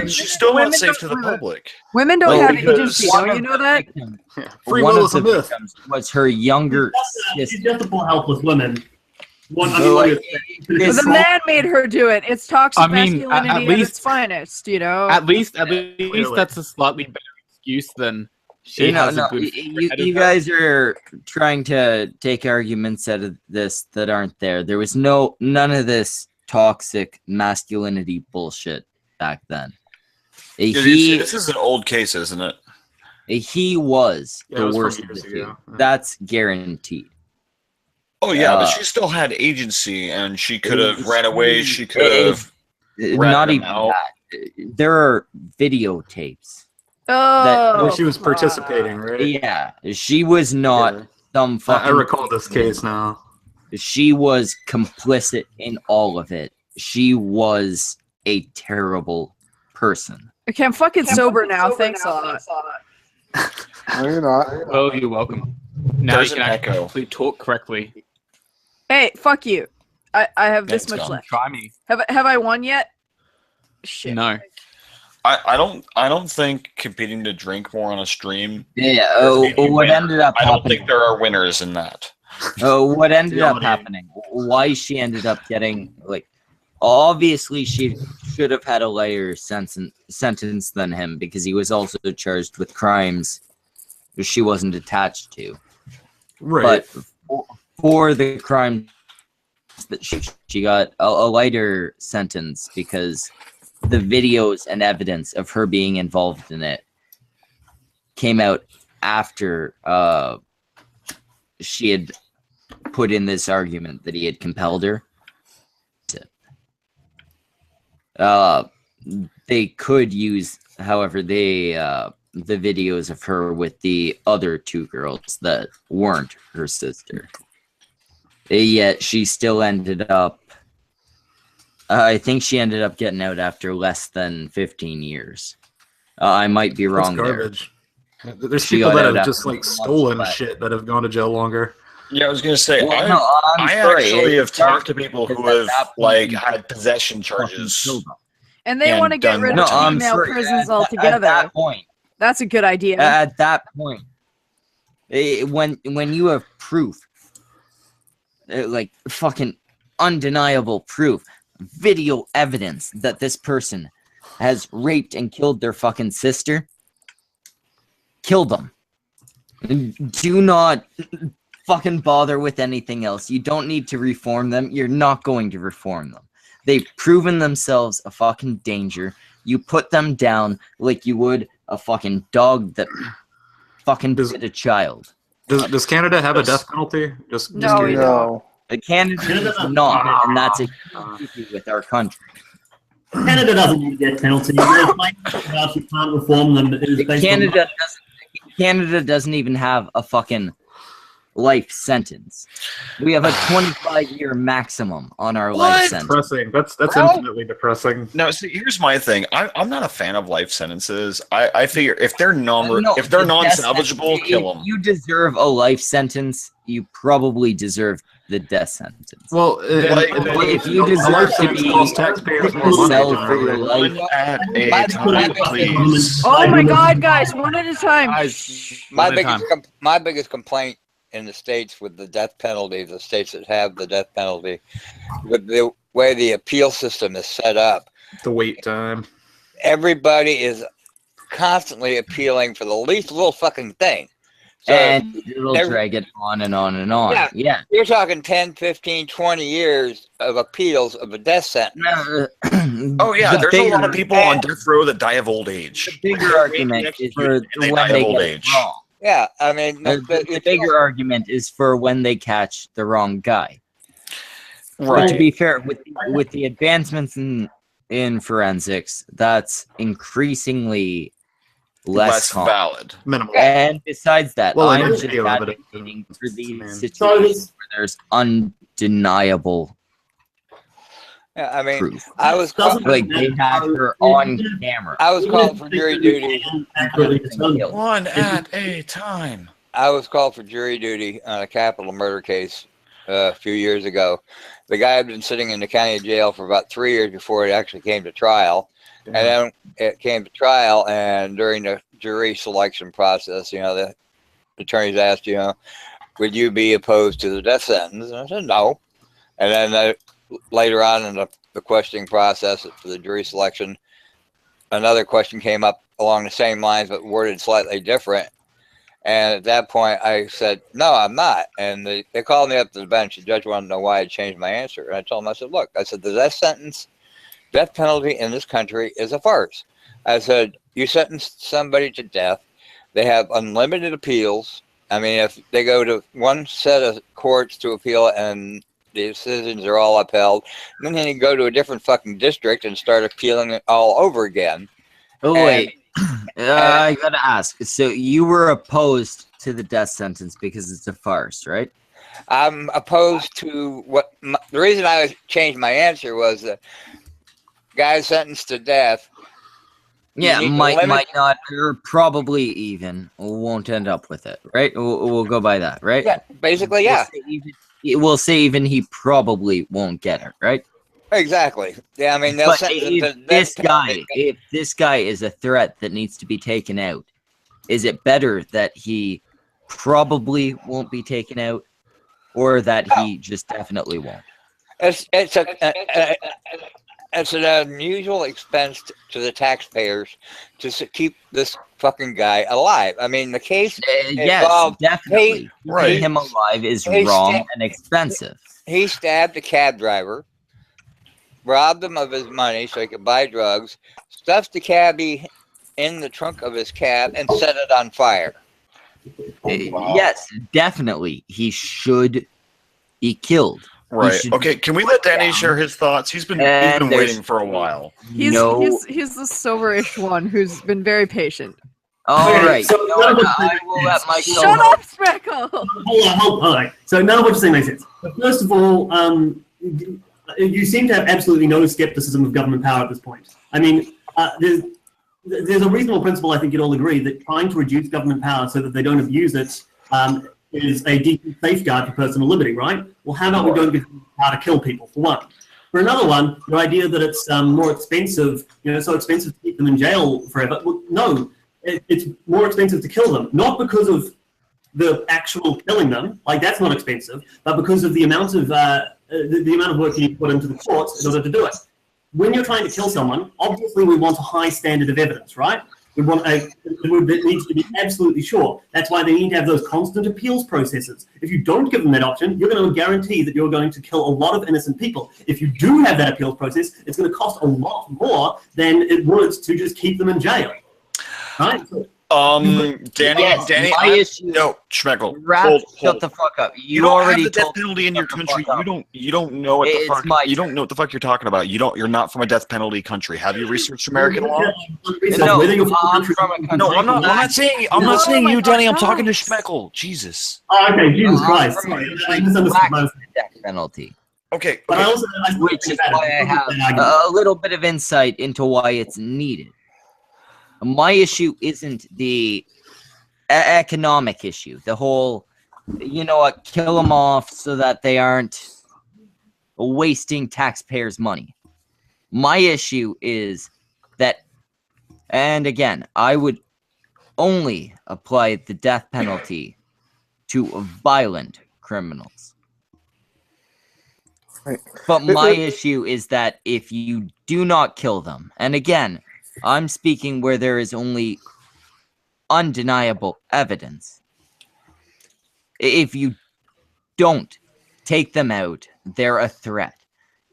She's still not safe to the public. Women don't have agency, don't you know that? Free will is a myth. Was her younger sister. She's just a poor helpless woman. The man made her do it. It's toxic masculinity at its finest, At least that's a slightly better excuse than she has a good. You guys are trying to take arguments out of this that aren't there. There was none of this toxic masculinity bullshit back then. This is an old case, isn't it? He was the worst of the two. That's guaranteed. Oh yeah, but she still had agency, and she could have ran away. She could have not even out. That. There are videotapes. Oh, she was participating, right? Yeah, she was not some fucking. I recall this case now. She was complicit in all of it. She was a terrible person. Okay, I'm fucking sober now. Thanks a lot. No, you're not. Oh, you're welcome. Now There's you can an echo. actually talk correctly. Hey, fuck you. I have this much Gone. left. Try me. Have I won yet? Shit. No. I don't think competing to drink more on a stream. Yeah. What ended up? I don't think there are winners in that. What ended up happening? Why she ended up getting obviously she should have had a lighter sentence than him because he was also charged with crimes she wasn't attached to. Right. But for the crime that she got a lighter sentence because the videos and evidence of her being involved in it came out after she had put in this argument that he had compelled her. They could use, however, the videos of her with the other two girls that weren't her sister. Yet she still ended up, I think she ended up getting out after less than 15 years. I might be wrong there. There's people that have just stolen shit that have gone to jail longer. Yeah, I was gonna say. I actually have talked to people who have had possession charges, and they want to get rid of female prisons altogether. At that point, that's a good idea. At that point, when you have proof, fucking undeniable proof, video evidence that this person has raped and killed their fucking sister, kill them. Do not fucking bother with anything else. You don't need to reform them. You're not going to reform them. They've proven themselves a fucking danger. You put them down like you would a fucking dog that fucking bit a child. Does Canada have a death penalty? No. Canada does not, and that's a huge issue with our country. Canada doesn't need a death penalty. You can't reform them. Canada doesn't even have a fucking life sentence. We have a 25-year maximum on our life sentence. Depressing. That's infinitely depressing. No, see, here's my thing. I'm not a fan of life sentences. I figure if they're non-salvageable, kill them. If you deserve a life sentence, you probably deserve the death sentence. Well, if you deserve to be taxpayers more sell money. for your life, One at a time, please. Oh my God, guys, one at a time. My biggest complaint in the states with the death penalty, the states that have the death penalty, with the way the appeal system is set up, The wait time. everybody is constantly appealing for the least little fucking thing. So and it'll drag it on and on and on. Yeah. You're talking 10, 15, 20 years of appeals of a death sentence. Oh yeah, there's a lot of people on death row that die of old age. The bigger argument is for they when die they of old get age. it wrong. Yeah, I mean, The bigger argument is for when they catch the wrong guy. Right. But to be fair, with the advancements in forensics, that's increasingly less common. valid. Minimal. And besides that, Well, I'm it just is dealing with it. advocating for these Man. situations where there's undeniable Yeah, I mean, proof. I was Like they have her on camera. I was called for jury duty. One at a time. I was called for jury duty on a capital murder case a few years ago. The guy had been sitting in the county jail for about 3 years before it actually came to trial. And then it came to trial, and during the jury selection process, the attorneys asked, would you be opposed to the death sentence? And I said no. And then later on in the questioning process for the jury selection, another question came up along the same lines but worded slightly different. And at that point, I said, no, I'm not. And they called me up to the bench. The judge wanted to know why I changed my answer. And I told him, I said, look, the death penalty in this country is a farce. I said, you sentence somebody to death. They have unlimited appeals. I mean, if they go to one set of courts to appeal and the decisions are all upheld, and then you go to a different fucking district and start appealing it all over again. Oh, wait. I gotta ask. So you were opposed to the death sentence because it's a farce, right? I'm opposed to the reason I changed my answer was that guy sentenced to death. Yeah, might not, or probably even won't end up with it, right? We'll go by that, right? Yeah, basically, yeah. We'll say even he probably won't get it, right? Exactly. Yeah, I mean, they'll But sentence him to if this guy is a threat that needs to be taken out, is it better that he probably won't be taken out, or that he just definitely won't? It's an unusual expense to the taxpayers to keep this fucking guy alive. I mean, the case yes, definitely. Keeping him alive is wrong and expensive. He stabbed a cab driver, robbed him of his money so he could buy drugs, stuffed the cabbie in the trunk of his cab, and set it on fire. Yes, definitely. He should be killed. Right. Okay, can we let Danny share his thoughts? He's been waiting for a while. He's the soberish one who's been very patient. All right. So I will let Mike go. Shut up, Speckle! Hold on. So none of what you're saying makes sense. First of all, you seem to have absolutely no skepticism of government power at this point. I mean, there's a reasonable principle, I think you'd all agree, that trying to reduce government power so that they don't abuse it is a decent safeguard for personal liberty, right? Well, how about we don't give them power to kill people, for one? For another one, the idea that it's more expensive, so expensive to keep them in jail forever. Well, no, it's more expensive to kill them, not because of the actual killing them, like that's not expensive, but because of the amount of the amount of work you need to put into the courts in order to do it. When you're trying to kill someone, obviously we want a high standard of evidence, right? We want it needs to be absolutely sure. That's why they need to have those constant appeals processes. If you don't give them that option, you're going to guarantee that you're going to kill a lot of innocent people. If you do have that appeals process, it's going to cost a lot more than it would to just keep them in jail. Right? Danny, Yes, Danny, my issue- no, Schmeckle, Raph, hold. shut the fuck up. You don't already have the death told me penalty in to your shut the country. fuck up. You don't know what the It's fuck. my You don't know what the fuck you're talking about. You're not from a death penalty country. Have you researched American law? No, I'm from a country. No, I'm not saying. I'm not saying you, Danny. I'm talking to Schmeckle. Jesus. Oh, okay, Jesus Christ. from a Sorry, country I misunderstood lacks most. the death penalty. Okay. But I also, Which is why I have a little bit of insight into why it's needed. My issue isn't the economic issue. The whole, you know what, kill them off so that they aren't wasting taxpayers' money. My issue is that, and again, I would only apply the death penalty to violent criminals. Right. But my issue is that if you do not kill them, and again, I'm speaking where there is only undeniable evidence. If you don't take them out, they're a threat.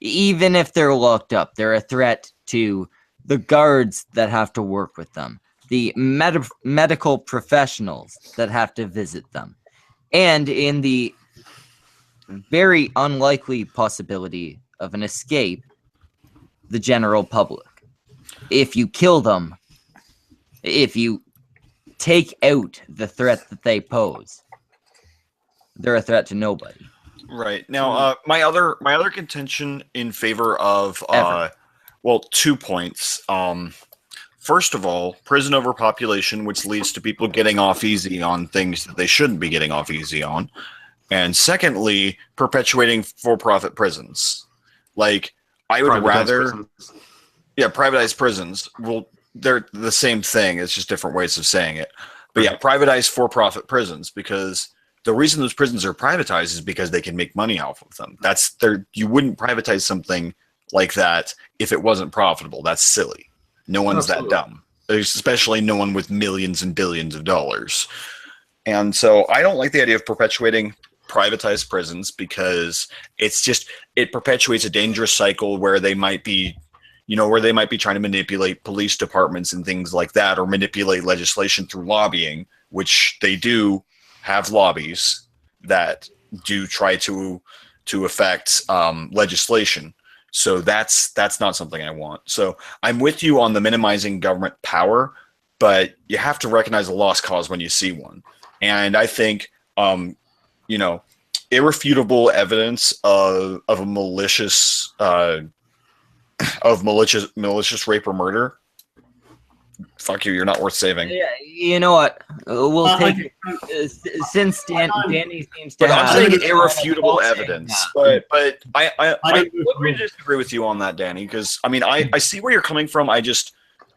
Even if they're locked up, they're a threat to the guards that have to work with them, the medical professionals that have to visit them, and in the very unlikely possibility of an escape, the general public. If you kill them, if you take out the threat that they pose, they're a threat to nobody. Right. Now, my other contention in favor of 2 points. First of all, prison overpopulation, which leads to people getting off easy on things that they shouldn't be getting off easy on. And secondly, perpetuating for-profit prisons. Like, I would rather... Yeah, privatized prisons. Well, they're the same thing. It's just different ways of saying it. But yeah, privatized for-profit prisons, because the reason those prisons are privatized is because they can make money off of them. You wouldn't privatize something like that if it wasn't profitable. That's silly. No one's that dumb. Especially no one with millions and billions of dollars. And so I don't like the idea of perpetuating privatized prisons, because it perpetuates a dangerous cycle where they might be trying to manipulate police departments and things like that, or manipulate legislation through lobbying, which they do have lobbies that do try to affect legislation. So that's not something I want. So I'm with you on the minimizing government power, but you have to recognize a lost cause when you see one. And I think, irrefutable evidence of a malicious rape or murder. Fuck you, you're not worth saving. Yeah, you know what? We'll take it. Since Danny seems to have... I'm saying irrefutable evidence. But I would disagree with you on that, Danny, because, I see where you're coming from.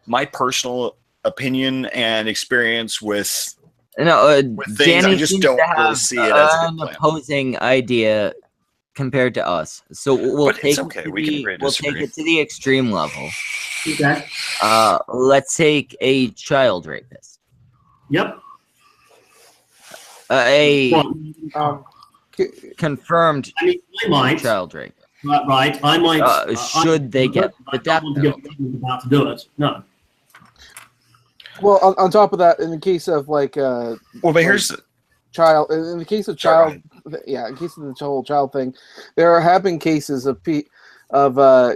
My personal opinion and experience with things, Danny I just seems don't to have really see it as a an good plan. opposing idea compared to us. So we'll But take it's okay. We can agree to we'll take disagree. it to the extreme level. Okay. Let's take a child rapist. Yep. Confirmed child rape. Right. I might. Should they get the death penalty? About to do it. No. Well, on top of that, in the case of here's child. In the case of child, in case of the whole child thing, there have been cases of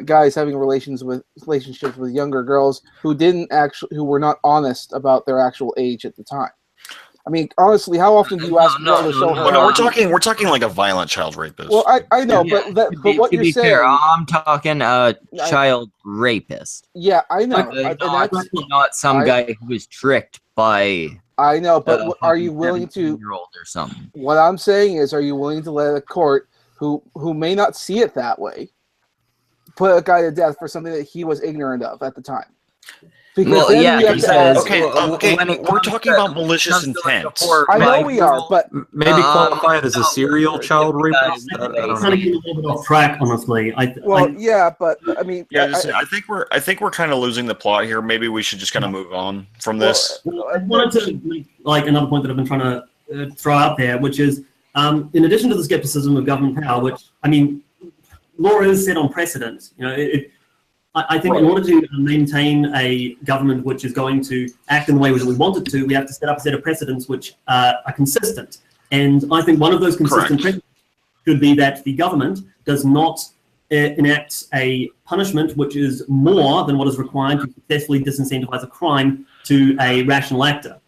guys having relationships with younger girls who were not honest about their actual age at the time. Honestly, how often do you ask a girl to show her? No, we're talking like a violent child rapist. Well, I know, but what to you're be saying. fair, I'm talking a child rapist. Yeah, I know. Not some guy who was tricked by. I know, but are you willing to? Year-old or something. What I'm saying is, are you willing to let a court who may not see it that way put a guy to death for something that he was ignorant of at the time? Because we're talking about malicious intent. I know we are, but maybe qualify it as a serial child rapist. I don't know. Trying to get a little bit off track, honestly. I think we're kind of losing the plot here. Maybe we should just kind of move on from this. I wanted to make another point that I've been trying to throw out there, which is, in addition to the skepticism of government power, which law is set on precedent. I think in order to maintain a government which is going to act in the way that we want it to, we have to set up a set of precedents which are consistent. And I think one of those consistent precedents should be that the government does not enact a punishment which is more than what is required to successfully disincentivize a crime to a rational actor,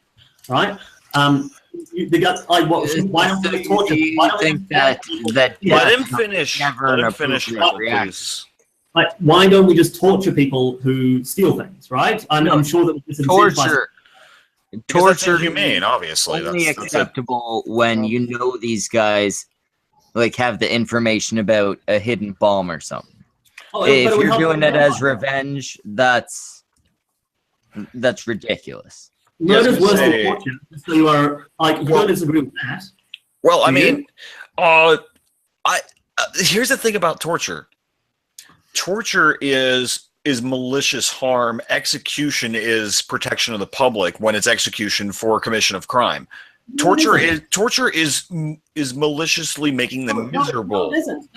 right? Why don't they torture? Why don't think that let him finish? Let him finish, please. Like, why don't we just torture people who steal things, right? I'm sure that this torture is humane, obviously. Only acceptable when you know these guys like have the information about a hidden bomb or something. If you're doing it as revenge, that's ridiculous. Murder's worse than torture. So you are like, you don't disagree with that. Well, I mean, here's the thing about torture. Torture is malicious harm. Execution is protection of the public when it's execution for commission of crime. Torture is maliciously making them miserable.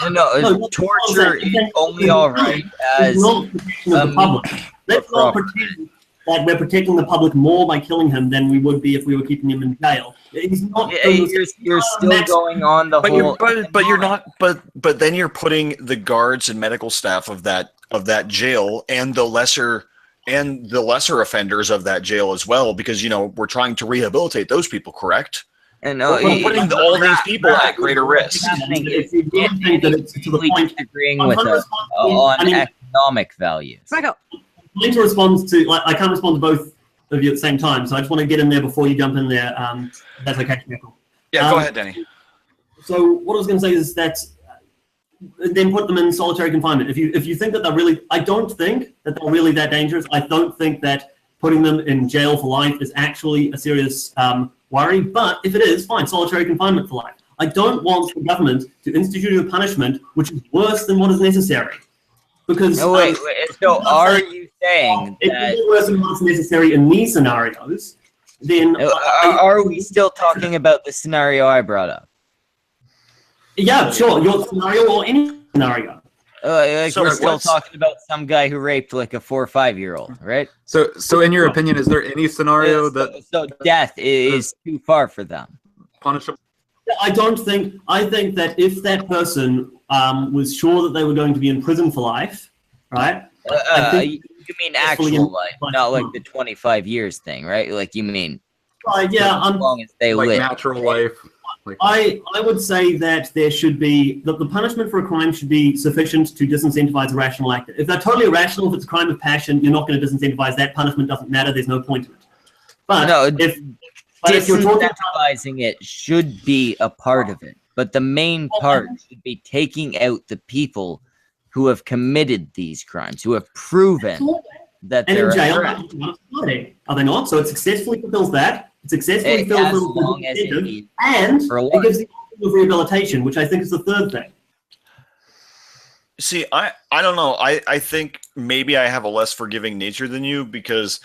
No, torture is only all right as the public. Let's not pretend that we're protecting the public more by killing him than we would be if we were keeping him in jail. He's not. You're still going on the whole. But you're not. But then you're putting the guards and medical staff of that jail and the lesser offenders of that jail as well, because we're trying to rehabilitate those people, correct? And we're putting all these people at greater risk. It's agreeing with us on economic values. I need to respond to. I can't respond to both of you at the same time, so I just want to get in there before you jump in there. That's okay, Michael. Yeah, go ahead, Danny. So what I was going to say is that then put them in solitary confinement. If you think that they're really, I don't think that they're really that dangerous. I don't think that putting them in jail for life is actually a serious worry. But if it is, fine, solitary confinement for life. I don't want the government to institute a punishment which is worse than what is necessary. Because so are you saying if that it's worse than what's necessary in these scenarios, then are we still talking about the scenario I brought up? Yeah, sure. Your scenario or any scenario. We're still talking about some guy who raped like a 4 or 5 year old, right? So in your opinion, is there any scenario so death is too far for them? Punishable. I think that if that person was sure that they were going to be in prison for life, right? You mean actual life, not like the 25 years thing, right? Like you mean as long as they live. Natural life. I would say that there should be the punishment for a crime should be sufficient to disincentivize a rational actor. If they're totally irrational, if it's a crime of passion, you're not going to disincentivize that. Punishment doesn't matter. There's no point to it. But if you're disincentivizing it should be a part of it, but the main part should be taking out the people who have committed these crimes, who have proven that they're in jail. Are they not? So it successfully fulfills that. It successfully fulfills the incentive, and it gives the option of rehabilitation, which I think is the third thing. See, I don't know. I think maybe I have a less forgiving nature than you, because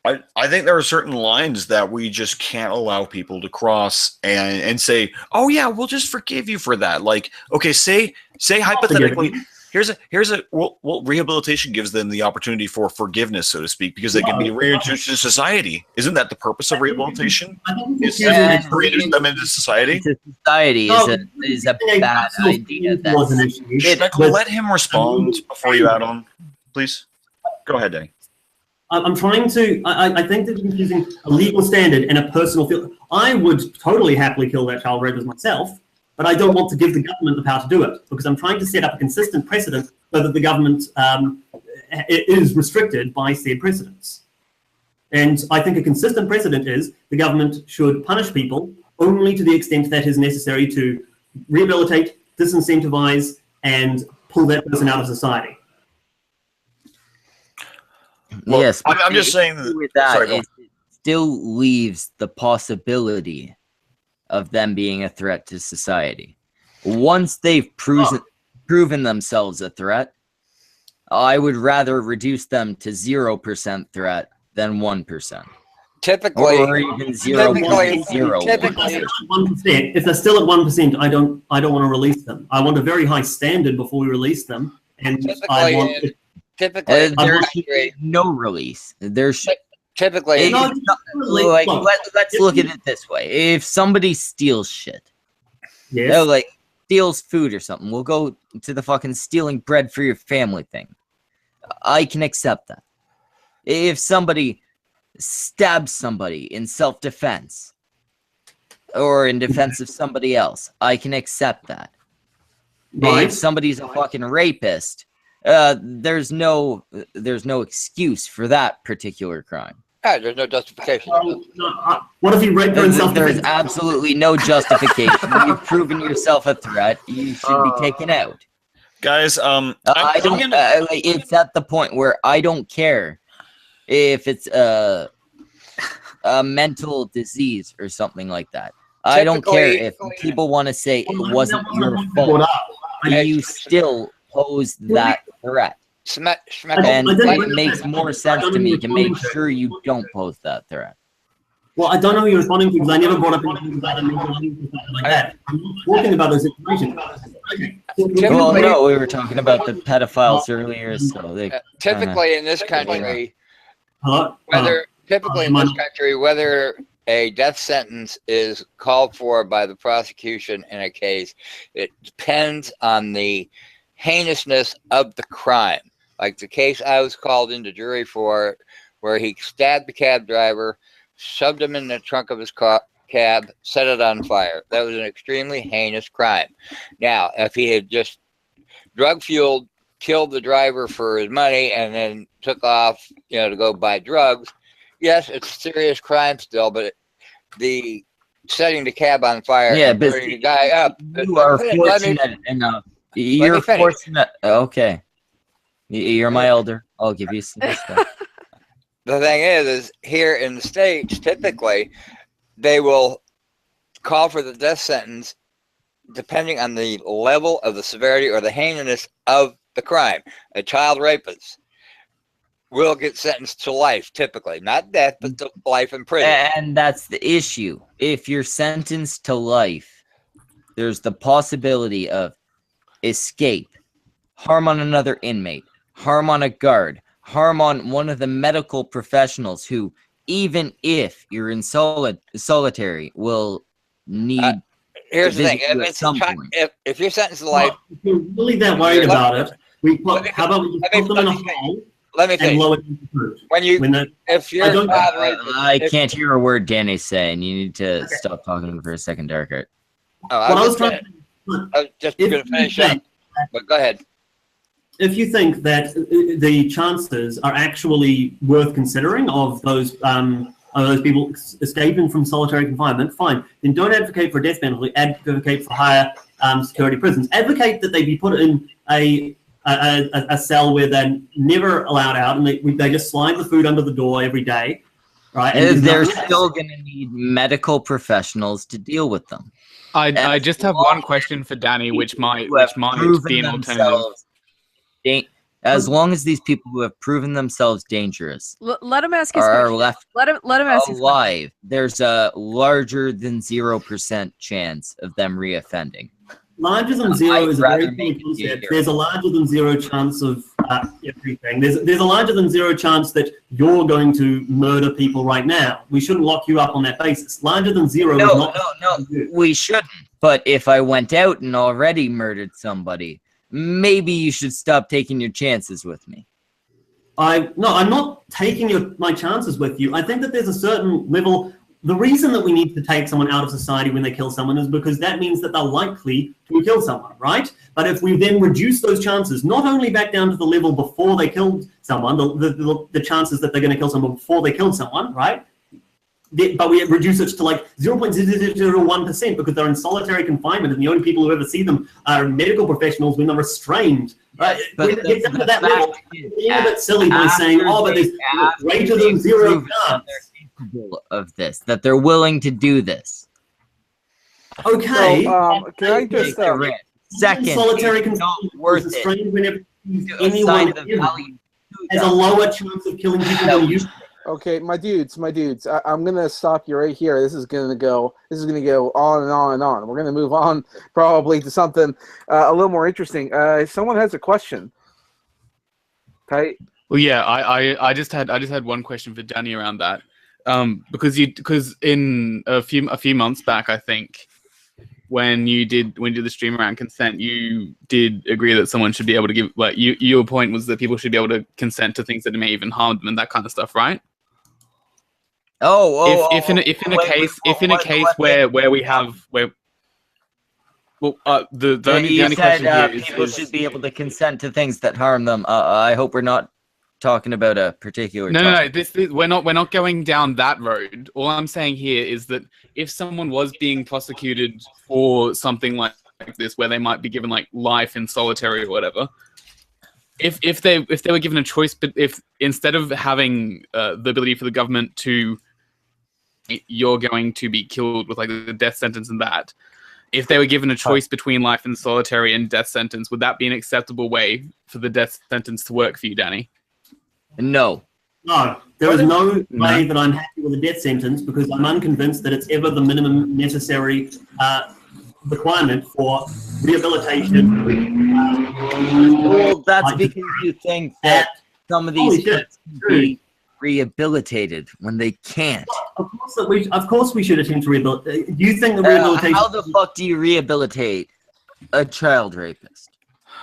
I think there are certain lines that we just can't allow people to cross and say, oh yeah, we'll just forgive you for that. Like, okay, say hypothetically, rehabilitation gives them the opportunity for forgiveness, so to speak, because they can be reintroduced to society. Isn't that the purpose of rehabilitation? Is to reintroduce them into society? Society is a bad idea. Let him respond before you add on, please. Go ahead, Danny. I'm trying to. I think that you're using a legal standard and a personal feel. I would totally happily kill that child rapist myself, but I don't want to give the government the power to do it, because I'm trying to set up a consistent precedent so that the government is restricted by said precedents. And I think a consistent precedent is the government should punish people only to the extent that is necessary to rehabilitate, disincentivize, and pull that person out of society. Well, yes, I'm just saying that it still leaves the possibility of them being a threat to society. Once they've proven themselves a threat, I would rather reduce them to 0% threat than 1%. Typically, or even 0.01%. If they're still at 1%, I don't want to release them. I want a very high standard before we release them, and I want Typically, there should be no release. There should typically. Let's look at it this way: if somebody steals shit, like steals food or something, we'll go to the fucking stealing bread for your family thing. I can accept that. If somebody stabs somebody in self-defense or in defense of somebody else, I can accept that. Right. If somebody's a fucking rapist, there's no excuse for that particular crime. There's no justification. What if he raped her in self-defense? There's absolutely no justification. You've proven yourself a threat. You should be taken out. Guys, I don't. It's at the point where I don't care if it's a mental disease or something like that. I don't care if people want to say it wasn't your fault. You still pose that threat. And it makes more sense to me to make sure you don't pose that threat. Well, I don't know who you're responding to because I never brought up anything about a mental illness or something like that. I'm not talking about those situations. Well, no, we were talking about the pedophiles earlier, so they typically in this country, whether a death sentence is called for by the prosecution in a case, it depends on the heinousness of the crime. Like the case I was called into jury for, where he stabbed the cab driver, shoved him in the trunk of his cab, set it on fire. That was an extremely heinous crime. Now, if he had just drug-fueled, killed the driver for his money, and then took off, to go buy drugs, yes, it's a serious crime still, but the setting the cab on fire and burning the guy up. You are fortunate enough. You're fortunate. Okay. You're my elder. I'll give you some respect. The thing is here in the States, typically, they will call for the death sentence depending on the level of the severity or the heinousness of the crime. A child rapist will get sentenced to life, typically. Not death, but to life in prison. And that's the issue. If you're sentenced to life, there's the possibility of escape, harm on another inmate, harm on a guard, harm on one of the medical professionals who, even if you're in solitary, will need. Here's the thing: if you're sentenced to life, if you're really that worried about it, how about we put them in a hole? Let me think. I can't hear a word Danny's saying. You need to stop talking for a second, Darkart. I was just going to finish up, but go ahead. If you think that the chances are actually worth considering of those people escaping from solitary confinement, fine. Then don't advocate for a death penalty. Advocate for higher security prisons. Advocate that they be put in a cell where they're never allowed out, and they just slide the food under the door every day, right? And they're still going to need medical professionals to deal with them. I just have one question for Danny, which might be an alternative. As long as these people who have proven themselves dangerous let him ask his are question. left let him ask alive, there's a larger than 0% chance of them reoffending. Larger than zero is a very common concept. There's a larger than zero chance of everything. There's a larger than zero chance that you're going to murder people right now. We shouldn't lock you up on that basis. Larger than zero is not. No, we shouldn't. But if I went out and already murdered somebody, maybe you should stop taking your chances with me. I'm not taking my chances with you. I think that there's a certain level. The reason that we need to take someone out of society when they kill someone is because that means that they're likely to kill someone, right? But if we then reduce those chances, not only back down to the level before they killed someone, the chances that they're going to kill someone before they killed someone, right? But we reduce it to like 0.001% because they're in solitary confinement, and the only people who ever see them are medical professionals when they're restrained. Right? When it gets down to that level, it's a bit silly by saying, but there's greater than zero chance of this, that they're willing to do this. Okay. So, can I just second, solitary confinement worth it. Whenever anyone has a lower chance of killing people than you. Okay, my dudes, I'm gonna stop you right here. This is gonna go on and on and on. We're gonna move on probably to something a little more interesting. Someone has a question. Okay. Well, yeah, I just had one question for Danny around that, because in a few months back, I think, when you did the stream around consent, you did agree that someone should be able to give, like, your point was that people should be able to consent to things that may even harm them and that kind of stuff, right? If in a case where we have the only question here is people should be able to consent to things that harm them. I hope we're not talking about a particular topic. No, we're not going down that road. All I'm saying here is that if someone was being prosecuted for something like this, where they might be given like life in solitary or whatever, if they were given a choice, but if instead of having the ability for the government to, you're going to be killed with like the death sentence and that, if they were given a choice between life in solitary and death sentence, would that be an acceptable way for the death sentence to work for you, Danny? No. No, there is no way that I'm happy with a death sentence, because I'm unconvinced that it's ever the minimum necessary requirement for rehabilitation. Well, that's because you think that some of these kids can be rehabilitated when they can't. Of course we should attempt to rehabilitate. Do you think the rehabilitation... How the fuck do you rehabilitate a child rapist?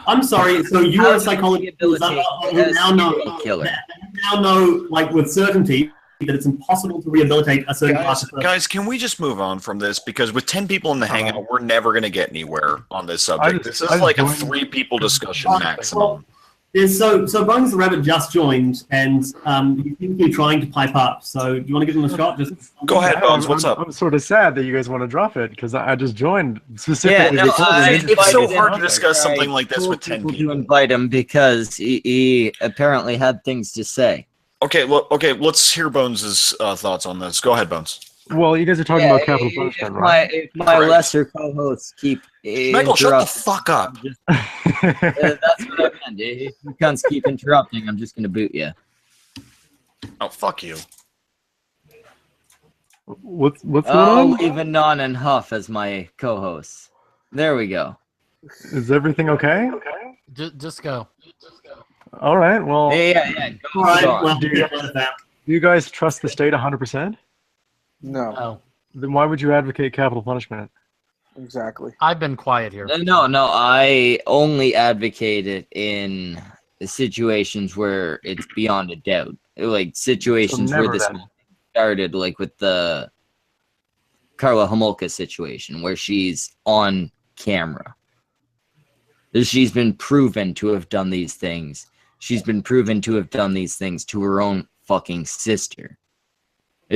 I'm sorry, so you are a psychologist who now know, like, with certainty that it's impossible to rehabilitate a certain class of person. Guys, can we just move on from this? Because with 10 people in the hangout, we're never going to get anywhere on this subject. This is like a 3-people discussion maximum. So Bones the Rabbit just joined, and he seems to be trying to pipe up. So do you want to give him a shot? Just go ahead, Bones. What's up? I'm sort of sad that you guys want to drop it, because I just joined specifically. It's so hard to discuss something like this with 10 people. To invite him because he apparently had things to say. Okay, well, let's hear Bones' thoughts on this. Go ahead, Bones. Well, you guys are talking about capital punishment, right? If my lesser co-hosts keep Michael, shut the fuck up. That's what I meant. If you cunts keep interrupting, I'm just going to boot you. Oh, fuck you. What's going on? Leave Anon and Huff as my co-hosts. There we go. Is everything okay? Just go. All right, well... Yeah. All right, well, do you guys trust the state 100%? No. Then why would you advocate capital punishment? Exactly. I've been quiet here. No, I only advocate it in situations where it's beyond a doubt. Like situations where this started, like with the Karla Homolka situation, where she's on camera. She's been proven to have done these things. She's been proven to have done these things to her own fucking sister.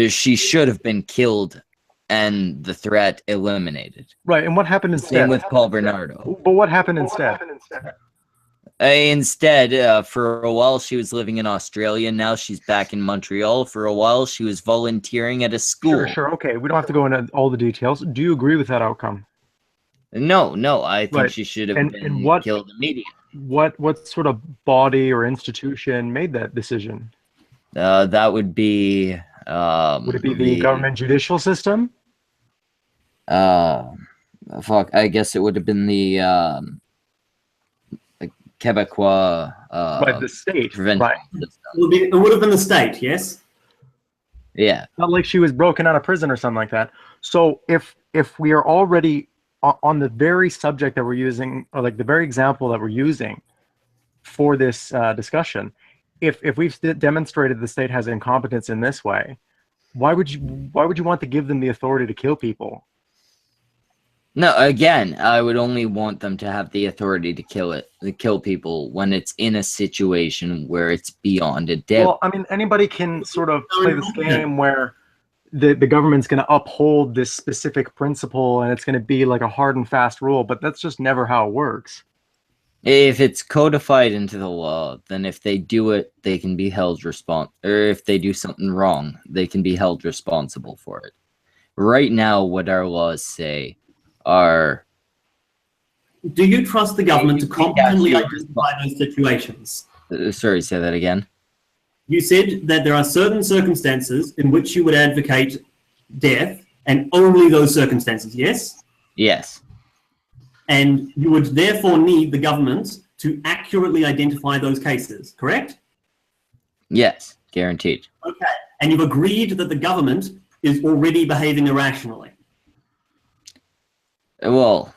She should have been killed and the threat eliminated. Right, and what happened instead? Same with Paul Bernardo. But what happened instead? Instead, for a while she was living in Australia. Now she's back in Montreal. For a while she was volunteering at a school. Sure. Okay, we don't have to go into all the details. Do you agree with that outcome? No. I think she should have been killed immediately. What sort of body or institution made that decision? That would be... would it be the government judicial system? Fuck, I guess it would have been the Quebecois right, the state, right? It would have been the state, yes? Yeah. Not like she was broken out of prison or something like that. So if we are already on the very subject that we're using, or like the very example that we're using for this discussion, if we've demonstrated the state has incompetence in this way, why would you want to give them the authority to kill people? No, again, I would only want them to have the authority to kill people when it's in a situation where it's beyond a doubt. Well, I mean, anybody can sort of play this game where the government's going to uphold this specific principle and it's going to be like a hard and fast rule, but that's just never how it works. If it's codified into the law, then if they do it, they can be held responsible. Or if they do something wrong, they can be held responsible for it. Right now, what our laws say are... Do you trust the government to competently identify those situations? Sorry, say that again. You said that there are certain circumstances in which you would advocate death, and only those circumstances, yes? Yes. And you would therefore need the government to accurately identify those cases, correct? Yes, guaranteed. Okay. And you've agreed that the government is already behaving irrationally. Well,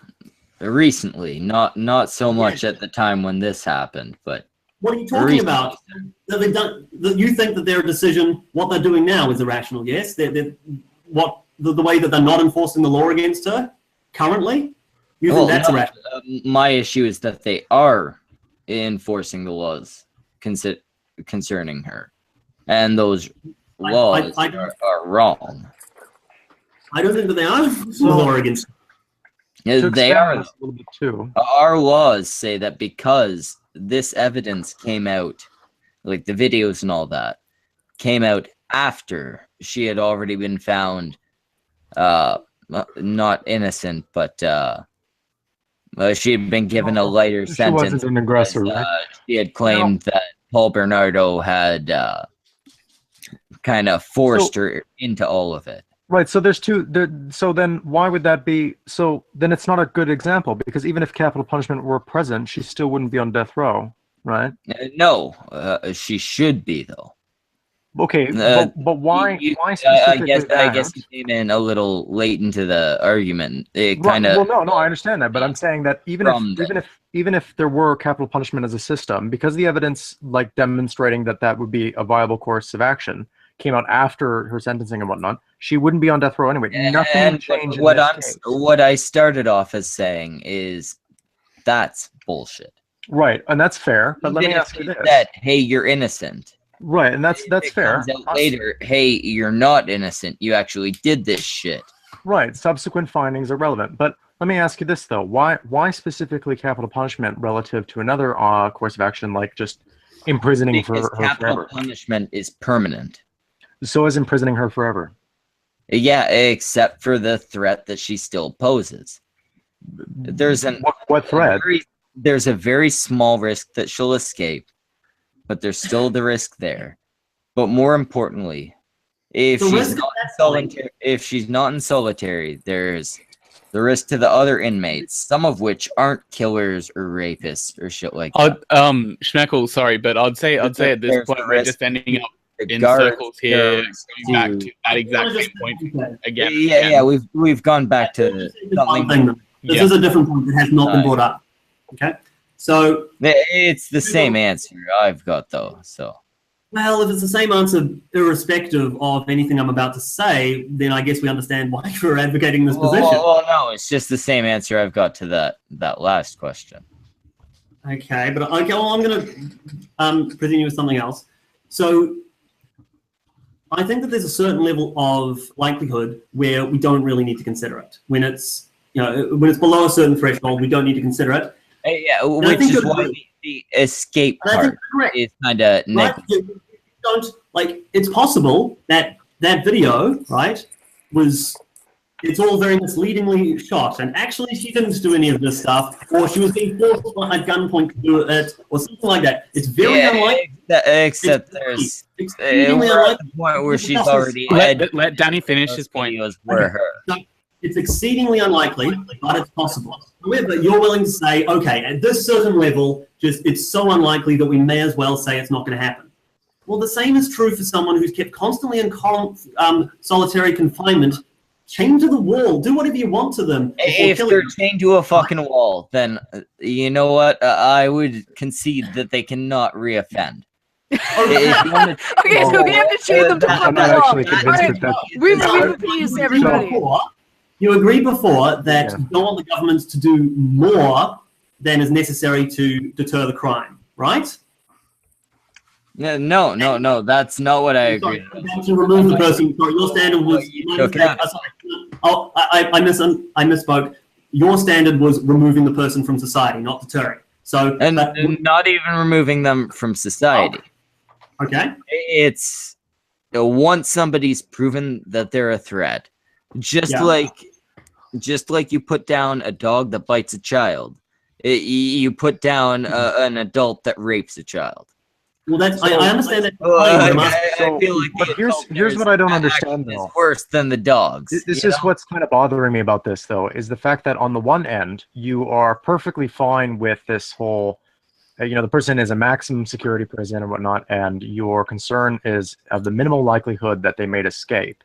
recently, not so much at the time when this happened, but what are you talking recently. about? That they've done. That you think that their decision, what they're doing now, is irrational? Yes. The way that they're not enforcing the law against her currently. You think that's irrational? My issue is that they are enforcing the laws concerning her, and those laws are wrong. I don't think that they are enforcing the law against her. Yeah, they are. A little bit too. Our laws say that because this evidence came out, like the videos and all that, came out after she had already been found not innocent, but she had been given a lighter sentence. She wasn't an aggressor, right? She had claimed that Paul Bernardo had kind of forced her into all of it. Right, so there's two. So then, why would that be? So then, it's not a good example because even if capital punishment were present, she still wouldn't be on death row, right? No, she should be though. Okay, but why? Why specifically I guess you came in a little late into the argument. It kind of. Well, no, I understand that, but I'm saying that even if there were capital punishment as a system, because the evidence like demonstrating that would be a viable course of action came out after her sentencing and whatnot, she wouldn't be on death row anyway. Nothing would change. What I started off as saying is that's bullshit. Right, and that's fair. But let me ask you this: that hey, you're innocent. Right, and that's fair. Comes out later, hey, you're not innocent. You actually did this shit. Right, subsequent findings are relevant. But let me ask you this though: why specifically capital punishment relative to another course of action like just imprisoning her forever? Capital punishment is permanent. So is imprisoning her forever. Yeah, except for the threat that she still poses. There's what threat? There's a very small risk that she'll escape, but there's still the risk there. But more importantly, if she's not in solitary, there's the risk to the other inmates, some of which aren't killers or rapists or shit like that. Schmeckle, sorry, but I'd say at this point we're just ending up in circles here, going back to that exact same point again. Yeah, we've gone back to something. This is a different point that has not been brought up. Okay, so it's the same answer I've got though. So, well, if it's the same answer, irrespective of anything I'm about to say, then I guess we understand why you're advocating this position. Well, no, it's just the same answer I've got to that last question. Okay, but I'm going to present you with something else. So, I think that there's a certain level of likelihood where we don't really need to consider it. When it's when it's below a certain threshold, we don't need to consider it. Yeah, which is why the escape part is kind of negative. It's possible that video, right, it's all very misleadingly shot, and actually she didn't do any of this stuff, or she was being forced at gunpoint to do it, or something like that. It's very unlikely. Except there's we're at the point where she's already let Danny finish his point. It's exceedingly unlikely, but it's possible. However, you're willing to say, okay, at this certain level, it's so unlikely that we may as well say it's not going to happen. Well, the same is true for someone who's kept constantly in solitary confinement. Chained to the wall. Do whatever you want to them. If they're chained to a fucking wall, then you know what? I would concede that they cannot reoffend. Okay, so we have to chain them to the wall. We've appeased everybody. You agreed before that you don't want the government to do more than is necessary to deter the crime, right? No, that's not what I agree. To remove the person, sorry, your standard was. I misspoke. Your standard was removing the person from society, not deterring. So, and not even removing them from society. Oh. Okay. It's once somebody's proven that they're a threat, just like you put down a dog that bites a child, you put down an adult that rapes a child. Well, I understand that. I feel like but here's what I don't understand though. It's worse than the dogs. This is what's kind of bothering me about this though, is the fact that on the one end you are perfectly fine with this whole the person is a maximum security prison and whatnot, and your concern is of the minimal likelihood that they may escape.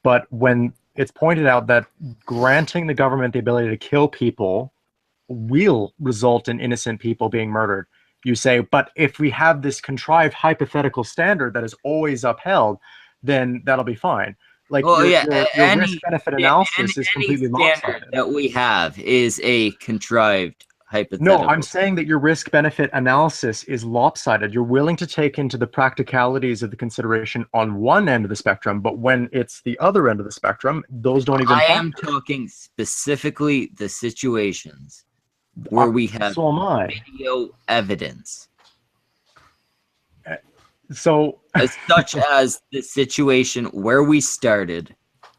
But when it's pointed out that granting the government the ability to kill people will result in innocent people being murdered, you say, but if we have this contrived hypothetical standard that is always upheld, then that'll be fine. Like, your risk-benefit analysis is completely lopsided. That we have is a contrived hypothetical. No, I'm saying that your risk-benefit analysis is lopsided. You're willing to take into the practicalities of the consideration on one end of the spectrum, but when it's the other end of the spectrum, those don't even. I am talking specifically the situations where we have video evidence. So, such as the situation where we started.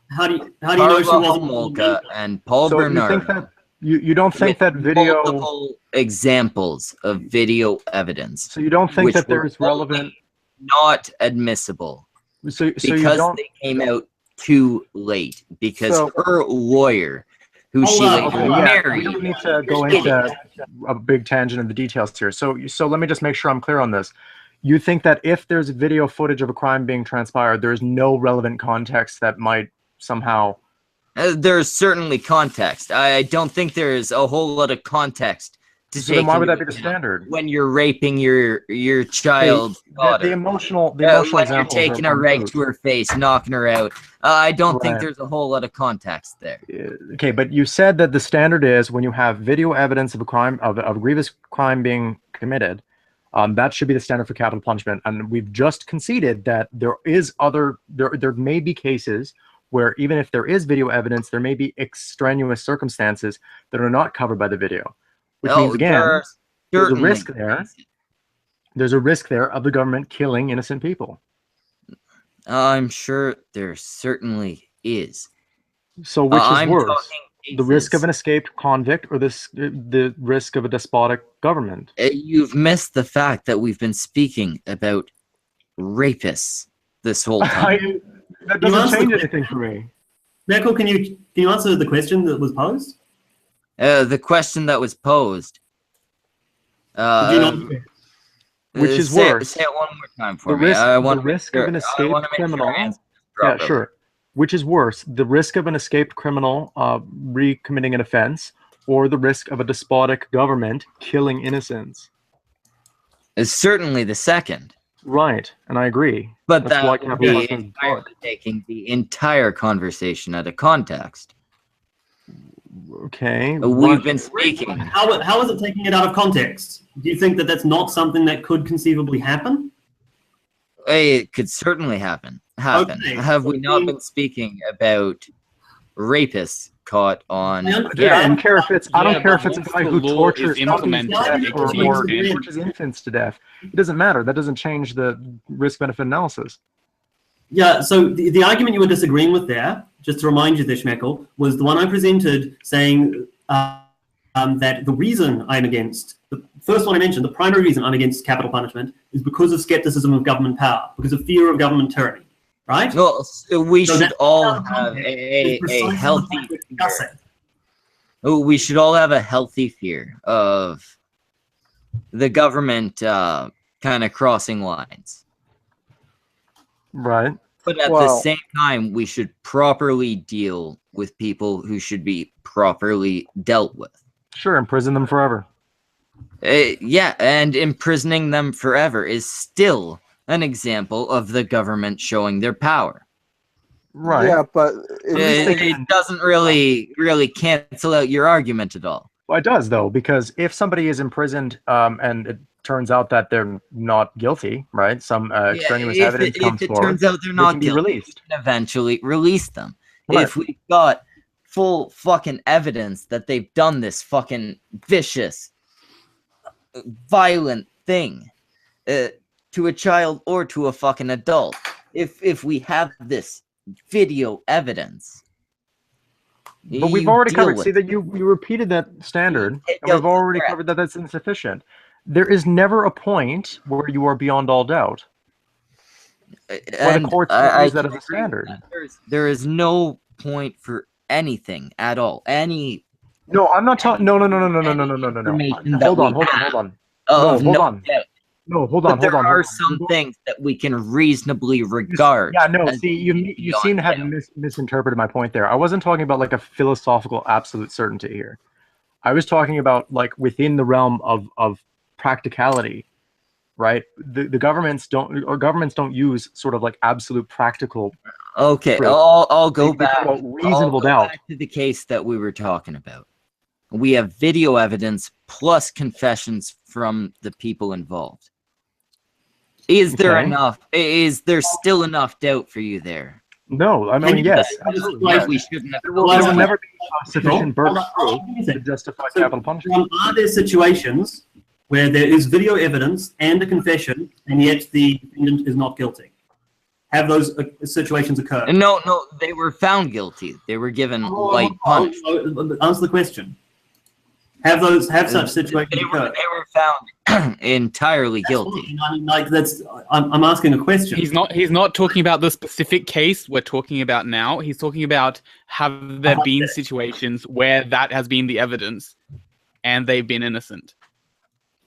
How do you know she wasn't Homolka and Paul Bernard? You don't think that video multiple examples of video evidence? So you don't think that there's relevant, not admissible? So because you don't, they came out too late. Because her lawyer, who she later married, we don't need to go into a big tangent of the details here. So let me just make sure I'm clear on this. You think that if there's video footage of a crime being transpired, there's no relevant context that might somehow... there's certainly context. I don't think there's a whole lot of context to take. Then why would that be the standard? When you're raping your child's daughter. The emotional when examples you're taking a rag to her face, knocking her out. I don't think there's a whole lot of context there. Okay, but you said that the standard is when you have video evidence of a crime, of a grievous crime being committed, that should be the standard for capital punishment. And we've just conceded that there may be cases where even if there is video evidence, there may be extraneous circumstances that are not covered by the video. Which means, again, there's a risk there. There's a risk there of the government killing innocent people. I'm sure there certainly is. So which is worse? The risk of an escaped convict or the risk of a despotic government? You've missed the fact that we've been speaking about rapists this whole time. That doesn't change anything for me. Michael, can you answer the question that was posed? The question that was posed. Which is worse? Say it one more time for me. The risk of an escaped criminal. Yeah, sure. Which is worse, the risk of an escaped criminal recommitting an offense, or the risk of a despotic government killing innocents? Is certainly the second. Right, and I agree. But that's why capital punishment is taking the entire conversation out of context. Okay. We've been speaking. How is it taking it out of context? Do you think that that's not something that could conceivably happen? It could certainly happen. Okay. Have we not been speaking about rapists caught on? Yeah, I don't care if it's a guy who tortures or tortures infants to death. It doesn't matter. That doesn't change the risk-benefit analysis. Yeah. So the argument you were disagreeing with there, just to remind you, Schmeckel, was the one I presented, saying that the reason I'm against the first one I mentioned, the primary reason I'm against capital punishment is because of skepticism of government power, because of fear of government tyranny. Right? Well, we should all have a healthy fear. We should all have a healthy fear of the government kind of crossing lines. Right. But at the same time, we should properly deal with people who should be properly dealt with. Sure, imprison them forever. Yeah, and imprisoning them forever is still an example of the government showing their power. Right. Yeah, but it doesn't really cancel out your argument at all. Well, it does, though, because if somebody is imprisoned and it turns out that they're not guilty, right? Some extraneous evidence comes forward. If it turns out they're not guilty, released. We can eventually release them. Right. If we've got full fucking evidence that they've done this fucking vicious, violent thing to a child or to a fucking adult, if we have this video evidence, but we've already covered. See that you repeated that standard, and we've already covered that that's insufficient. There is never a point where you are beyond all doubt. Where the court use that as a standard. There is no point for anything at all. No, I'm not talking. No. Hold on. of hold no on. doubt. No, hold But on, there hold on. are some things that we can reasonably regard. Yeah, no. as See, you beyond seem to have doubt. misinterpreted my point there. I wasn't talking about like a philosophical absolute certainty here. I was talking about like within the realm of practicality, right? The governments don't use sort of like absolute practical. Okay, truth. I'll go They talk back. about reasonable I'll go doubt. back to the case that we were talking about. We have video evidence plus confessions from the people involved. Is there Okay. enough? Is there still enough doubt for you there? No, I mean yes, That absolutely. we shouldn't have. There will never be sufficient burden of proof to justify capital punishment. Are there situations where there is video evidence and a confession, and yet the defendant is not guilty? Have those situations occurred? No, they were found guilty. They were given light punishment. Answer the question. Have such situations occurred? They were found entirely guilty. I mean, like I'm asking a question. He's not talking about the specific case we're talking about now. He's talking about have there been situations where that has been the evidence and they've been innocent.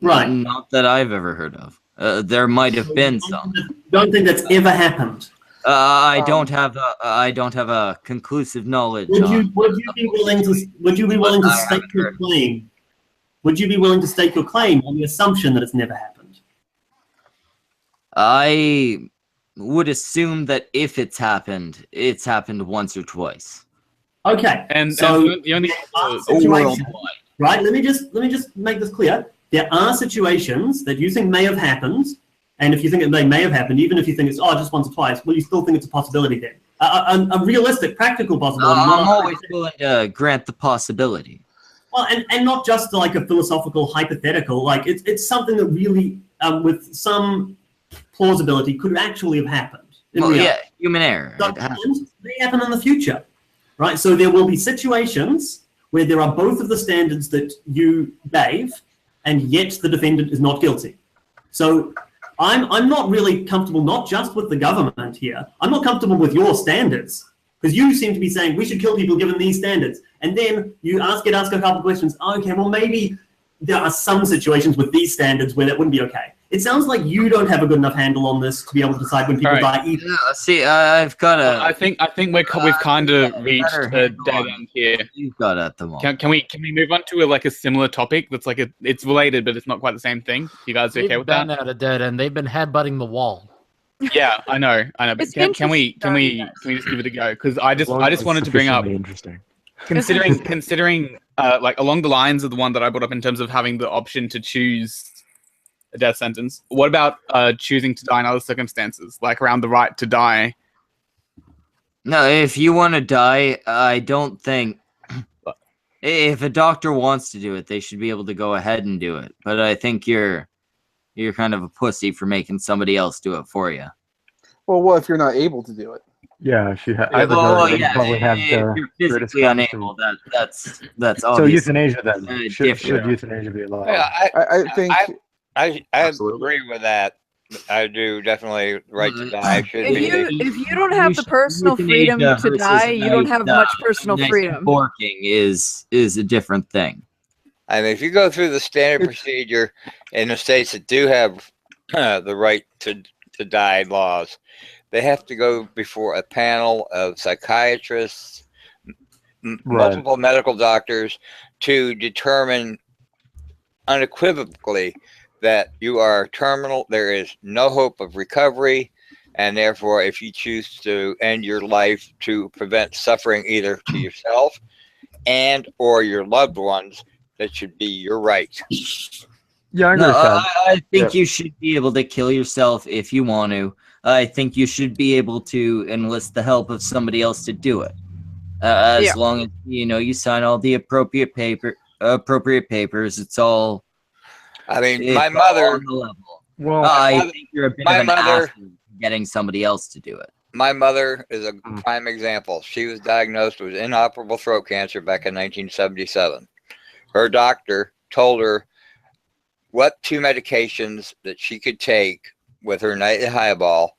Right. Not that I've ever heard of. There might have been some. Don't think that's ever happened. I don't have a conclusive knowledge. Would you be willing to state your claim? Would you be willing to state your claim on the assumption that it's never happened? I would assume that if it's happened once or twice. Okay. And so the only situation, right? Let me just make this clear. There are situations that you think may have happened, and if you think they may have happened, even if you think it's just once or twice, well, you still think it's a possibility then. A realistic, practical possibility. I'm always willing to grant the possibility. Well, and not just like a philosophical hypothetical. Like it's something that really, with some plausibility, could actually have happened. Yeah, human error. Sometimes may happen in the future, right? So there will be situations where there are both of the standards that you gave, and yet the defendant is not guilty. So I'm not really comfortable, not just with the government here. I'm not comfortable with your standards, because you seem to be saying we should kill people given these standards, and then you get asked a couple of questions. Okay, well maybe there are some situations with these standards where that wouldn't be okay. It sounds like you don't have a good enough handle on this to be able to decide when people die. Either. Yeah, see, I've got a. I think we've kind of reached a dead end here. You've got at the moment. Can we move on to a similar topic that's it's related but it's not quite the same thing? You guys okay with that? They've been at a dead end. They've been headbutting the wall. Yeah, I know. But can we just give it a go? Because I just wanted to bring up interesting. Considering like along the lines of the one that I brought up in terms of having the option to choose a death sentence. What about choosing to die in other circumstances, like around the right to die? No, if you want to die, I don't think if a doctor wants to do it, they should be able to go ahead and do it. But I think you're kind of a pussy for making somebody else do it for you. Well, what if you're not able to do it? Yeah, if you have, Yeah, you probably have if the you're greatest physically unable, that's So obvious. euthanasia then. Should euthanasia be allowed? Yeah, I think I agree with that. I do definitely right to die. Should be If you don't have the personal freedom to die, you don't have much personal freedom. Forking is a different thing. I mean, if you go through the standard procedure in the states that do have the right to die laws, they have to go before a panel of psychiatrists, multiple medical doctors, to determine unequivocally that you are terminal, there is no hope of recovery, and therefore if you choose to end your life to prevent suffering either to yourself and or your loved ones, that should be your right. Yeah, I agree with that. I think you should be able to kill yourself if you want to. I think you should be able to enlist the help of somebody else to do it. As long as you sign all the appropriate papers. It's all. I mean, my mother. Well, I think you're a bit of an ass getting somebody else to do it. My mother is a prime example. She was diagnosed with inoperable throat cancer back in 1977. Her doctor told her what 2 medications that she could take with her nightly highball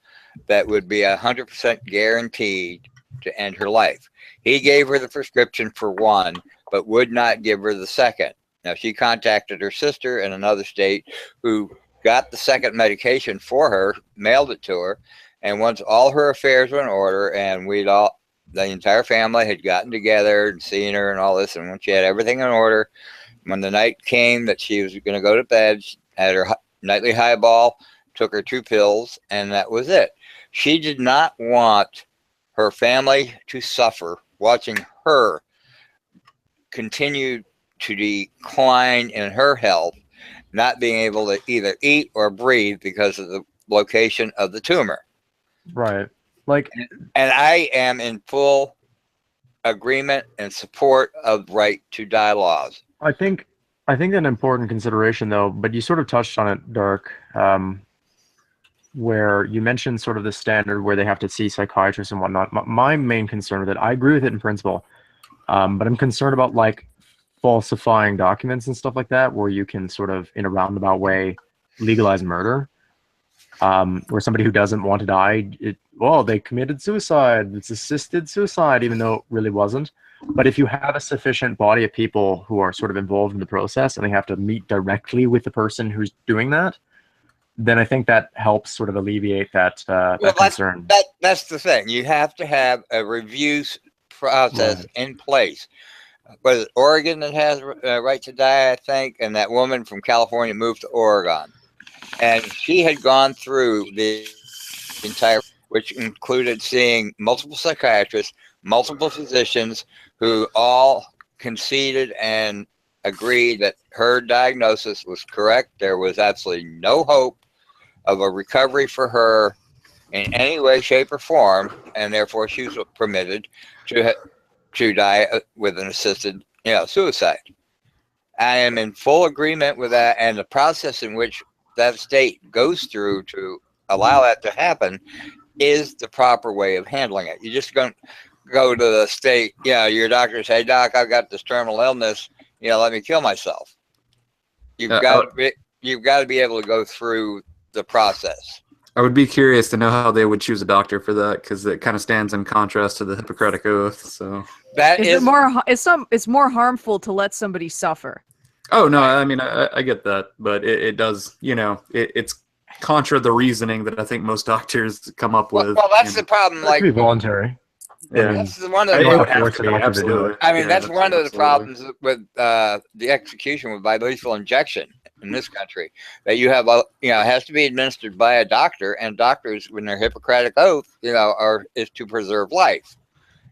that would be 100% guaranteed to end her life. He gave her the prescription for one, but would not give her the second. Now, she contacted her sister in another state who got the second medication for her, mailed it to her, and once all her affairs were in order and the entire family had gotten together and seen her and all this, and when she had everything in order, when the night came that she was going to go to bed, she had her nightly highball, took her 2 pills, and that was it. She did not want her family to suffer watching her continue to decline in her health, not being able to either eat or breathe because of the location of the tumor. Right. Like, and I am in full agreement and support of right to die laws. I think an important consideration, though, but you sort of touched on it, Dark, where you mentioned sort of the standard where they have to see psychiatrists and whatnot. My main concern with it, I agree with it in principle, but I'm concerned about like falsifying documents and stuff like that, where you can sort of, in a roundabout way, legalize murder. Where somebody who doesn't want to die, they committed suicide. It's assisted suicide, even though it really wasn't. But if you have a sufficient body of people who are sort of involved in the process and they have to meet directly with the person who's doing that, then I think that helps sort of alleviate that concern. That's the thing. You have to have a review process in place. Was it Oregon that has right to die, I think, and that woman from California moved to Oregon. And she had gone through the entire, which included seeing multiple psychiatrists, multiple physicians who all conceded and agreed that her diagnosis was correct. There was absolutely no hope of a recovery for her in any way, shape, or form, and therefore she was permitted to die with an assisted, suicide. I am in full agreement with that, and the process in which that state goes through to allow that to happen is the proper way of handling it. You just don't go to the state, your doctor say, Doc, I've got this terminal illness, let me kill myself. You've got to be able to go through the process. I would be curious to know how they would choose a doctor for that, because it kind of stands in contrast to the Hippocratic Oath. So it's more harmful to let somebody suffer. Oh no, I mean I get that, but it does, it's contra the reasoning that I think most doctors come up with. Well, that's the problem. Like, be voluntary. Yeah, that's one of the. Absolutely. I mean, that's one of the problems with the execution by lethal injection in this country. That you have, it has to be administered by a doctor, and doctors, when their Hippocratic oath, is to preserve life.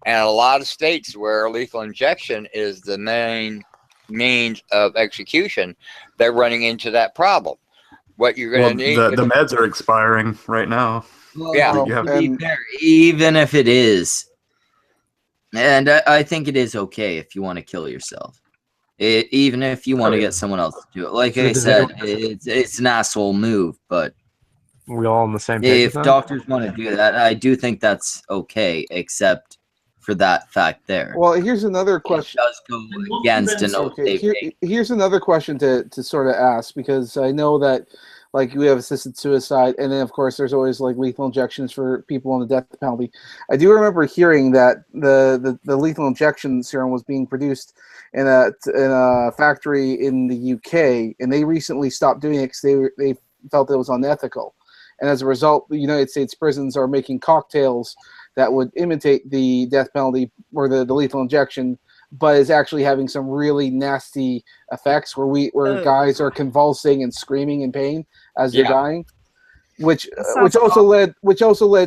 And a lot of states where lethal injection is the main means of execution, they're running into that problem. What you're going to need. The meds are expiring right now. Even if it is, and I think it is okay if you want to kill yourself, even if you want to get someone else to do it. Like I said, it's an asshole move, but we all on the same page. If doctors want to do that, I do think that's okay, except for that fact there. Well, here's another question. It does go against an oath. Here's another question to sort of ask, because I know that like we have assisted suicide, and then of course there's always like lethal injections for people on the death penalty. I do remember hearing that the lethal injection serum was being produced in a factory in the UK, and they recently stopped doing it because they felt it was unethical. And as a result, the United States prisons are making cocktails that would imitate the death penalty or the lethal injection, but is actually having some really nasty effects where guys are convulsing and screaming in pain as they're dying, which also led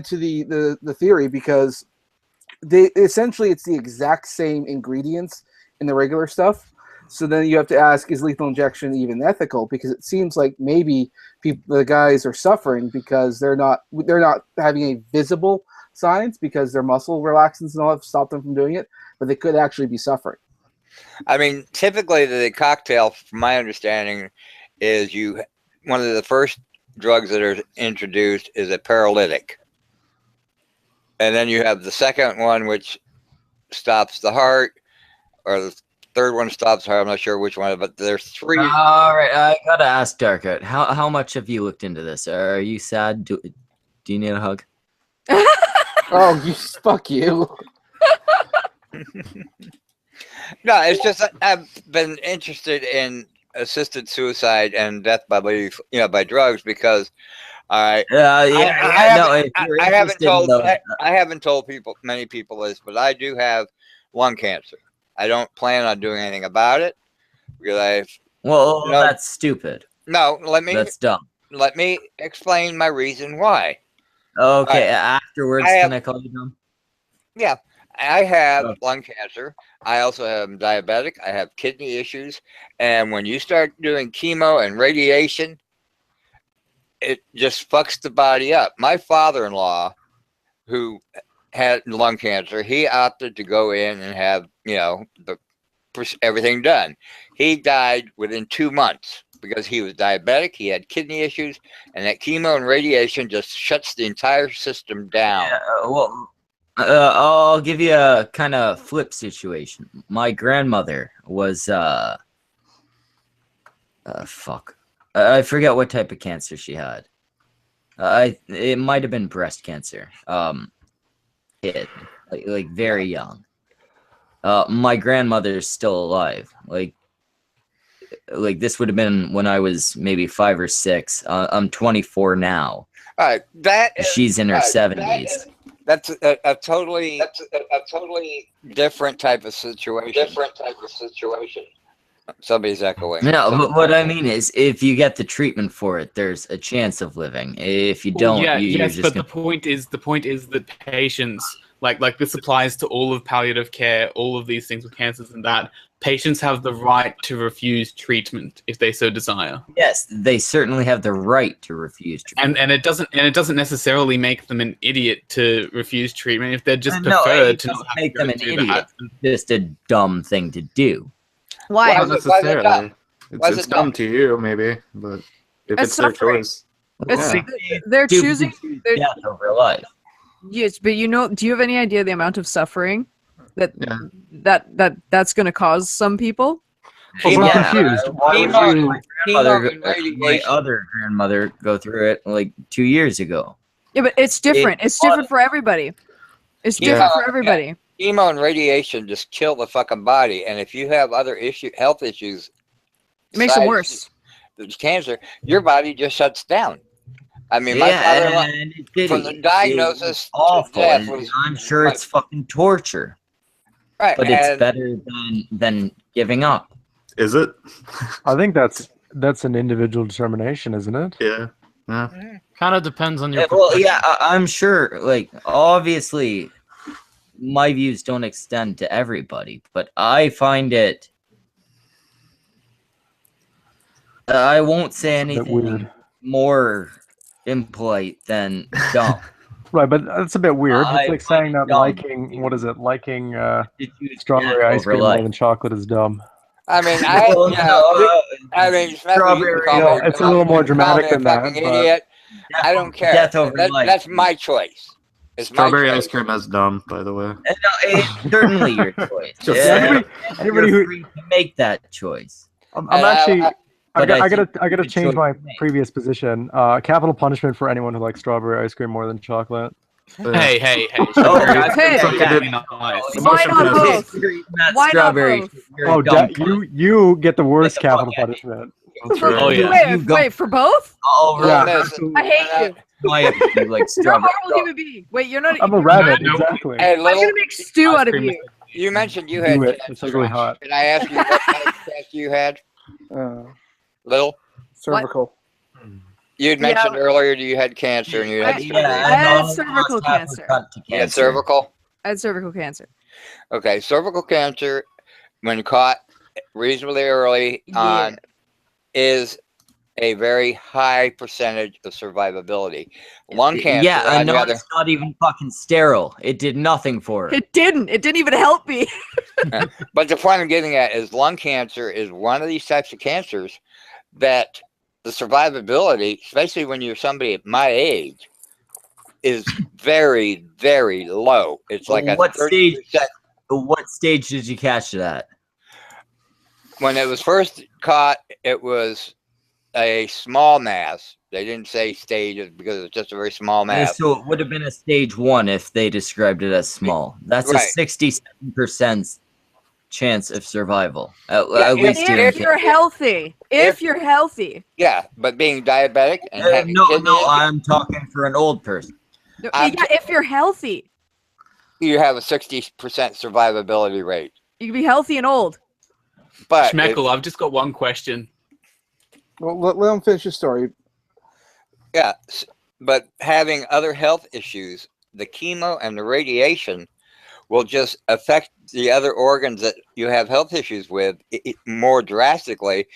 to the theory, because essentially it's the exact same ingredients in the regular stuff. So then you have to ask, is lethal injection even ethical? Because it seems like maybe the guys are suffering because they're not having a visible signs because their muscle relaxants and all have stopped them from doing it, but they could actually be suffering. I mean, typically the cocktail, from my understanding, is one of the first drugs that are introduced is a paralytic. And then you have the second one, which stops the heart, or the third one stops the heart. I'm not sure which one, but there's 3. All right, I gotta ask Darkout, how much have you looked into this? Are you sad? Do you need a hug? Oh, fuck you. No, it's just that I've been interested in assisted suicide and death by by drugs because I haven't told many people this, but I do have lung cancer. I don't plan on doing anything about it because that's stupid. No, that's dumb. Let me explain my reason why. Okay, afterwards, can I call you dumb? Yeah, I have lung cancer. I also am diabetic. I have kidney issues. And when you start doing chemo and radiation, it just fucks the body up. My father-in-law, who had lung cancer, he opted to go in and have, everything done. He died within 2 months because he was diabetic. He had kidney issues, and that chemo and radiation just shuts the entire system down. I'll give you a kind of flip situation. My grandmother was I forget what type of cancer she had. It might have been breast cancer. Like very young. My grandmother's still alive. Like this would have been when I was maybe 5 or 6. I'm 24 now. All right, she's in her 70s. That's a totally different type of situation. Somebody's echoing. No, but what I mean is, if you get the treatment for it, there's a chance of living. If you don't, you're just the point is that patients, like this applies to all of palliative care, all of these things with cancers and that. Patients have the right to refuse treatment if they so desire. Yes, they certainly have the right to refuse treatment. And it doesn't necessarily make them an idiot to refuse treatment if they're just preferred to not have make to them go an through idiot. that. It's just a dumb thing to do. Why? Not necessarily. It's it dumb dumb? to you, maybe, but if it's their suffering. choice. They're choosing. Death over life. Yes, but do you have any idea the amount of suffering that's going to cause some people? Why would my radiation. other grandmother go through it like 2 years ago? Yeah, but it's different. It's different for everybody. It's different for everybody. Chemo and radiation just kill the fucking body, and if you have other health issues, It makes them worse. The cancer, your body just shuts down. I mean, my father, from the diagnosis awful. to death was, I'm sure it's fucking torture. Right, but it's better than giving up. Is it? I think that's an individual determination, isn't it? Yeah. Kind of depends on your. I'm sure. Like, obviously, my views don't extend to everybody, but I find it. I won't say anything more impolite than dumb. Right, but that's a bit weird. It's like saying that dumb. liking strawberry ice cream more than chocolate is dumb. I mean, strawberry. It's a little more dramatic than that. Idiot. I don't care. Death over life. That's my choice. It's Strawberry my ice cream is dumb, by the way. No, it's certainly your choice. Anybody You're who free to make that choice. I'm actually. I think gotta it's change my choice to make. previous position. Capital punishment for anyone who likes strawberry ice cream more than chocolate. Hey. Strawberry ice cream is Hey. really nice. Why not both? Why not Strawberry. both? You're a dumb You get the worst capital punishment. Oh, yeah. Wait, for both? Yeah. I hate you. Like You're a strawberry. horrible human being. Wait, you're not. I'm a rabbit, exactly. Hey, I'm gonna make stew out of cream you. you mentioned you had Do it. cancer. It's really hot. Can I ask you what kind of cancer you had? Little? Cervical. You had mentioned earlier that you had cancer and you had I had cervical cancer. You had cervical? I had cervical cancer. Okay, cervical cancer, when caught reasonably early on, is a very high percentage of survivability. Lung cancer, Yeah, I on the know other, it's not even fucking sterile. It did nothing for it. It didn't even help me. but the point I'm getting at is lung cancer is one of these types of cancers that the survivability, especially when you're somebody at my age, is very, very low. It's like What a 30%. What stage did you catch it at? When it was first caught, it was a small mass. They didn't say stages because it's just a very small mass. So it would have been a stage 1 if they described it as small. That's Right. a 67% chance of survival. At Yeah, least here in If you're healthy. If you're healthy. Yeah, but being diabetic and having no, kidney no, issues, I'm talking for an old person. No, yeah, if you're healthy. you have a 60% survivability rate. You can be healthy and old. But Schmeckle, I've just got one question. Well, let him finish his story. Yeah, but having other health issues, the chemo and the radiation will just affect the other organs that you have health issues with more drastically,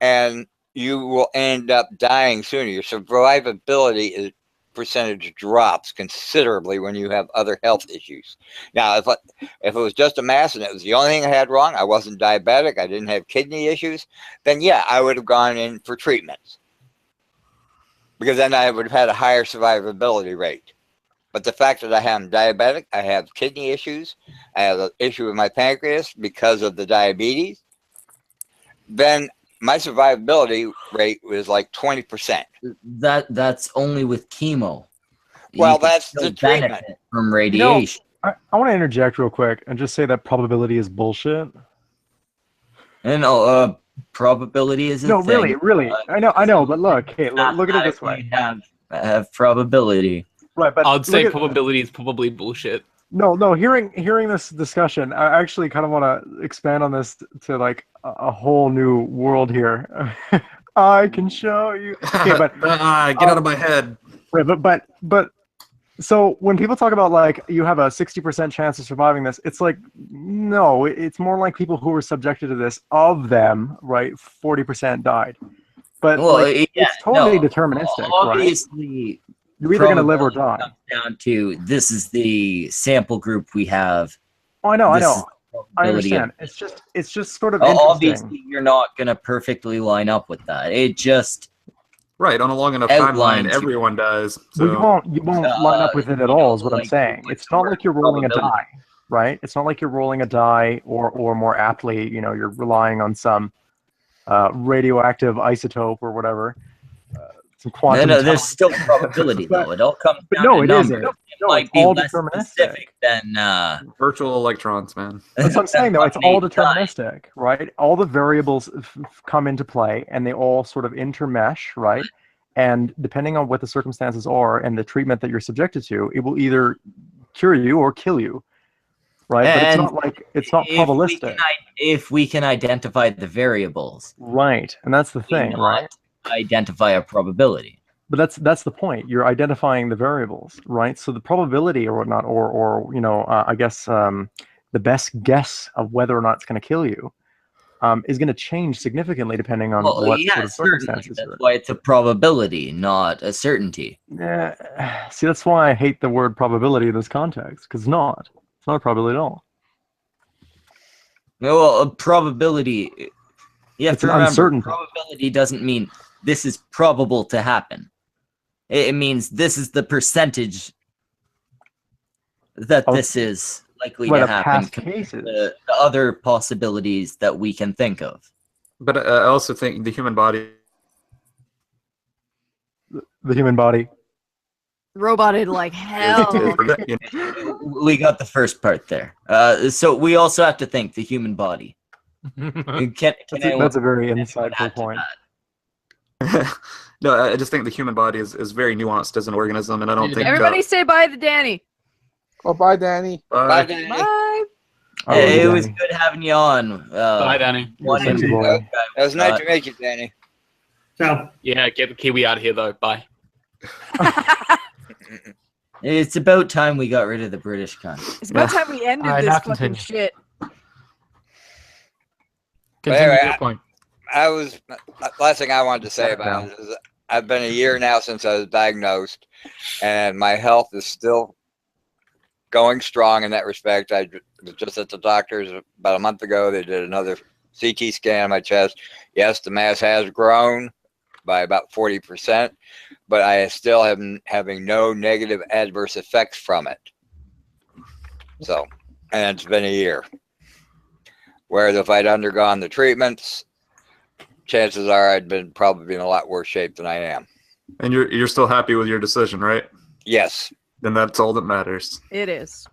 and you will end up dying sooner. Your survivability percentage drops considerably when you have other health issues. Now, if it was just a mass and it was the only thing I had wrong, I wasn't diabetic, I didn't have kidney issues, then yeah, I would have gone in for treatments, because then I would have had a higher survivability rate. But the fact that I am diabetic, I have kidney issues, I have an issue with my pancreas because of the diabetes, then my survivability rate was like 20%. That's only with chemo. Well, You can that's still the treatment. benefit from radiation. I want to interject real quick and just say that probability is bullshit. And probability is a No, thing. really. I know, but look, hey, look at it this way. Have probability. Right, but I'd say look at- probability is probably bullshit. No. Hearing this discussion, I actually kind of want to expand on this to like a whole new world here. I can show you. Okay, but get out of my head. Right, but so when people talk about like you have a 60% chance of surviving this, it's like no, it's more like people who were subjected to this. Of them, right, 40% died. But Well, like, yeah, it's totally no, deterministic, obviously, right? You're either going to live or die. comes down to this is the sample group we have. Oh, I know. This is the I probability of- understand. It's just sort of interesting. Obviously, you're not going to perfectly line up with that. It just Right, on a long enough outlines timeline, everyone does. Well, So you won't line up with it at all, is what I'm like, saying. It's not like you're rolling a die, right? It's not like you're rolling a die, or more aptly, you're relying on some radioactive isotope or whatever. Some quantum. no, there's still probability though. It all comes But down no, to it numbers. isn't. It No, might it's be all less deterministic. specific than virtual electrons, man. That's what I'm saying, though. It's all fucking die. deterministic, right? All the variables come into play, and they all sort of intermesh, right? And depending on what the circumstances are and the treatment that you're subjected to, it will either cure you or kill you, right? But it's And not like it's not if we probabilistic, if we can identify the variables, right? And that's the we thing, not right? identify a probability. But that's the point. You're identifying the variables, right? So the probability or whatnot, or I guess the best guess of whether or not it's going to kill you is going to change significantly depending on what sort of certainly. circumstances. That's why it's a probability, not a certainty. Yeah. See, that's why I hate the word probability in this context, because it's not a probability at all. Well, a probability. You have It's to an remember, uncertainty. probability doesn't mean this is probable to happen. It means this is the percentage that Of- this is likely Right, to of happen past compared cases. to the other possibilities that we can think of. But I also think the human body. The human body. Roboted like hell. We got the first part there. So we also have to think the human body. That's a very insightful point. No, I just think the human body is very nuanced as an organism, and I don't think. Everybody say bye to Danny. Oh, bye, Danny. Bye, Danny. Bye. Hey, it was Danny. good having you on. Bye, Danny. One Sexy in- boy. It was nice to meet you, Danny. Ciao. Yeah, get the Kiwi out of here, though. Bye. It's about time we got rid of the British cunt. It's about time we ended Alright, this now fucking continue. shit. Continue anyway, your point. Last thing I wanted to say about it is I've been a year now since I was diagnosed, and my health is still going strong in that respect. I was just at the doctor's about a month ago. They did another CT scan of my chest. Yes, the mass has grown by about 40%, but I still am having no negative adverse effects from it. So, and it's been a year. Whereas if I'd undergone the treatments, chances are I'd been probably in a lot worse shape than I am. And you're still happy with your decision, right? Yes. Then that's all that matters. It is.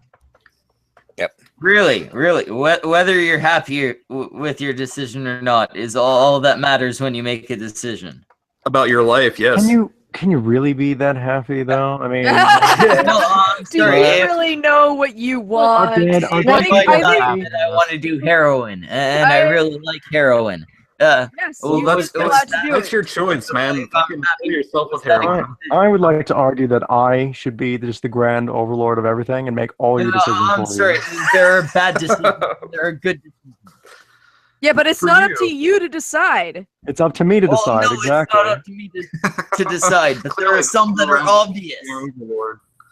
Yep. Really, whether you're happy with your decision or not is all that matters when you make a decision. About your life, yes. Can you really be that happy though? I mean, No, I'm Do you sorry. really know what you want? If I want to do heroin, and I really like heroin. Yes, Well, you're allowed to do that's it. your choice, man. Fucking kill yourself with heroin. I would like to argue that I should be just the grand overlord of everything and make all your decisions I'm for sorry. you. There are bad decisions. There are good decisions. Yeah, but it's For not up you. to you to decide. It's up to me to Well, decide, no, exactly. It's not up to me to decide, but there are some that are obvious.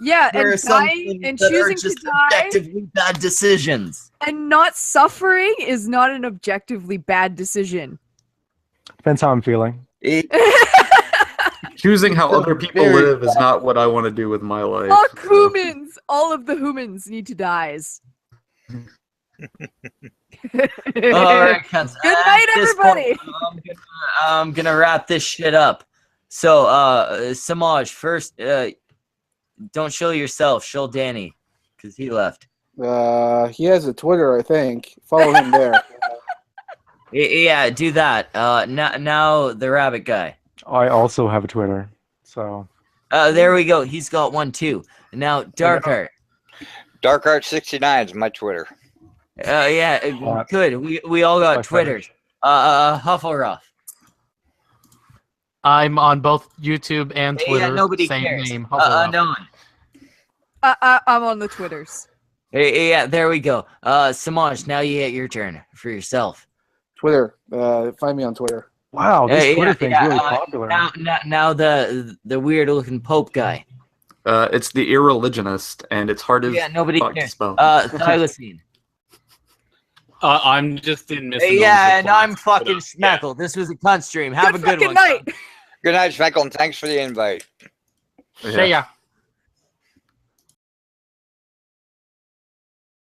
Yeah, There are and some dying and that are choosing to just die objectively bad decisions. and not suffering is not an objectively bad decision. Depends how I'm feeling. Choosing how other people live is not what I want to do with my life. Fuck humans! All of the humans need to die. All right, cunts. Good night, At this everybody. point, I'm gonna wrap this shit up. So, Samaj, first, don't show yourself. Show Danny, because he left. He has a Twitter, I think. Follow him there. Yeah, do that. Now the rabbit guy. I also have a Twitter, so. There we go. He's got one too. Now, Darkheart. Darkheart69 is my Twitter. Yeah, good. We all got Twitters. Hufflepuff. I'm on both YouTube and Twitter. Yeah, nobody same cares. name. Hufflepuff. No one. I'm on the Twitters. Yeah, there we go. Samaj, now you get your turn for yourself. Twitter. Find me on Twitter. Wow, this Twitter thing's really popular. Now the weird looking Pope guy. It's the Irreligionist, and it's hard as nobody fuck to cares. spell. Thylacine. I'm just in missing. Yeah, and I'm fucking Schmeckle. This was a cunt stream. Have a good one. Night. Good night, Schmeckle, and thanks for the invite. See ya.